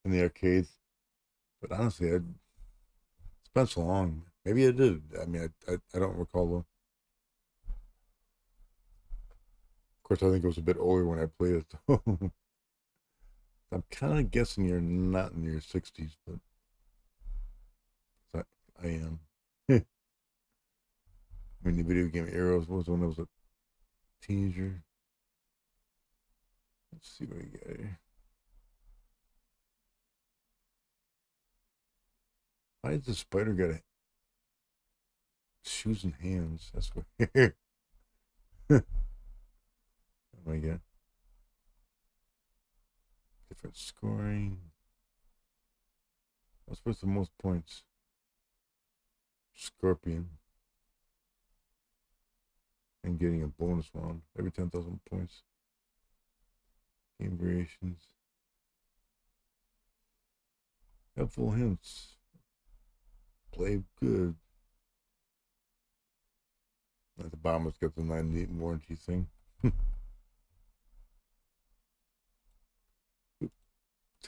in the arcades. But honestly, it's been so long. Maybe I did. I mean, I don't recall though. Of course, I think it was a bit older when I played it. I'm kind of guessing you're not in your 60s, but I am. I mean, the video game Arrows was when I was a teenager. Let's see what we got here. Why has the spider got shoes and hands? That's weird. Oh my god. Different scoring. What's worth the most points? Scorpion. And getting a bonus round every 10,000 points. Game variations. Helpful hints. Play good. At the bottom, it's got the 98 warranty thing. Turn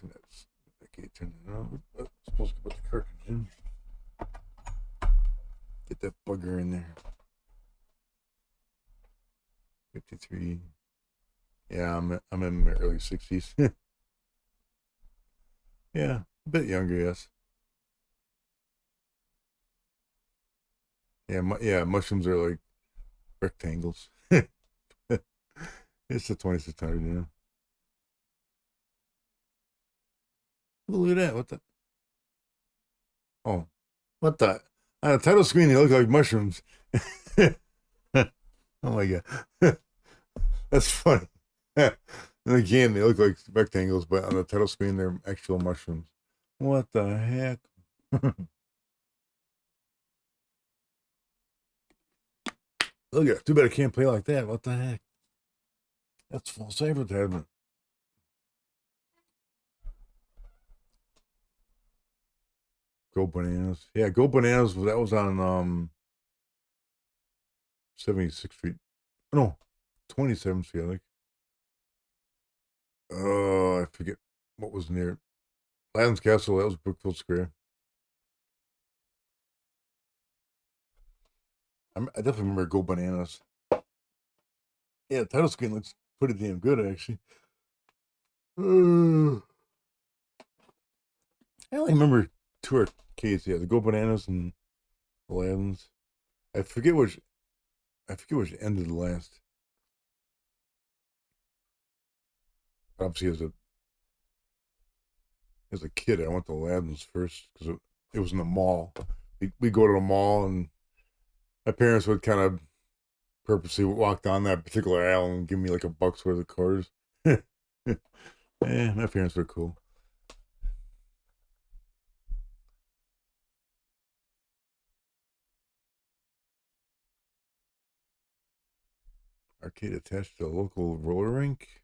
that. Okay, turn it on. I'm supposed to put the cartridge in. Get that bugger in there. 53. Yeah, I'm in my early 60s. Yeah, a bit younger, yes. Yeah, mushrooms are like rectangles. It's the 2600, yeah. Look at that. What the? Oh, what the? On the title screen, they look like mushrooms. Oh my god. That's funny. In the game, they look like rectangles, but on the title screen, they're actual mushrooms. What the heck? Look at it. Too bad I can't play like that. What the heck? That's false advertisement. Go Bananas. Yeah, Go Bananas. That was on 76th Street. No, 27th Street, I think. Oh, I forget what was near. Aladdin's Castle. That was Brookfield Square. I definitely remember Go Bananas. Yeah, the title screen looks pretty damn good, actually. I only remember two arcades. Yeah, the Go Bananas and Aladdin's. I forget which ended the last. Obviously, as a kid, I went to Aladdin's first because it was in the mall. We go to the mall, and my parents would kind of purposely walk down that particular aisle and give me like $1 worth of quarters. My parents were cool. Arcade attached to a local roller rink.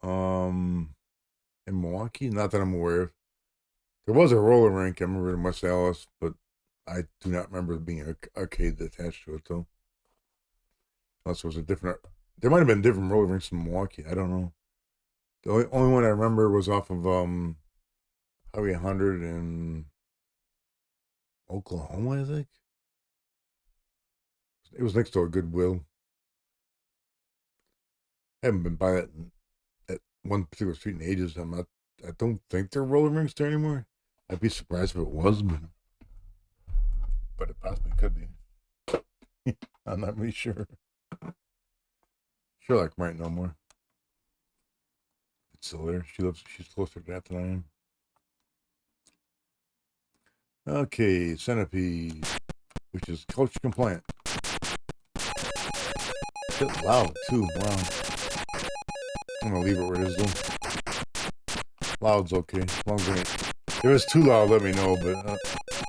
In Milwaukee, not that I'm aware of. There was a roller rink. I remember in West Dallas, but I do not remember being an arcade attached to it, though. Unless it was a different. There might have been different roller rinks in Milwaukee. I don't know. The only one I remember was off of Highway 100 in Oklahoma, I think. It was next to a Goodwill. I haven't been by that one particular street in ages. I don't think there are roller rinks there anymore. I'd be surprised if it was, but it possibly could be. I'm not really sure. Sherlock might know more. It's still there. She's closer to that than I am. Okay, Centipede, which is culture compliant. A bit loud too. Wow. I'm gonna leave it where it is though. Loud's okay. As long as if it's too loud, let me know. But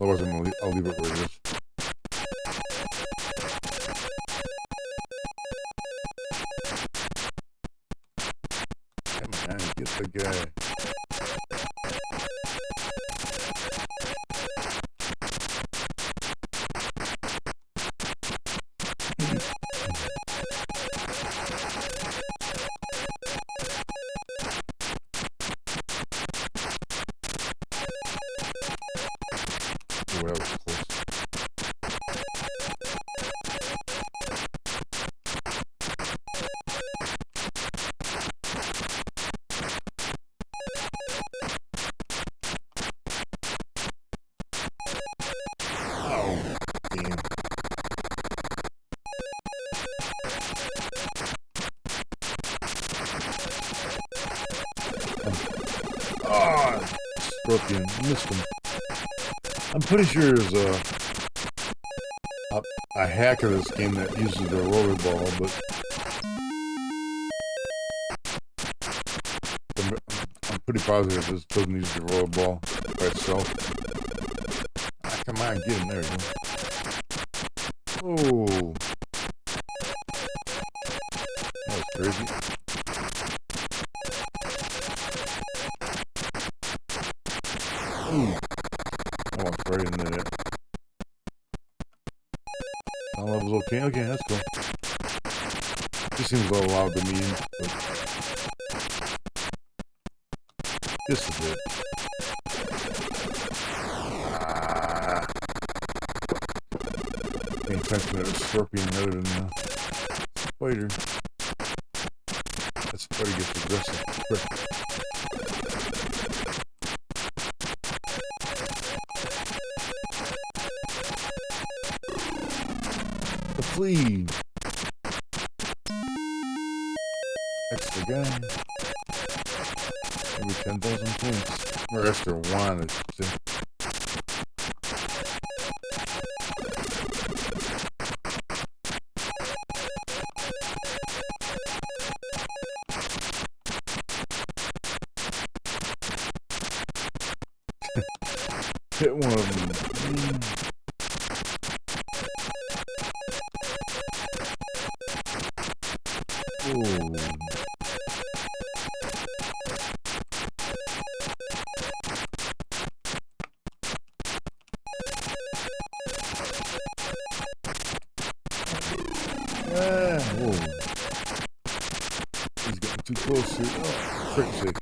otherwise, I'll leave it where it is. Come on, get the guy. Oh, that was close. Oh, Scorpion, missed him. I'm pretty sure there's a hack of this game that uses the rollerball, but I'm pretty positive this doesn't use the rollerball by itself. Ah, come on, get him there. Oh, that was crazy. Ooh. I walked right into that. All levels okay? Okay, that's cool. This seems a little loud to me, but just a bit. Paying attention to the scorpion rather than the spider. That spider gets aggressive quick. The flea. Extra guy. Maybe 10,000 points. Or extra one, I should say. Hit one of them. Oh. Whoa. He's getting too close here. Oh, frick's sake.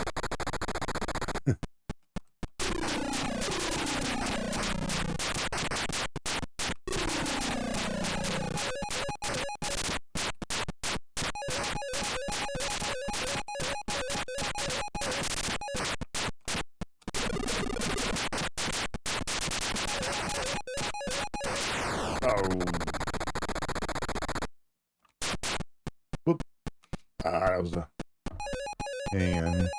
Whoop. That was a... Hang on.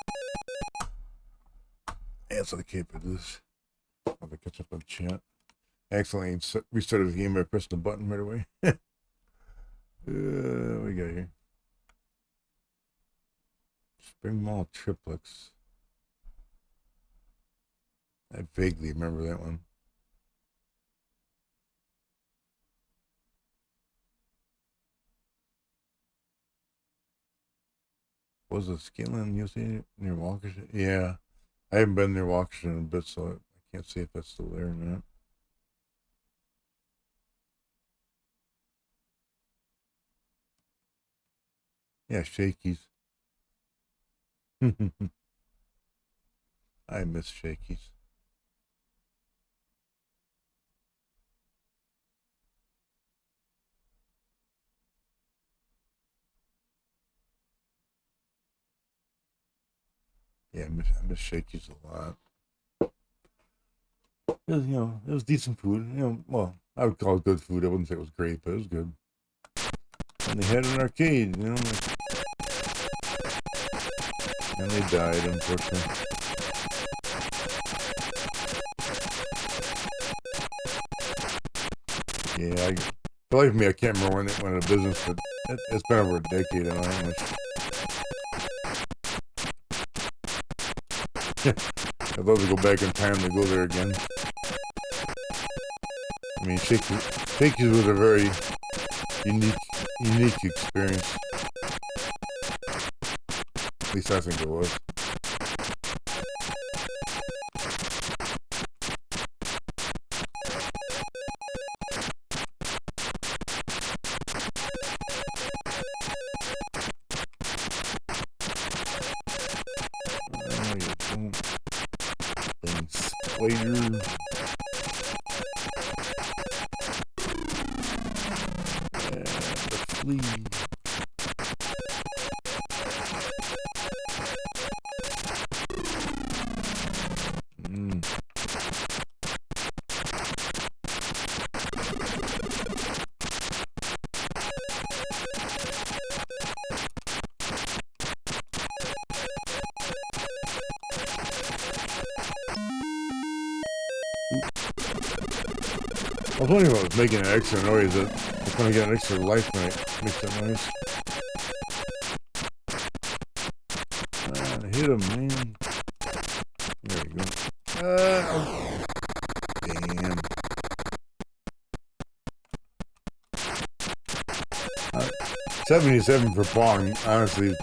Answer the cape of this. I'll have to catch up on chat. Accidentally restarted the game by pressing the button right away. What we got here? Spring Mall Triplex. I vaguely remember that one. Was it Skinland USA near Waukesha? Yeah. I haven't been near Waukesha in a bit, so I can't see if that's still there or not. Yeah, Shakey's. I miss Shakey's. Yeah, I miss Shakey's a lot. It was, it was decent food. Well, I would call it good food. I wouldn't say it was great, but it was good. And they had an arcade, and they died, unfortunately. Yeah, believe me, I can't remember when it went out of business, but it's been over a decade, I don't know how much. I'd love to go back in time to go there again. I mean, Shakey's was a very unique experience. At least I think it was. Later. The flea. was wondering if I was making an extra noise. I was going to get an extra life when I make that noise. Hit him, man. There you go. Oh, damn. 77 for Pong. Honestly,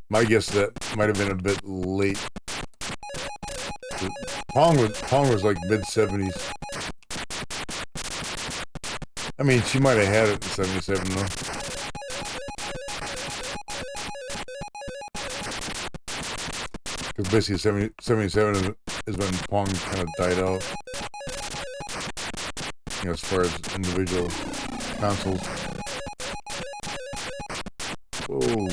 my guess that might have been a bit late. Pong was like mid-70s. I mean, she might have had it in 77 though. Because basically 77 is when Pong kind of died out. You know, as far as individual consoles. Whoa.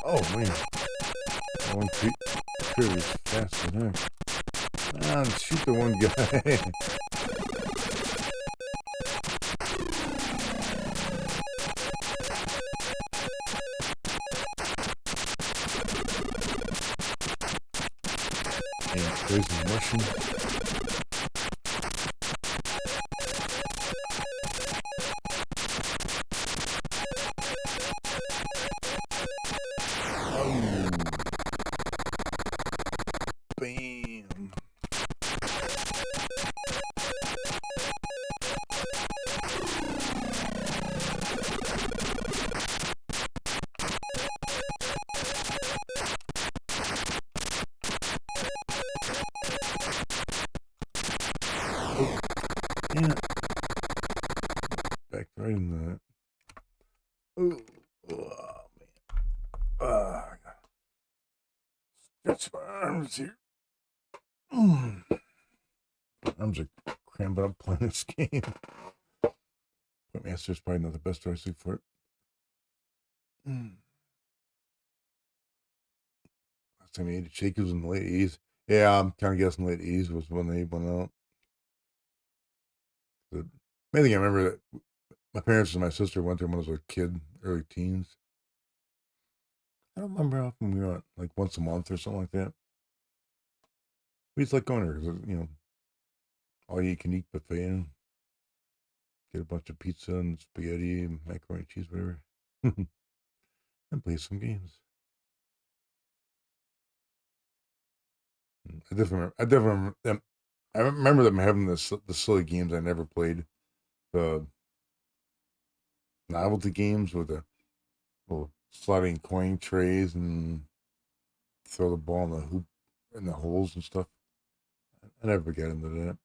Oh man, that one creature is fast as heck. Ah, shoot the one guy. And crazy mushroom. Yeah. Back right in that. Oh, man. Stretch my arms here. Arms are crammed up playing this game. But Master's probably not the best choice for it. Last time I ate a shake was in the late 80s. Yeah, I'm kind of guessing late 80s was when they went out. The main thing I remember that my parents and my sister went there when I was a kid, early teens. I don't remember how often we went, like once a month or something like that. We just like going there because, you know, all you can eat buffet and get a bunch of pizza and spaghetti and macaroni and cheese, whatever. And play some games. I definitely remember them. I remember them having the silly games I never played. The novelty games with the little sliding coin trays and throw the ball in the hoop in the holes and stuff. I never got into that.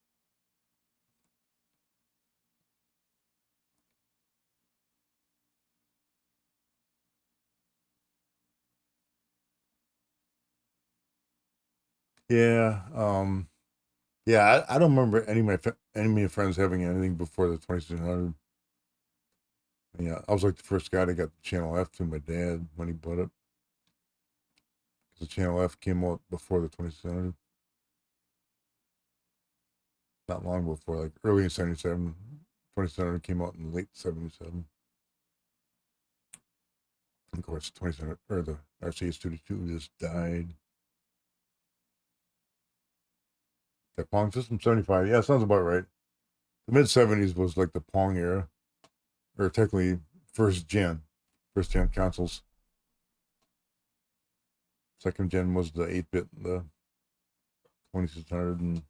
Yeah, yeah. I don't remember any of my friends having anything before the 2600. Yeah, I was like the first guy that got the Channel F to my dad when he bought it. Because the Channel F came out before the 2600. Not long before, like early in 77. 2700 came out in late 77. Of course, 2700 or the RCA-32 just died. That Pong system 75. Yeah, sounds about right. The mid 70s was like the Pong era, or technically first gen consoles. Second gen was the 8-bit, the 2600, and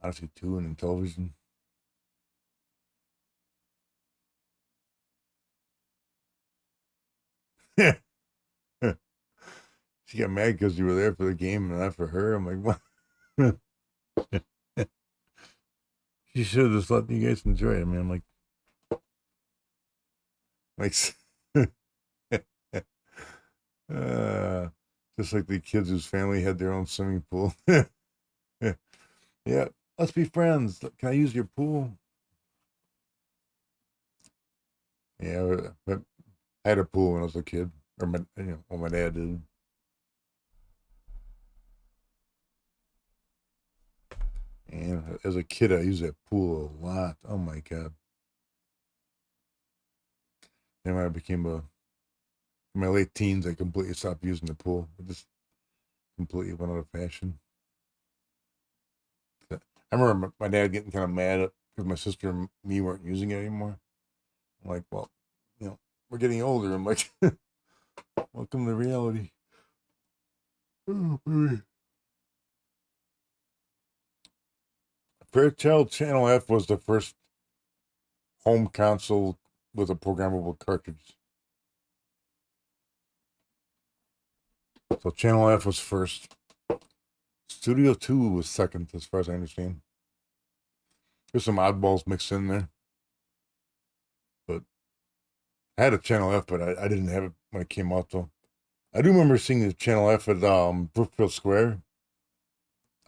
Odyssey 2 and television. she got mad because you were there for the game and not for her. I'm like, what? She should have just let you guys enjoy it. I mean, I'm like, uh, just like the kids whose family had their own swimming pool. Yeah, let's be friends. Can I use your pool? Yeah, but I had a pool when I was a kid, or when my dad did. And as a kid, I used that pool a lot. Oh my god! Then when I became in my late teens, I completely stopped using the pool. It just completely went out of fashion. I remember my dad getting kind of mad because my sister and me weren't using it anymore. I'm like, well, we're getting older. I'm like, welcome to reality. Oh, boy. Fairchild Channel F was the first home console with a programmable cartridge. So Channel F was first. Studio 2 was second, as far as I understand. There's some oddballs mixed in there. But I had a Channel F, but I didn't have it when it came out, though. I do remember seeing the Channel F at Brookfield Square.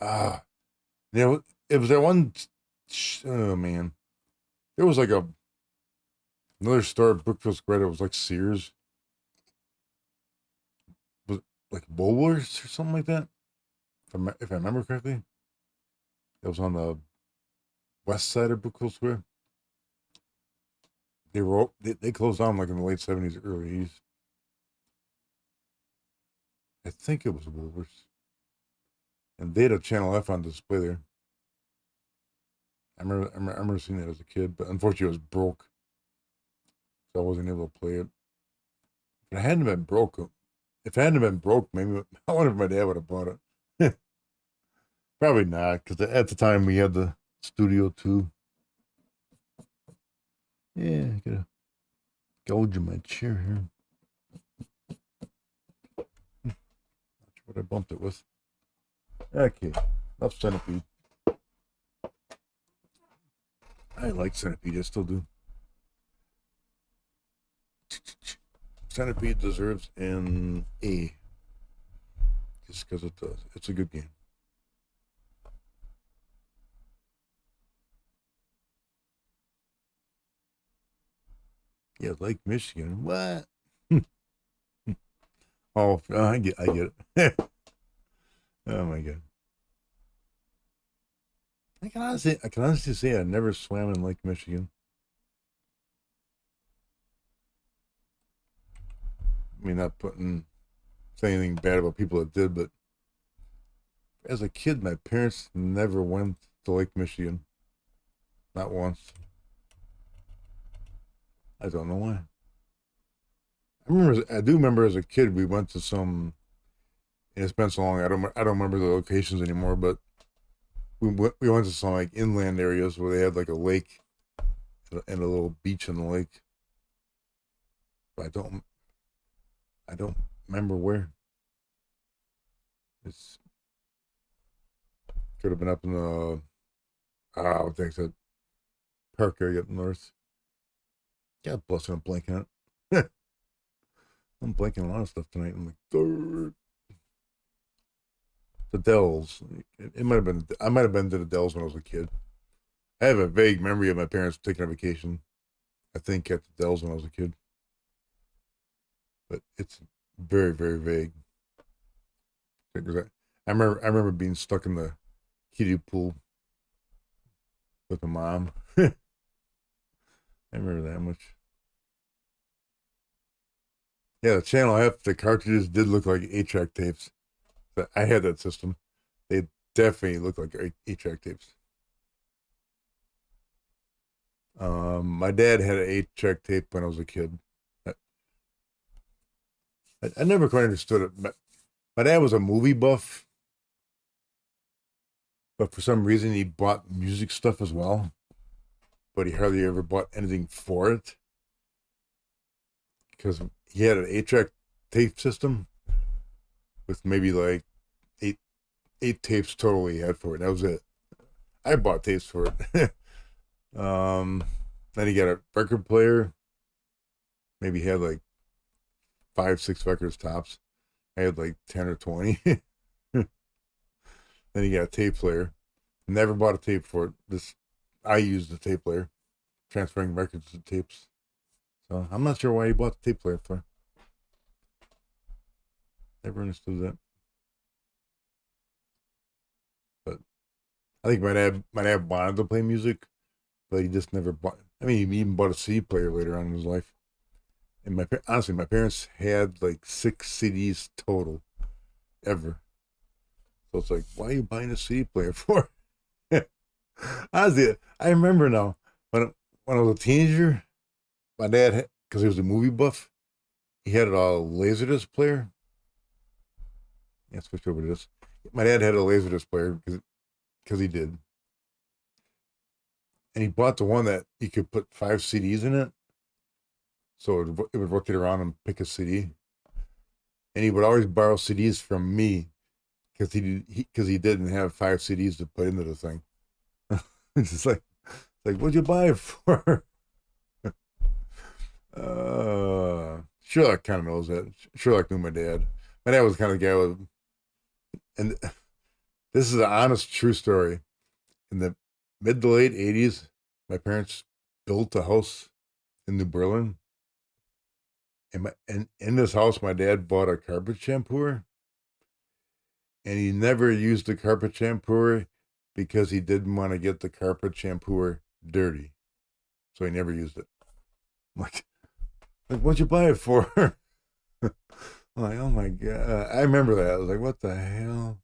Ah, it was that one. Oh, man. There was like another store at Brookfield Square that was like Sears. Was it like Woolworths or something like that? If I remember correctly. It was on the west side of Brookfield Square. They closed down like in the late 70s, early 80s. I think it was Woolworths. And they had a Channel F on display there. I remember seeing that as a kid, but unfortunately it was broke. So I wasn't able to play it. If it hadn't been broke, maybe I wonder if my dad would have bought it. Probably not, because at the time we had the Studio 2. Yeah, I gotta gouge in my chair here. Not sure what I bumped it with. Okay, enough Centipede. I like Centipede, I still do. Centipede deserves an A. Just because it does. It's a good game. Yeah, Lake Michigan. What? Oh, I get it. Oh my god. I can honestly say I never swam in Lake Michigan. I mean, not saying anything bad about people that did, but as a kid, my parents never went to Lake Michigan. Not once. I don't know why. I do remember as a kid we went to some. And it's been so long. I don't remember the locations anymore. But we went to some like inland areas where they had like a lake and a little beach in the lake. But I don't remember where. It's could have been up in the what the heck's that park area up north. God bless it, I'm blanking on it. I'm blanking on a lot of stuff tonight. I'm like, "Grr." The Dells. It might have been. I might have been to the Dells when I was a kid. I have a vague memory of my parents taking a vacation. I think at the Dells when I was a kid, but it's very very vague. Because I remember being stuck in the kiddie pool with my mom. I remember that much. Yeah, the Channel F, the cartridges did look like 8-track tapes. But I had that system. They definitely look like 8-track tapes. My dad had an 8-track tape when I was a kid. I never quite understood it. My dad was a movie buff, but for some reason he bought music stuff as well. But he hardly ever bought anything for it because he had an 8-track tape system. with maybe like eight eight tapes total he had for it. That was it. I bought tapes for it. Then he got a record player. Maybe he had like 5, 6 records tops. I had like 10 or 20. Then he got a tape player. Never bought a tape for it. I used the tape player, transferring records to tapes. So I'm not sure why he bought the tape player for. Never understood that. But I think my dad wanted to play music, but he just never bought. I mean, he even bought a CD player later on in his life. And honestly, my parents had like 6 CDs total, ever. So it's like, why are you buying a CD player for? Honestly, I remember now when I was a teenager, my dad, because he was a movie buff, he had a Laserdisc player. Yeah, switch over to this. My dad had a Laserdisc player because he did, and he bought the one that he could put 5 CDs in it, so it would rotate around and pick a CD. And he would always borrow CDs from me because he didn't have 5 CDs to put into the thing. It's just like what'd you buy it for? Sherlock kind of knows that. Sherlock knew my dad. My dad was the kind of guy with, and this is an honest, true story. In the mid to late '80s, my parents built a house in New Berlin, and in this house, my dad bought a carpet shampooer, and he never used the carpet shampooer because he didn't want to get the carpet shampooer dirty, so he never used it. I'm like what'd you buy it for? I'm like, oh my god! I remember that. I was like, what the hell?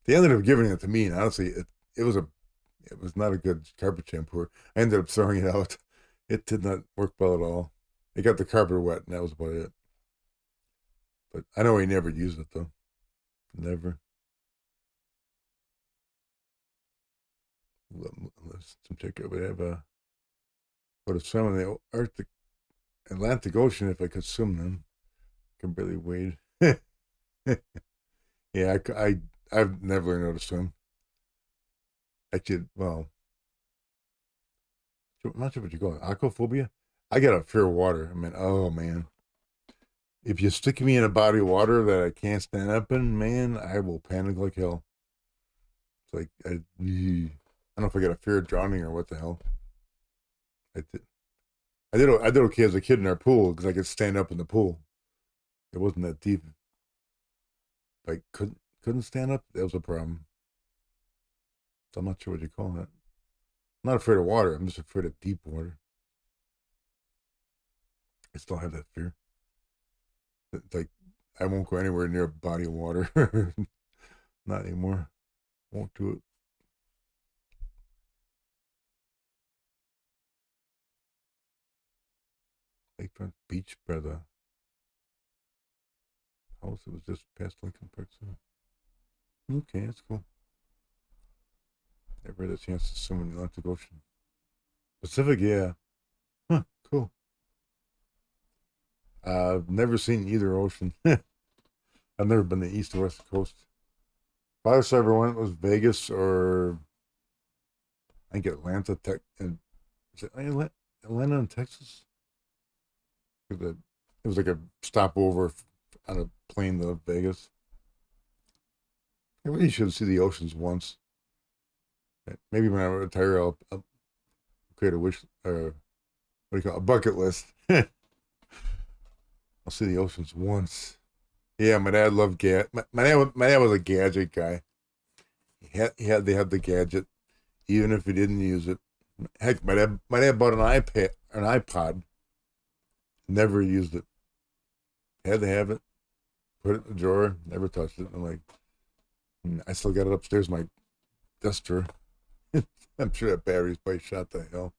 They ended up giving it to me, and honestly, it was not a good carpet shampooer. I ended up throwing it out. It did not work well at all. It got the carpet wet, and that was about it. But I know he never used it though. Never. Let's check it. We have a what if swim in the Arctic Atlantic Ocean if I could swim then. I can barely wade. Yeah, I've never learned how to swim. Actually, well, I'm not sure what you call it. Aquaphobia? I got a fear of water. I mean, oh man. If you stick me in a body of water that I can't stand up in, man, I will panic like hell. It's like I don't know if I got a fear of drowning or what the hell. I did. I did okay as a kid in our pool because I could stand up in the pool. It wasn't that deep. I couldn't stand up. That was a problem. So I'm not sure what you call that. I'm not afraid of water. I'm just afraid of deep water. I still have that fear. Like I won't go anywhere near a body of water. Not anymore. Won't do it. Lakefront Beach by the house. It was just past Lincoln Park. So. Okay, that's cool. Never had a chance to swim in the Atlantic Ocean. Pacific, yeah. Huh, cool. I've never seen either ocean. I've never been the east or west coast. Farthest I ever went was Vegas or I think Atlanta, and is it Atlanta in Texas? It was like a stopover on a plane to Vegas. I really should see the oceans once. Maybe when I retire, I'll create a wish, what do you call it? A bucket list. I'll see the oceans once. Yeah, my dad loved my dad was a gadget guy. They had the gadget, even if he didn't use it. Heck, my dad bought an iPod, never used it. Had to have it, put it in the drawer, never touched it. I'm like, I still got it upstairs in my desk drawer. I'm sure that battery's probably shot the hell.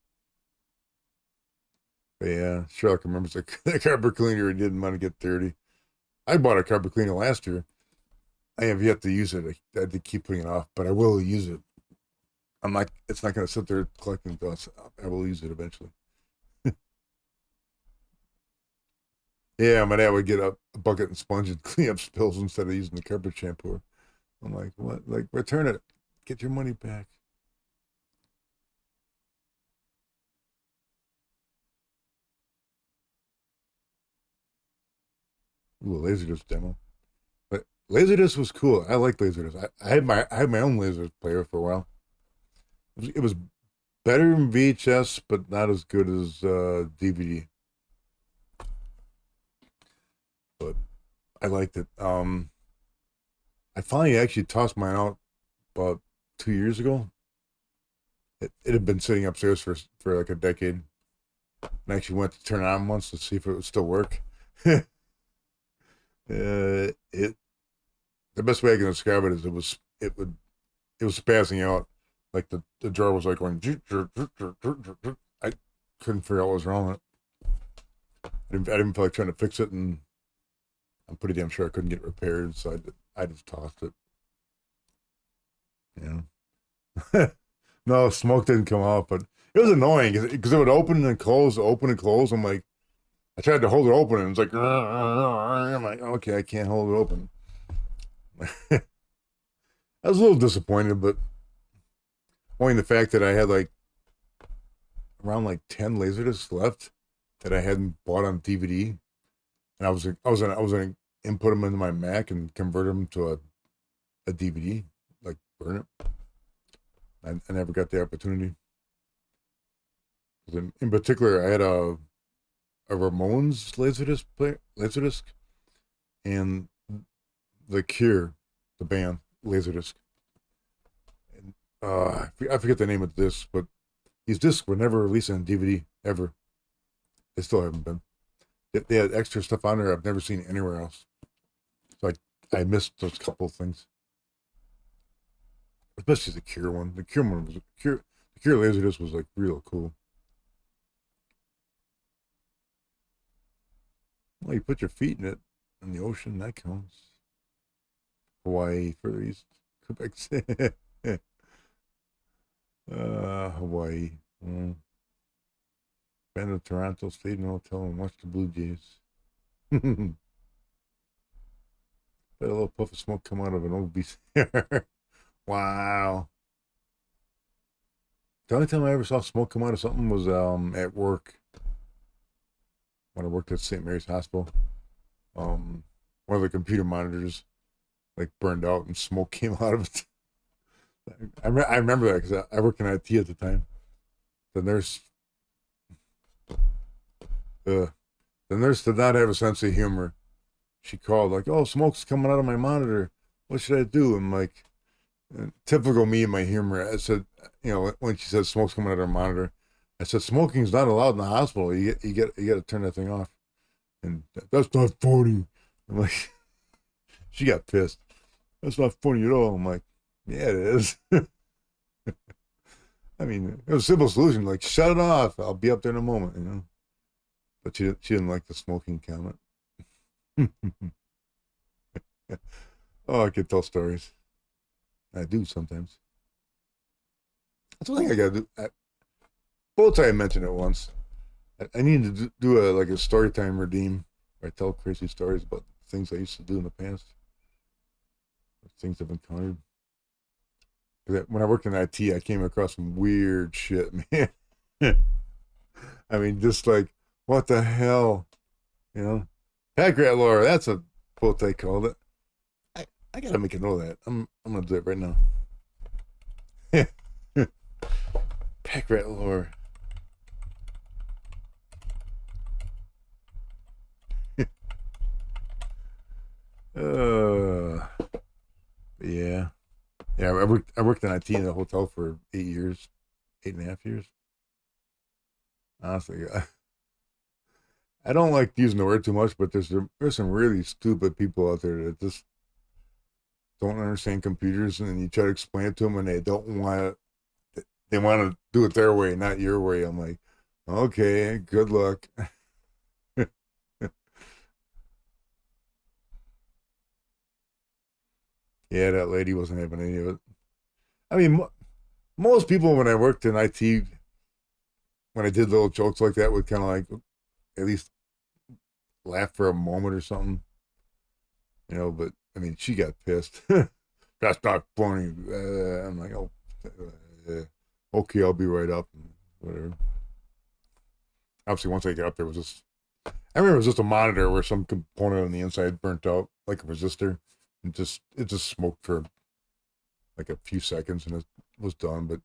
But yeah, Sherlock remembers the carpet cleaner he didn't want to get dirty. I bought a carpet cleaner last year. I have yet to use it. I had to keep putting it off, but I will use it. It's not going to sit there collecting dust. I will use it eventually. Yeah, my dad would get a bucket and sponge and clean up spills instead of using the carpet shampoo. I'm like, what? Like, return it. Get your money back. Ooh, a Laserdisc demo. But Laserdisc was cool. I liked Laserdisc. I had my own Laserdisc player for a while. It was better than VHS, but not as good as DVD. But I liked it. I finally actually tossed mine out about 2 years ago. It had been sitting upstairs for like a decade. And I actually went to turn it on once to see if it would still work. It the best way I can describe it is it was spazzing out. Like the drawer was like going. I couldn't figure out what was wrong with it. I didn't feel like trying to fix it, and I'm pretty damn sure I couldn't get it repaired, so I just tossed it. Yeah. No, smoke didn't come out, but it was annoying because it would open and close, open and close. I'm like, I tried to hold it open, and it's like, I'm like, okay, I can't hold it open. I was a little disappointed, but only the fact that I had like around like 10 laserdiscs left that I hadn't bought on DVD, and I was gonna input them into my Mac and convert them to a DVD, like burn it. I never got the opportunity. In particular, I had a Ramones laserdisc, and the Cure, the band laserdisc. And, I forget the name of this, but these discs were never released on DVD ever. They still haven't been. They had extra stuff on there I've never seen anywhere else. So I missed those couple of things, especially the Cure one. The Cure one was Cure. The Cure laserdisc was like real cool. Well, you put your feet in it in the ocean, that counts. Hawaii, further east, Quebec City. Hawaii. Been to Toronto, stayed in a hotel, and watched the Blue Jays. Let a little puff of smoke come out of an old VCR. Wow. The only time I ever saw smoke come out of something was at work when I worked at St. Mary's Hospital. Um, one of the computer monitors like burned out and smoke came out of it. I remember that because I worked in IT at the time. The nurse, uh, the nurse did not have a sense of humor. She called like, "Oh, smoke's coming out of my monitor. What should I do?" I'm like, typical me and my humor. I said, when she said smoke's coming out of her monitor, I said smoking's not allowed in the hospital. You got to turn that thing off. And that's not funny. I'm like, she got pissed. That's not funny at all. I'm like, yeah, it is. I mean, it was a simple solution. Like, shut it off. I'll be up there in a moment. But she didn't like the smoking comment. Oh, I could tell stories. I do sometimes. That's one thing I gotta do. Both I mentioned it once. I need to do a story time redeem where I tell crazy stories about things I used to do in the past, things I've encountered. When I worked in IT, I came across some weird shit, man. I mean, just like, what the hell, you know? Pack rat lore. That's what they called it. I gotta make a note of that. I'm gonna do it right now. Pack rat lore. uh, yeah, yeah. I worked in IT in a hotel for 8 years, 8.5 years. Honestly, I don't like using the word too much, but there's some really stupid people out there that just don't understand computers, and you try to explain it to them, and they don't want to. They want to do it their way, not your way. I'm like, okay, good luck. Yeah, that lady wasn't having any of it. I mean, most people when I worked in IT, when I did little jokes like that, would kind of like at least laugh for a moment or something, you know. But I mean, she got pissed. That's not funny. I'm like, oh, okay, I'll be right up. Whatever. Obviously, once I got up there, it was just I remember it was just a monitor where some component on the inside burnt out, like a resistor, and it just smoked for like a few seconds and it was done. But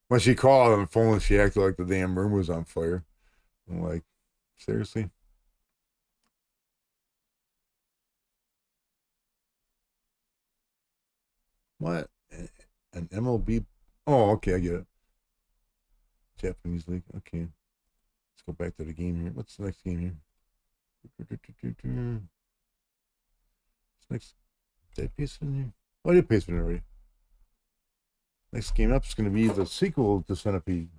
when she called on the phone, she acted like the damn room was on fire. I'm like, seriously? What? An MLB? Oh, okay, I get it. Japanese league. Okay, let's go back to the game here. What's the next game here? What's next? Did I paste it in here? Oh, I did paste it in already. Next game up is going to be the sequel to Centipede,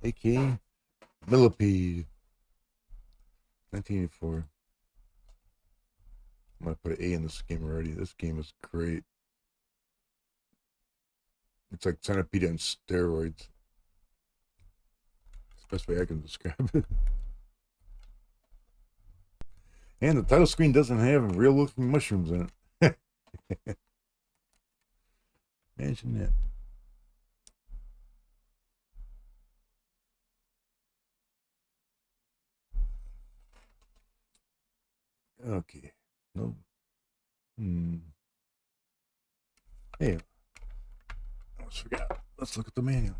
aka Millipede, 1984. I'm going to put an A in this game already. This game is great. It's like Centipede on steroids. It's the best way I can describe it. And the title screen doesn't have real looking mushrooms in it. Imagine that. Okay. No. Hey, I almost forgot. Let's look at the manual.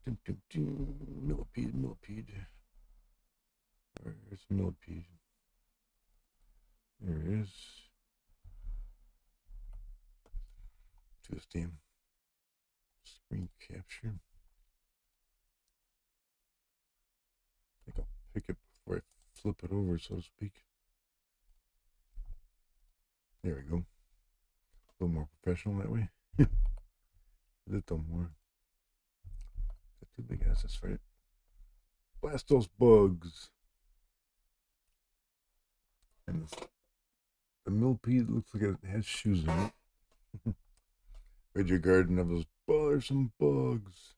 Millipede, Millipede. Where's Millipede? There it is. To this damn screen capture. I think I'll pick it before I flip it over, so to speak. There we go. A little more professional that way. A little more. Got two big asses, right? Blast those bugs. And the millipede looks like it has shoes in it. Rid your garden of those bothersome bugs.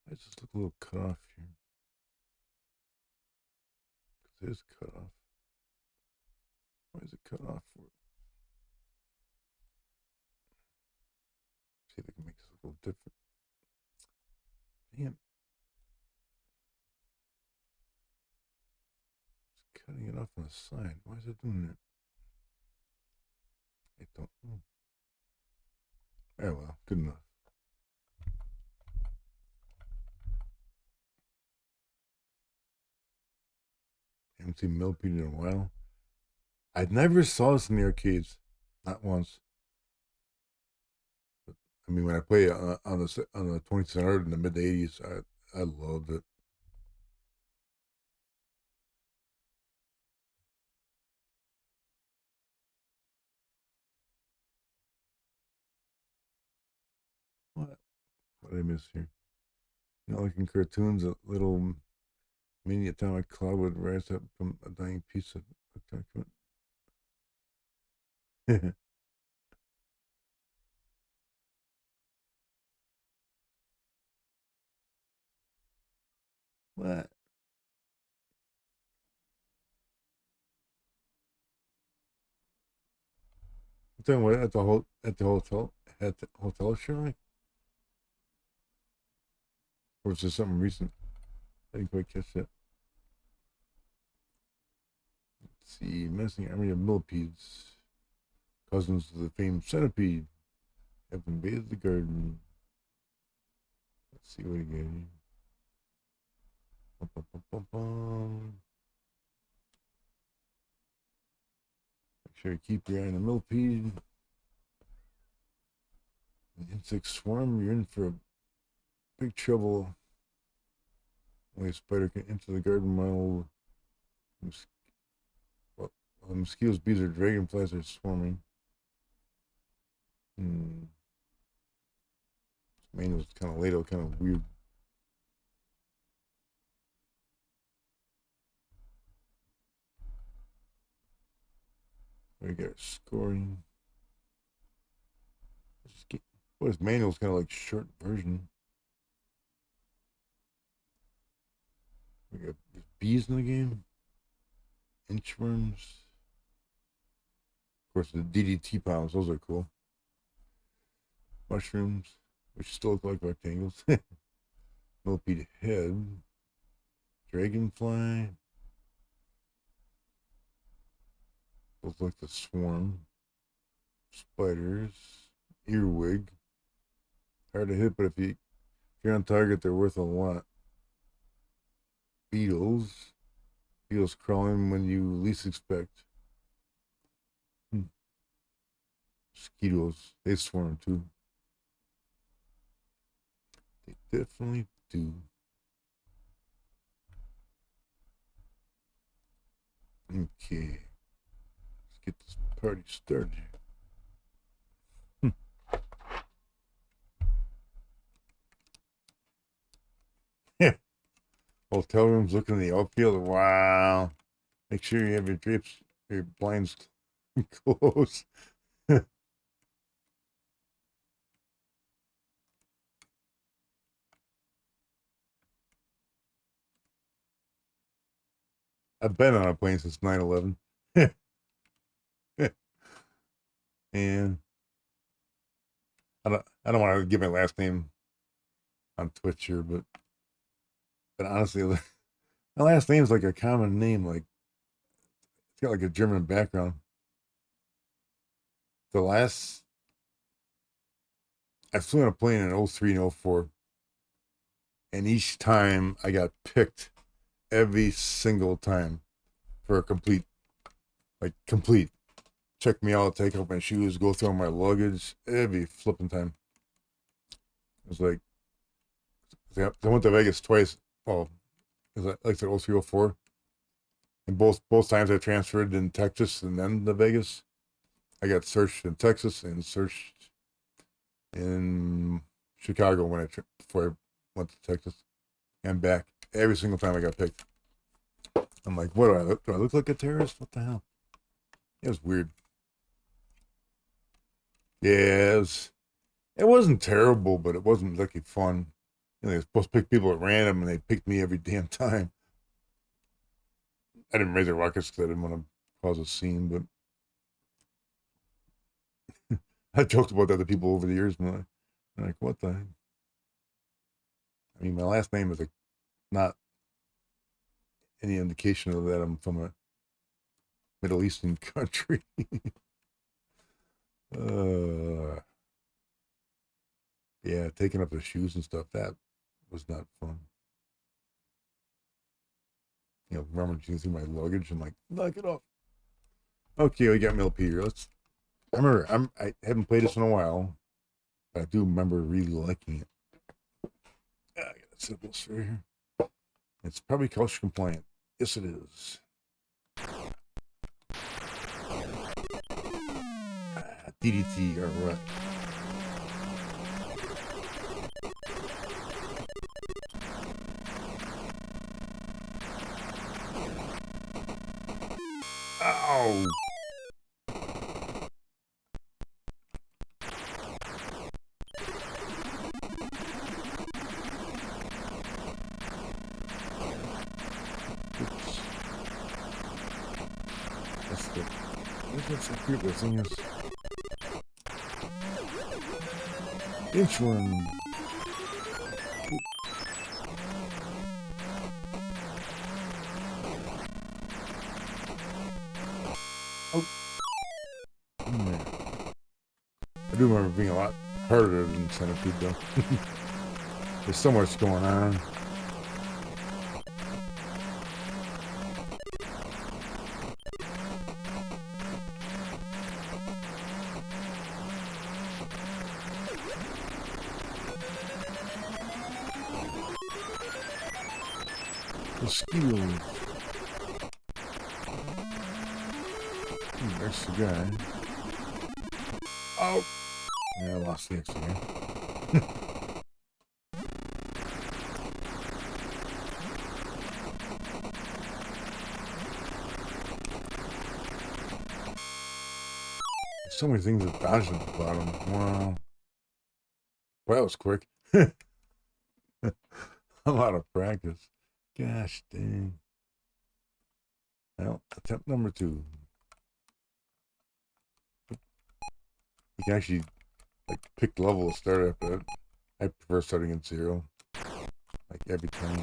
I just look a little cut off here. Because it is cut off. Why is it cut off for? See if they can make this look a little different. Damn. It's cutting it off on the side. Why is it doing that? I don't know. Oh well, good enough. Haven't seen Millipede in a while. I never saw this in the arcades, not once. But, I mean, when I played on the 20th in the mid '80s, I loved it. What did I miss here? You know, like in cartoons, a little mini atomic cloud would rise up from a dying piece of atomic. What? I'm talking about at the hotel show, or is this something recent? I didn't quite catch that. Let's see, menacing army of millipedes, cousins to the famed centipede, have invaded the garden. Let's see what we get here. Bum, bum, bum, bum, bum. Make sure you keep your eye on the millipede. An insect swarm, you're in for big trouble. Only a spider can enter the garden mile. Well, mosquitoes, bees, or dragonflies are swarming. Hmm. This manual's kind of late, kind of weird. We got scoring. Well, this manual's kind of like short version. We got bees in the game. Inchworms. Of course, the DDT pounds, those are cool. Mushrooms, which still look like rectangles. Millipede head. Dragonfly. Looks like the swarm. Spiders. Earwig. Hard to hit, but if you're on target, they're worth a lot. Beetles. Beetles crawling when you least expect. Mosquitoes, they swarm too. They definitely do. Okay. Let's get this party started. Yeah. Hotel rooms looking in the outfield. Wow. Make sure you have your blinds closed. I've been on a plane since 9/11. And I don't want to give my last name on Twitch here, but honestly, my last name's like a common name. Like it's got like a German background. I flew on a plane in 03 and 04, and each time I got picked every single time for a complete. Check me out, take off my shoes, go through my luggage every flipping time. It was like, I went to Vegas twice. Well, it was like I said, 03, 04. And both times I transferred in Texas and then to Vegas. I got searched in Texas and searched in Chicago before I went to Texas and back. Every single time I got picked. I'm like, what do I look? Do I look like a terrorist? What the hell? It was weird. Yeah, it wasn't terrible, but it wasn't like fun. They're supposed to pick people at random, and they picked me every damn time. I didn't raise the ruckus because I didn't want to cause a scene, but I joked about that to people over the years, and they're like, what the heck? I mean, my last name is not any indication of that I'm from a Middle Eastern country. Yeah, taking up the shoes and stuff, that was not fun. Rummaging through my luggage and like, knock it off. Okay, we got Millipede here. I haven't played this in a while, but I do remember really liking it. I gotta set this right here. It's probably culture compliant. Yes, it is. DDT or what? Ow! Oops. That's good. What's so cute? This thing is inchworm. Oh. Man. I do remember being a lot harder than Centipede though. There's so much going on. Mosquitoes. There's the guy. Oh! Yeah, I lost the extra guy. So many things that dodged at the bottom. Wow. Well, that was quick. I'm out of practice. Gosh dang. Well, attempt number 2. You can actually like pick the level to start at, but I prefer starting at 0. Like every time.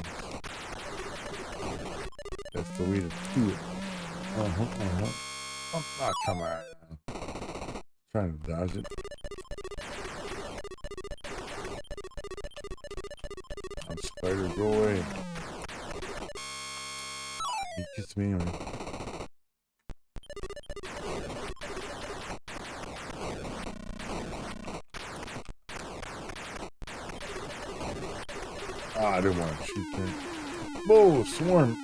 That's the way to do it. Oh, come on. Trying to dodge it. Spider, go away. He kissed me anyway. I didn't want to shoot that. Whoa, swarm.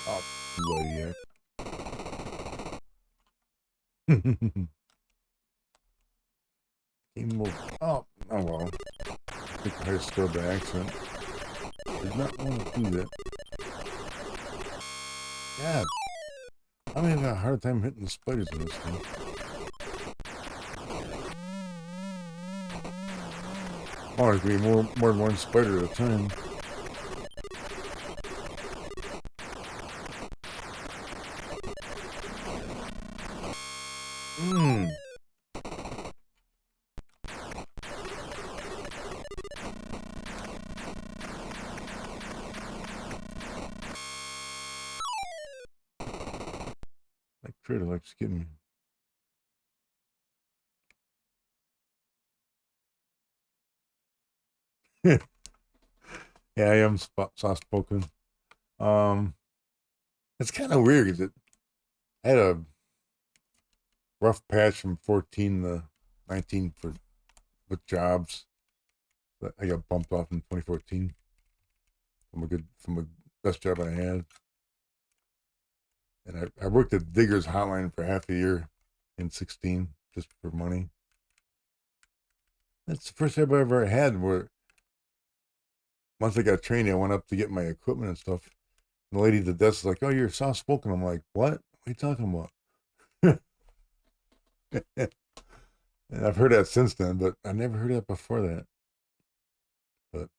Oh, bloody heck. Game over. Oh well. I think I scored by accident. Did not want to do that. God. I'm having a hard time hitting the spiders in this thing. Oh, there's gonna be more than one spider at a time. That critter likes getting me. Yeah, I am soft spoken. It's kind of weird because I had a rough patch from 14 to 19 with jobs. But I got bumped off in 2014 from a best job I had, and I worked at Digger's Hotline for half a year in 16 just for money. That's the first job I ever had where once I got trained, I went up to get my equipment and stuff. And the lady at the desk was like, "Oh, you're soft spoken." I'm like, "What? What are you talking about?" And I've heard that since then, but I never heard that before that. But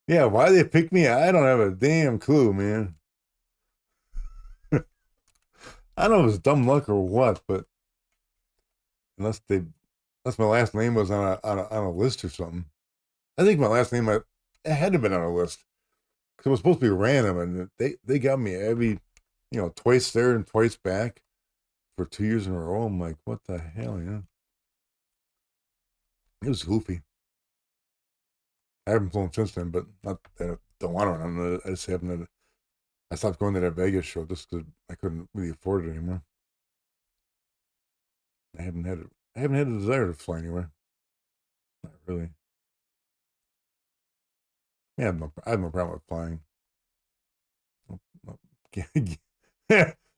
yeah, why they pick me? I don't have a damn clue, man. I don't know if it's dumb luck or what, but unless my last name was on a list or something. I think my last name it had to have been on a list because it was supposed to be random, and they got me twice there and twice back for 2 years in a row. I'm like, what the hell, It was goofy. I haven't flown since then, but not that I don't want to. I just haven't. I stopped going to that Vegas show just because I couldn't really afford it anymore. I haven't had it. I haven't had a desire to fly anywhere. Not really. Yeah, I have no problem with flying.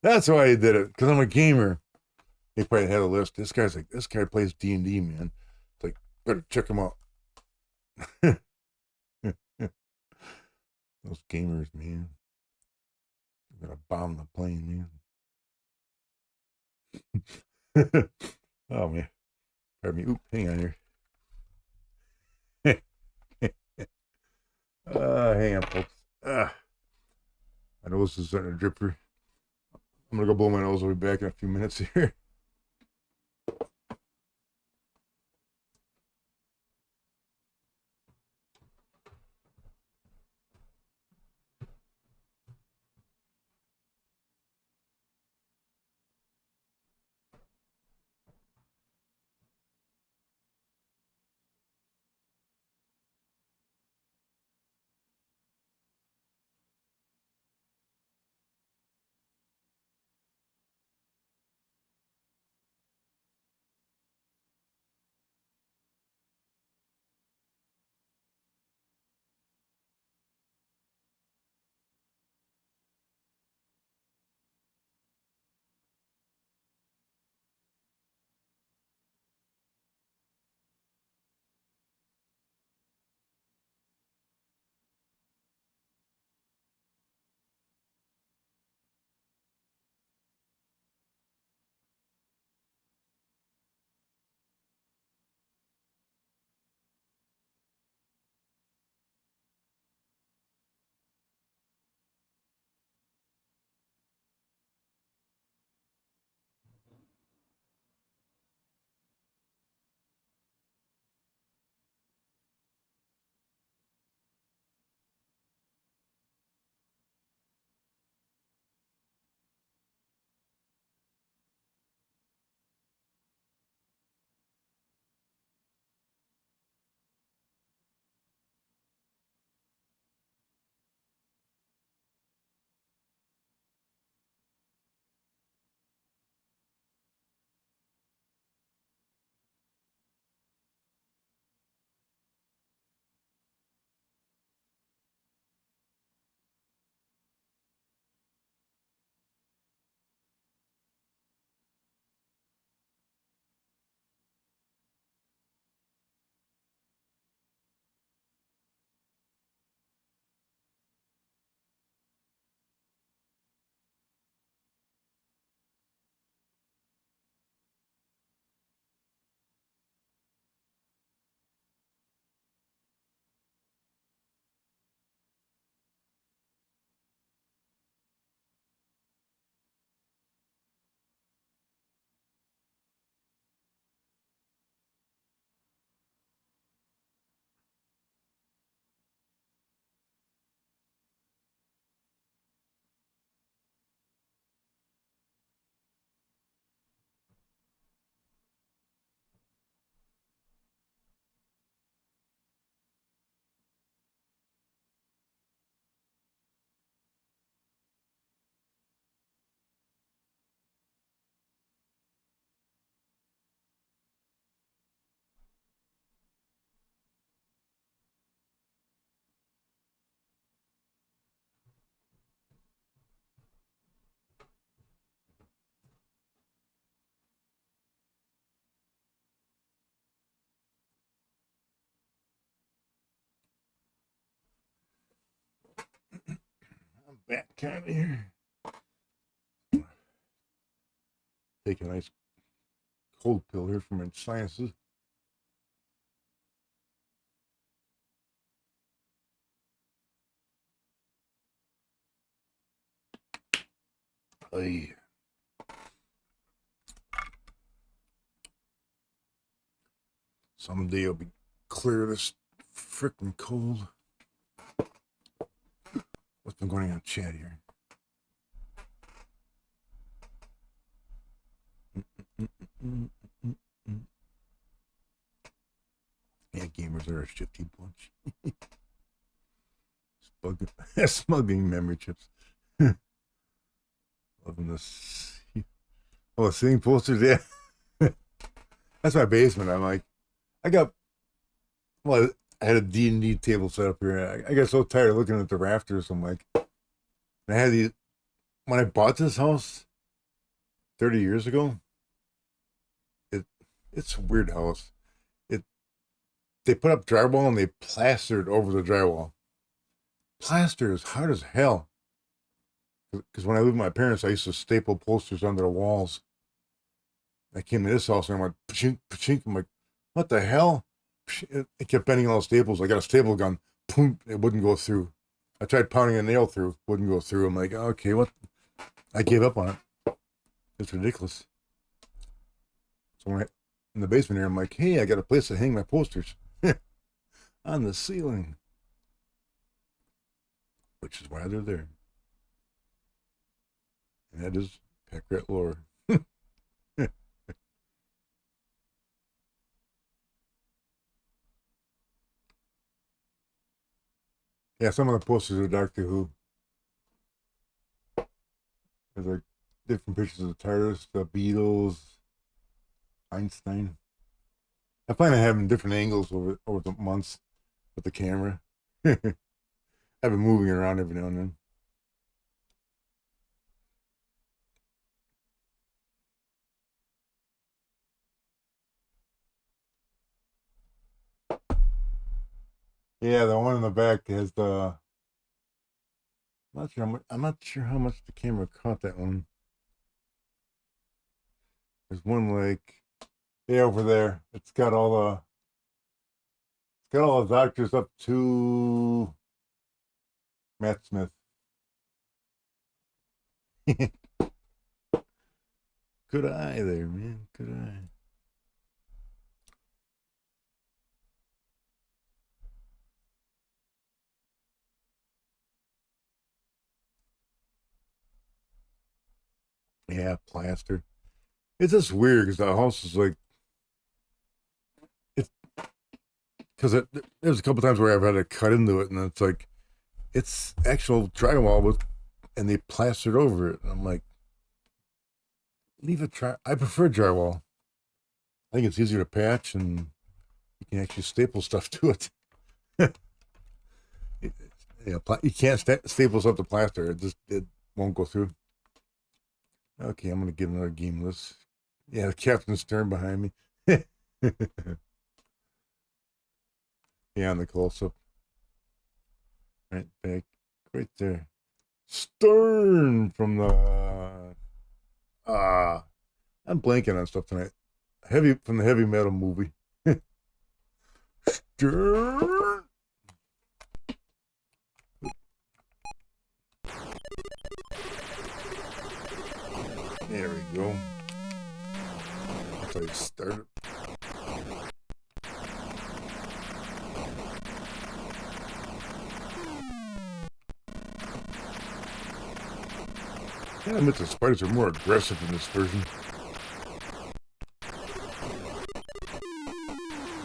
That's why I did it because I'm a gamer. They probably had a list. This guy plays D&D, man. It's like better check him out. Those gamers, man. They're gonna bomb the plane, man. Oh man, pardon me. Oop, hang on here. Hang on, folks. My nose is starting to drip here. I'm gonna go blow my nose. I'll be back in a few minutes here. back out of here. Take a nice cold pill here for my sinuses. Ay. Someday I'll be clear of this freaking cold. What's been going on in chat here? Yeah, gamers are a shifty bunch. Smuggling memory chips. Loving this. Oh, seeing posters, yeah. That's my basement. I'm like, I had a D&D table set up here. I got so tired of looking at the rafters. I'm like, I had these, when I bought this house 30 years ago, it's a weird house. They put up drywall and they plastered over the drywall. Plaster is hard as hell. Because when I lived with my parents, I used to staple posters under the walls. I came to this house and I went, pachink, pachink. I'm like, what the hell? It kept bending all the staples. I got a staple gun. Boom, it wouldn't go through. I tried pounding a nail through. Wouldn't go through. I'm like, okay, what? I gave up on it. It's ridiculous. So when in the basement here, I'm like, hey, I got a place to hang my posters. On the ceiling. Which is why they're there. And that is Pack Rat lore. Yeah, some of the posters are Doctor Who. There's like different pictures of the TARDIS, the Beatles, Einstein. I plan on having different angles over the months with the camera. I've been moving around every now and then. Yeah, the one in the back has the. I'm not sure how much the camera caught that one. There's one like, yeah, over there. It's got all the doctors up to Matt Smith. Good eye there, man. Good eye. Yeah, plaster. It's just weird because the house is like, it's because there's a couple times where I've had to cut into it, and it's like, it's actual drywall and they plastered over it. And I'm like, I prefer drywall. I think it's easier to patch, and you can actually staple stuff to it. You can't staple stuff to plaster. It won't go through. Okay, I'm gonna get another game list. Yeah, the captain's turn behind me. Yeah, on the close-up. Right back, right there. Stern from the I'm blanking on stuff tonight. From the heavy metal movie. Stern. There we go. That's how you start it. I admit the spiders are more aggressive in this version.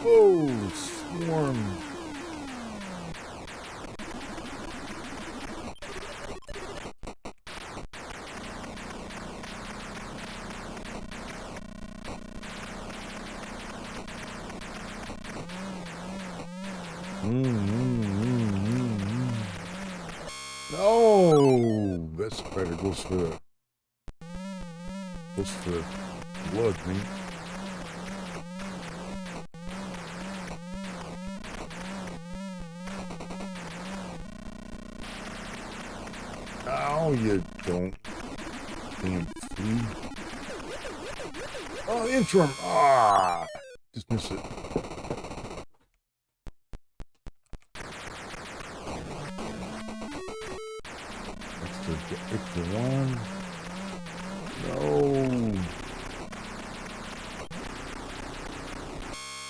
Oh, swarm. No, that spider goes for the blood, man. No, you don't. Damn flea. Oh, interim. Ah, just miss it. Extra one. No.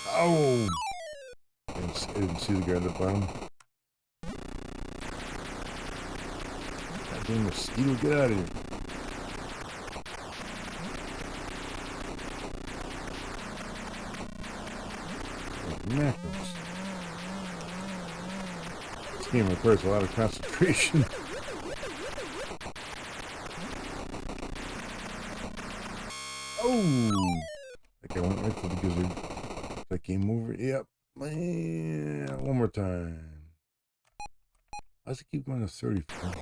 Oh. I didn't see the guy at the bottom. Goddamn mosquito, get out of here. Macros. This game requires a lot of concentration. Oh! Like I went right for the gizzard. That game over? Yep. Man, one more time. Why does it keep going to 34?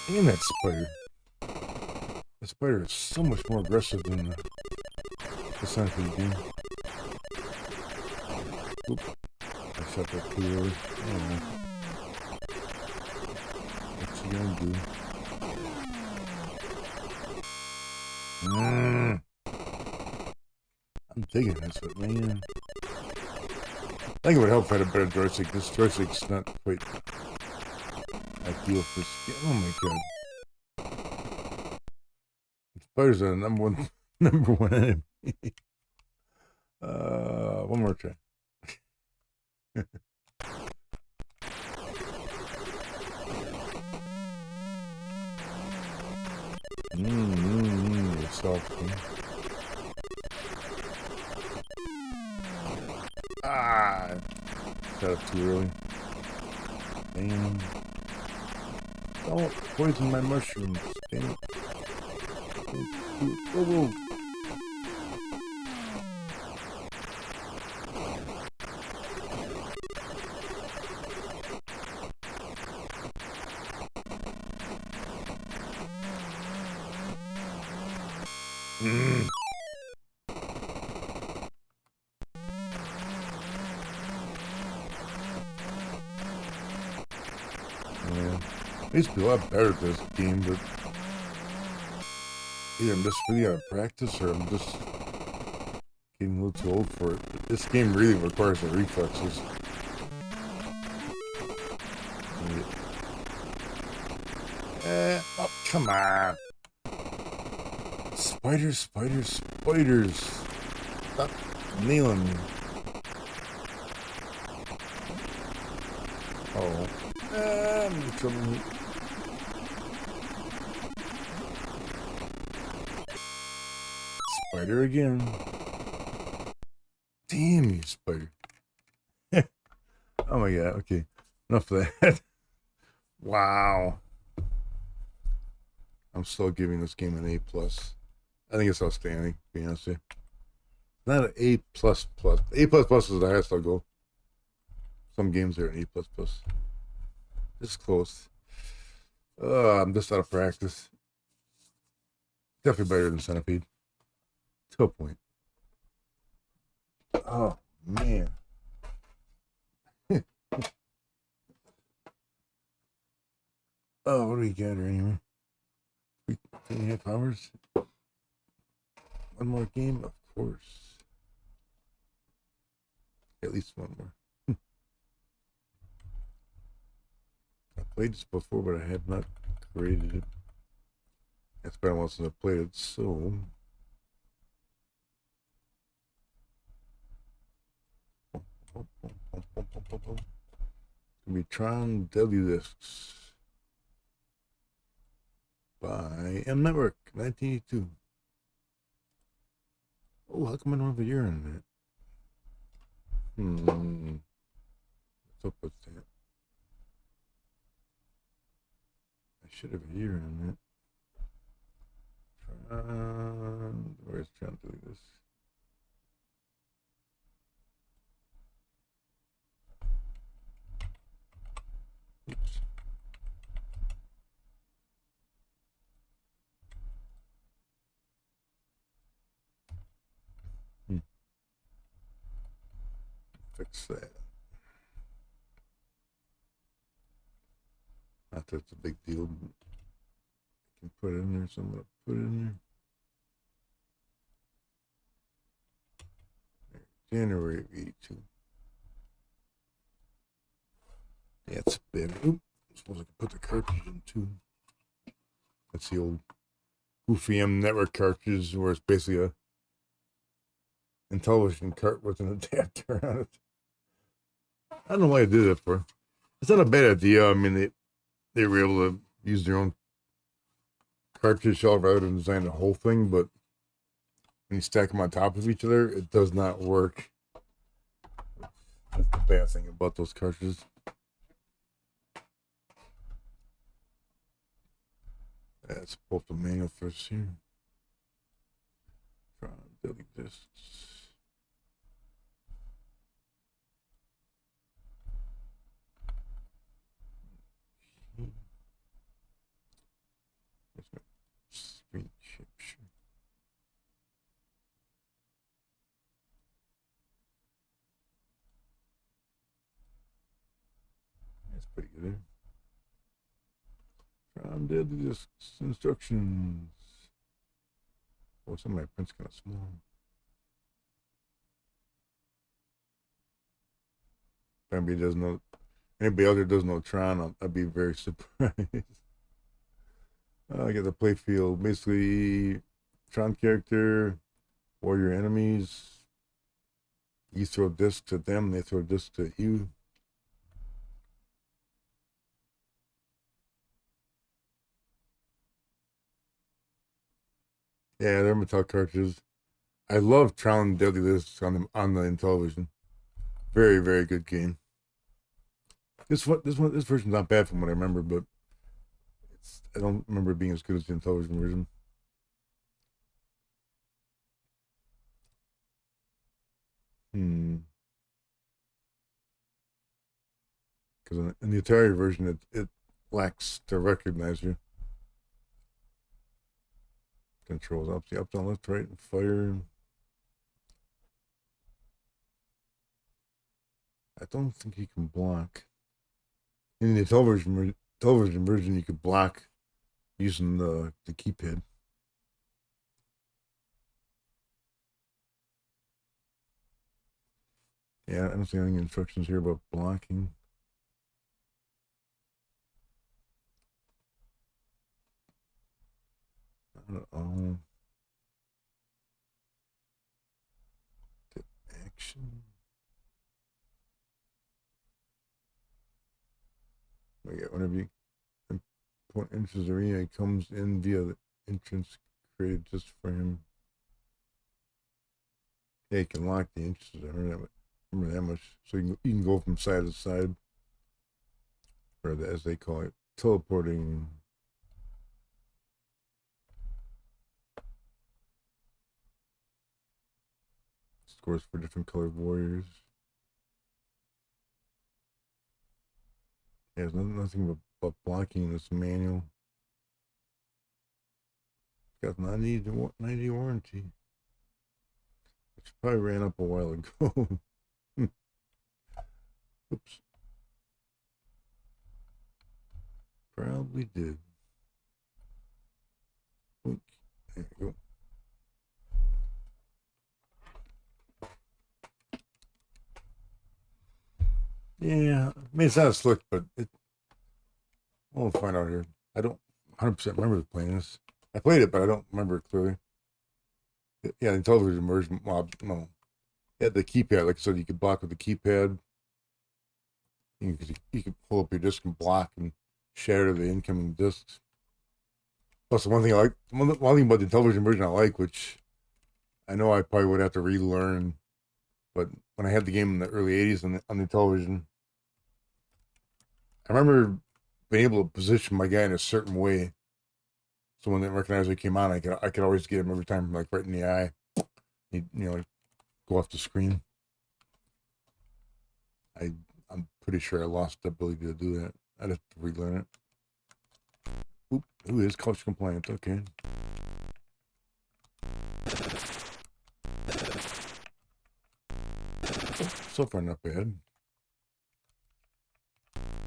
Damn that spider. The spider is so much more aggressive than the Centipede game. Oop. I shot that too early. Oh no. What's he gonna do? I'm digging this, but man. I think it would help if I had a better joystick. This joystick's not quite ideal for skin. Oh my god. Spiders are the number one enemy. One more try. Soft. Ah, shot it too early. Damn. Don't poison my mushrooms. Damn it. Whoa, whoa. Yeah. I used to be a lot better at this game, but either I'm just really out of practice or I'm just getting a little too old for it. But this game really requires the reflexes. Oh, come on. Spiders, spiders, spiders. Stop nailing me. Oh. I'm in trouble. Spider again. Damn you, spider. Oh my god, okay. Enough of that. Wow. I'm still giving this game an A+. I think it's outstanding, to be honest with you. Not an A++. A++ is the highest I'll go. Some games are an A++. It's close. I'm just out of practice. Definitely better than Centipede. To a point. Oh, man. Oh, what do we got here anyway? 3.5 hours? One more game? Of course. At least one more. I played this before, but I have not created it. It's been a while since I played it, so... It's gonna be Tron W Discs by M Network, 1982. Oh, how come I don't have a year on that? What's up with that? I should have a year on that. Where's Tron doing this? Oops. What's that? Not that it's a big deal. But I can put it in there, so I'm gonna put it in there. January of 82. Yeah, it's big. Oop. I suppose I could put the cartridge in too. That's the old Goofy M network cartridge where it's basically a Intellivision cart with an adapter on it. I don't know why I did that for. It's not a bad idea. I mean, they were able to use their own cartridge shell rather than design the whole thing, but when you stack them on top of each other, it does not work. That's the bad thing about those cartridges. Let's pull up the manual first here. Tron delete this. That's my screen capture. That's pretty good. Tron delete this instructions. Oh, some of my print's kind of small. If anybody doesn't know, anybody out there doesn't know Tron, I'd be very surprised. I get the play field. Basically, Tron character, warrior enemies. You throw discs at them, they throw discs at you. Yeah, they're metal cartridges. I love Tron Deadly List on the Intellivision. Very, very good game. This version's not bad from what I remember, but I don't remember it being as good as the Intellivision version. Because in the Atari version, it lacks to recognize you. Controls up, down, left, right, and fire. I don't think you can block. In the television version, you could block using the keypad. Yeah, I don't see any instructions here about blocking. Get action. Whenever you point enters the arena, it comes in via the entrance created just for him. Yeah, you can lock the entrances. I remember that much. So you can go from side to side, or as they call it, teleporting. Scores for different colored warriors. Yeah, there's nothing but blocking in this manual. It's got 90 warranty, which probably ran up a while ago. Oops. Probably did. There you go. Yeah, I mean, it's not slick, but we'll find out here. I don't 100% remember playing this. I played it, but I don't remember it clearly. Yeah, the television version, well, no. Yeah, the keypad, like I said, you could block with the keypad. You could pull up your disc and block and shatter the incoming discs. Plus, the one thing I like, one thing about the television version I like, which I know I probably would have to relearn, but when I had the game in the early 80s on the television, I remember being able to position my guy in a certain way. So when they recognized it came on, I could always get him every time, like right in the eye. He'd, go off the screen. I'm pretty sure I lost the ability to do that. I'd have to relearn it. Oop, who is culture compliant? Okay. so far not bad.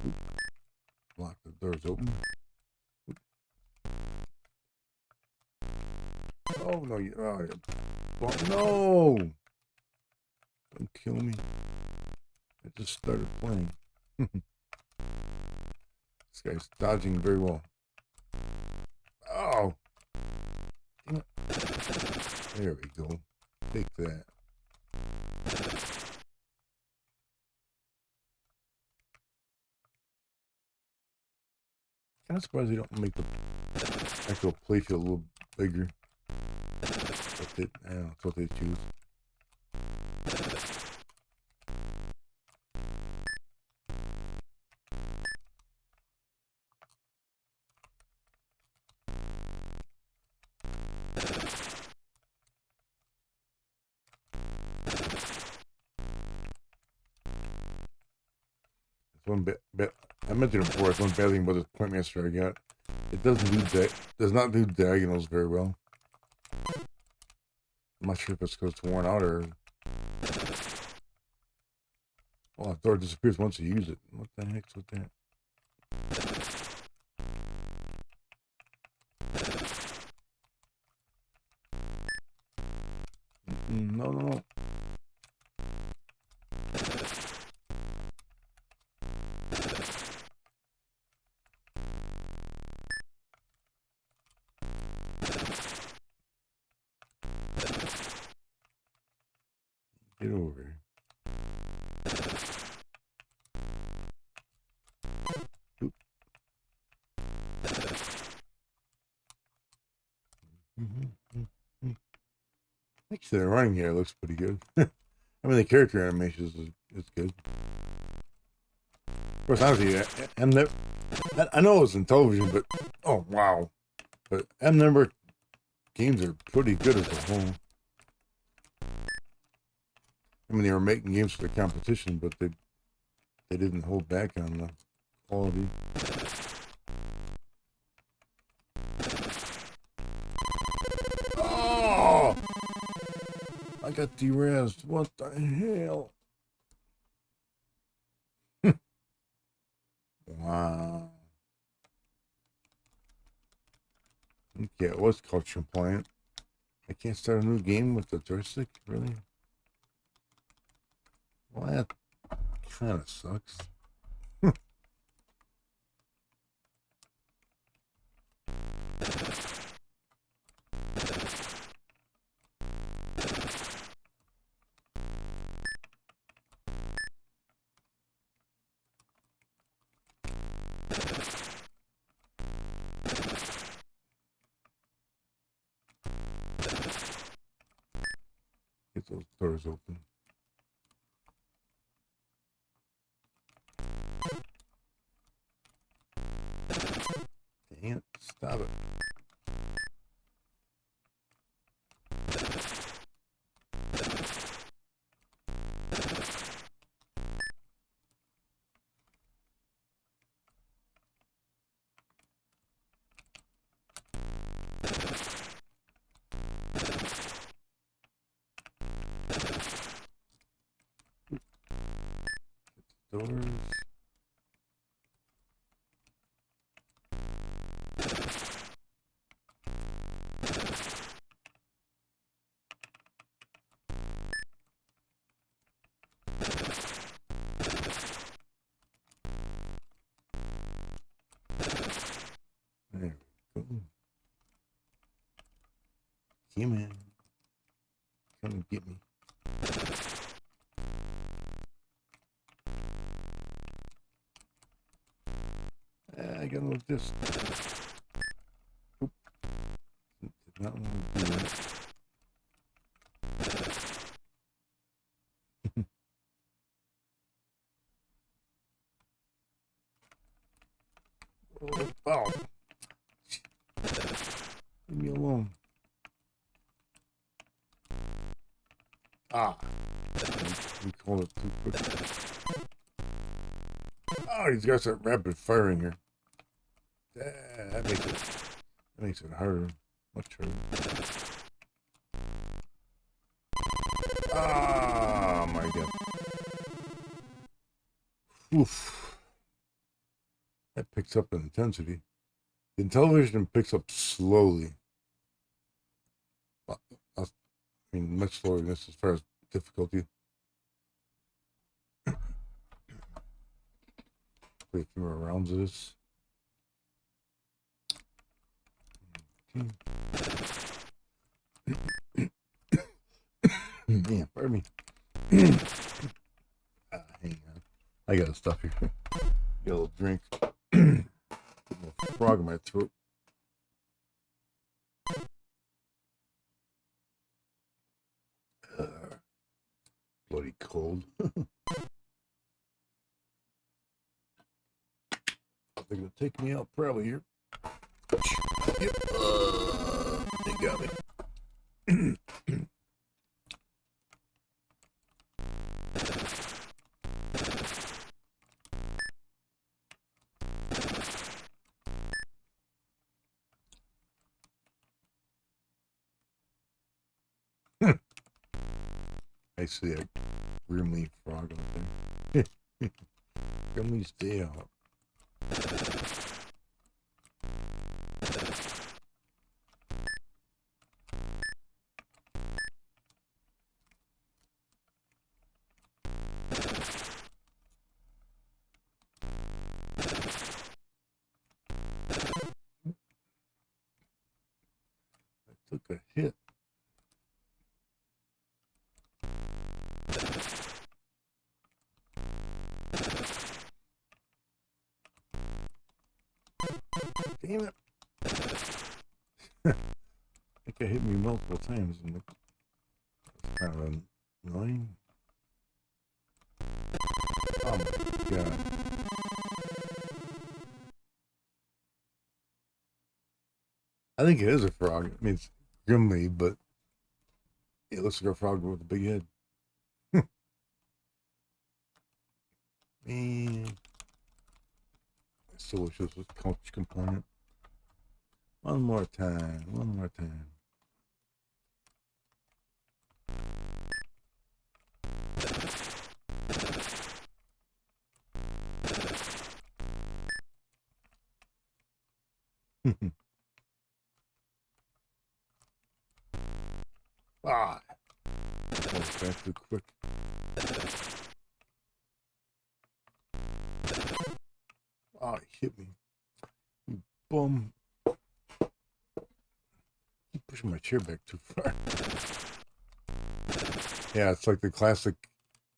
Oop. Lock the doors open. Oop. Oh no! Oh no! Don't kill me. I just started playing. This guy's dodging very well. Oh! Damn it. There we go. Take that. Kind of surprised they don't make the actual playfield a little bigger. That's it. I don't know. That's what they choose. One bit, I mentioned it before. It's one bad thing about this Point Master I got. It does not do diagonals very well. I'm not sure if it's because it's worn out or. Oh, the door disappears once you use it. What the heck's with that? No. Get over here. Oop. Actually, the running here looks pretty good. I mean, the character animations is good. Of course, honestly, I know it's in television, but oh wow, but M-Number games are pretty good as a whole. I mean, they were making games for the competition, but they didn't hold back on the quality. Oh! I got derazzed. What the hell? Wow. Okay, it was culture compliant. I can't start a new game with the joystick? Really? Well, that kind of sucks. Get those doors open. Dang it, stop it. Doors. There we go. Come in. Come and get me. I got no disc. Oop. Did not want to do that. Oh. Leave me alone. Ah. We call it too quick. Oh, these guys are rapid firing here. That makes it harder. Much harder. Oh my god. Oof. That picks up in intensity. The television picks up slowly. I mean, much slower than this as far as difficulty. Play a few more rounds of this. Yeah, pardon me. Hang on. I got stuff here. Get a little drink. A little frog in my throat. Bloody cold. They're gonna take me out probably here. Yep. They got me. I see a Grimly frog out there. Grimly, stay out. I took a hit. Damn it. I think I hit me multiple times and it's kind of annoying. Oh my god. I think it is a frog. I mean, it's Grimly, but it looks like a frog with a big head. Man. I still wish this was a couch component. One more time. One more time. Ah. That was back too quick. Oh, he hit me. You bum. Keep pushing my chair back too far. Yeah, it's like the classic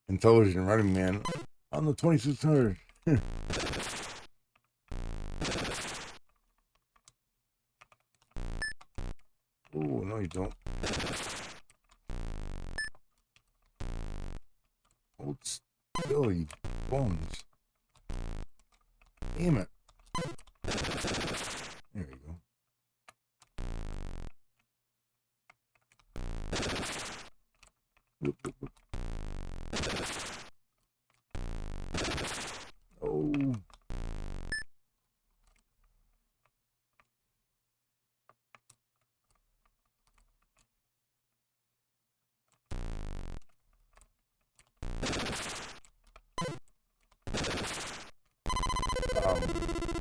Intelligent Running Man on the 2600. Oh, no, you don't. Hold still, you bums. Damn it. There you go. Whoop, whoop, whoop. Oh.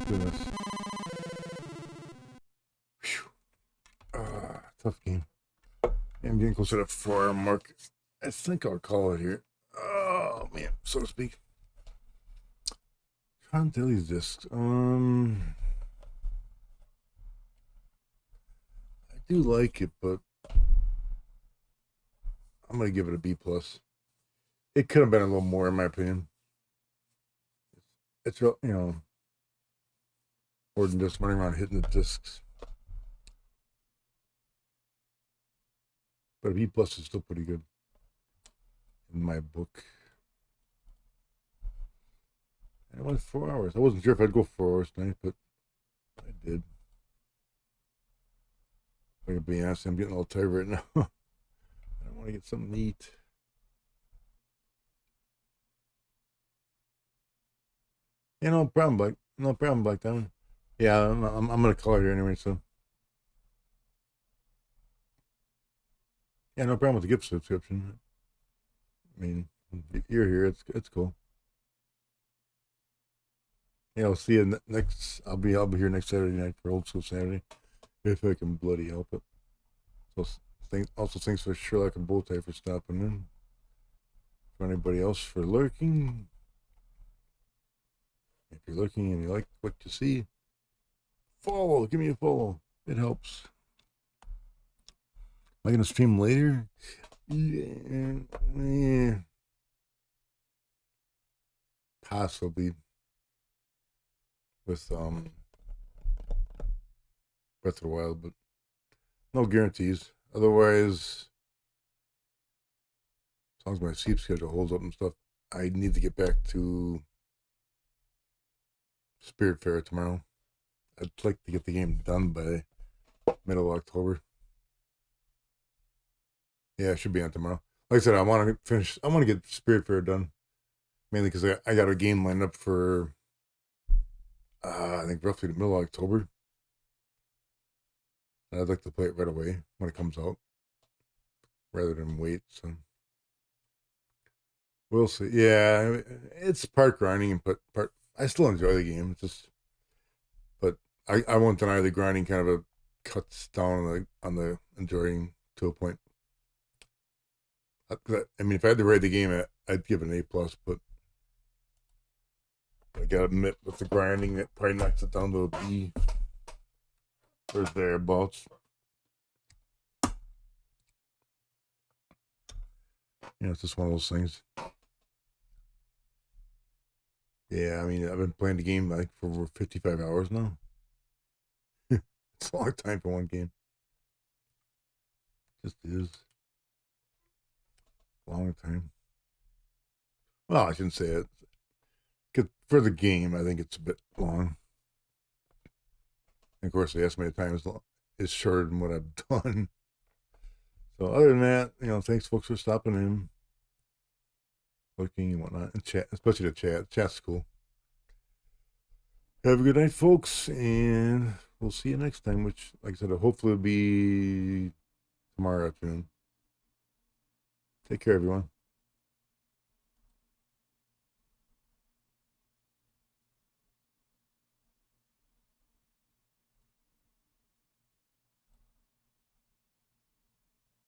Goodness. Tough game. I'm getting closer to 4-hour mark. I think I'll call it here. Oh man, so to speak. Tron Dailies discs. I do like it, but I'm gonna give it a B plus. It could have been a little more, in my opinion. It's real, more than just running around hitting the discs. But a B plus is still pretty good in my book. And it went 4 hours. I wasn't sure if I'd go 4 hours tonight, but I did. If I can be honest, I'm getting a little tired right now. I want to get something to eat. Yeah, no problem, Blake. No problem, Black Diamond. Yeah, I'm gonna call it here anyway. So, yeah, no problem with the gift subscription. I mean, you're here. It's cool. Yeah, I'll see you next. I'll be here next Saturday night for Old School Saturday, if I can bloody help it. So thanks for Sherlock and Bowtie for stopping in. For anybody else for lurking. If you're looking and you like what you see, follow. Give me a follow. It helps. Am I gonna stream later? Yeah, possibly with Breath of the Wild, but no guarantees. Otherwise, as long as my sleep schedule holds up and stuff, I need to get back to Spirit Fair tomorrow. I'd like to get the game done by middle of October. Yeah, it should be on tomorrow. Like I said, I want to finish. I want to get Spirit Fair done, mainly because I got a game lined up for I think roughly the middle of October. And I'd like to play it right away when it comes out, rather than wait. So we'll see. Yeah, it's part grinding, but part. I still enjoy the game. It's just, but I won't deny the grinding kind of cuts down on the enjoying to a point. I mean, if I had to rate the game, I'd give it an A+, but I gotta admit, with the grinding, it probably knocks it down to a B or thereabouts. You know, it's just one of those things. Yeah, I mean, I've been playing the game like for over 55 hours now. It's a long time for one game. Just is. Long time. Well, I shouldn't say it. For the game, I think it's a bit long. And of course, the estimated time is shorter than what I've done. So other than that, thanks folks for stopping in, looking and whatnot, and chat, especially the chat. Chat's cool. Have a good night, folks, and we'll see you next time, which, like I said, hopefully will be tomorrow afternoon. Take care, everyone.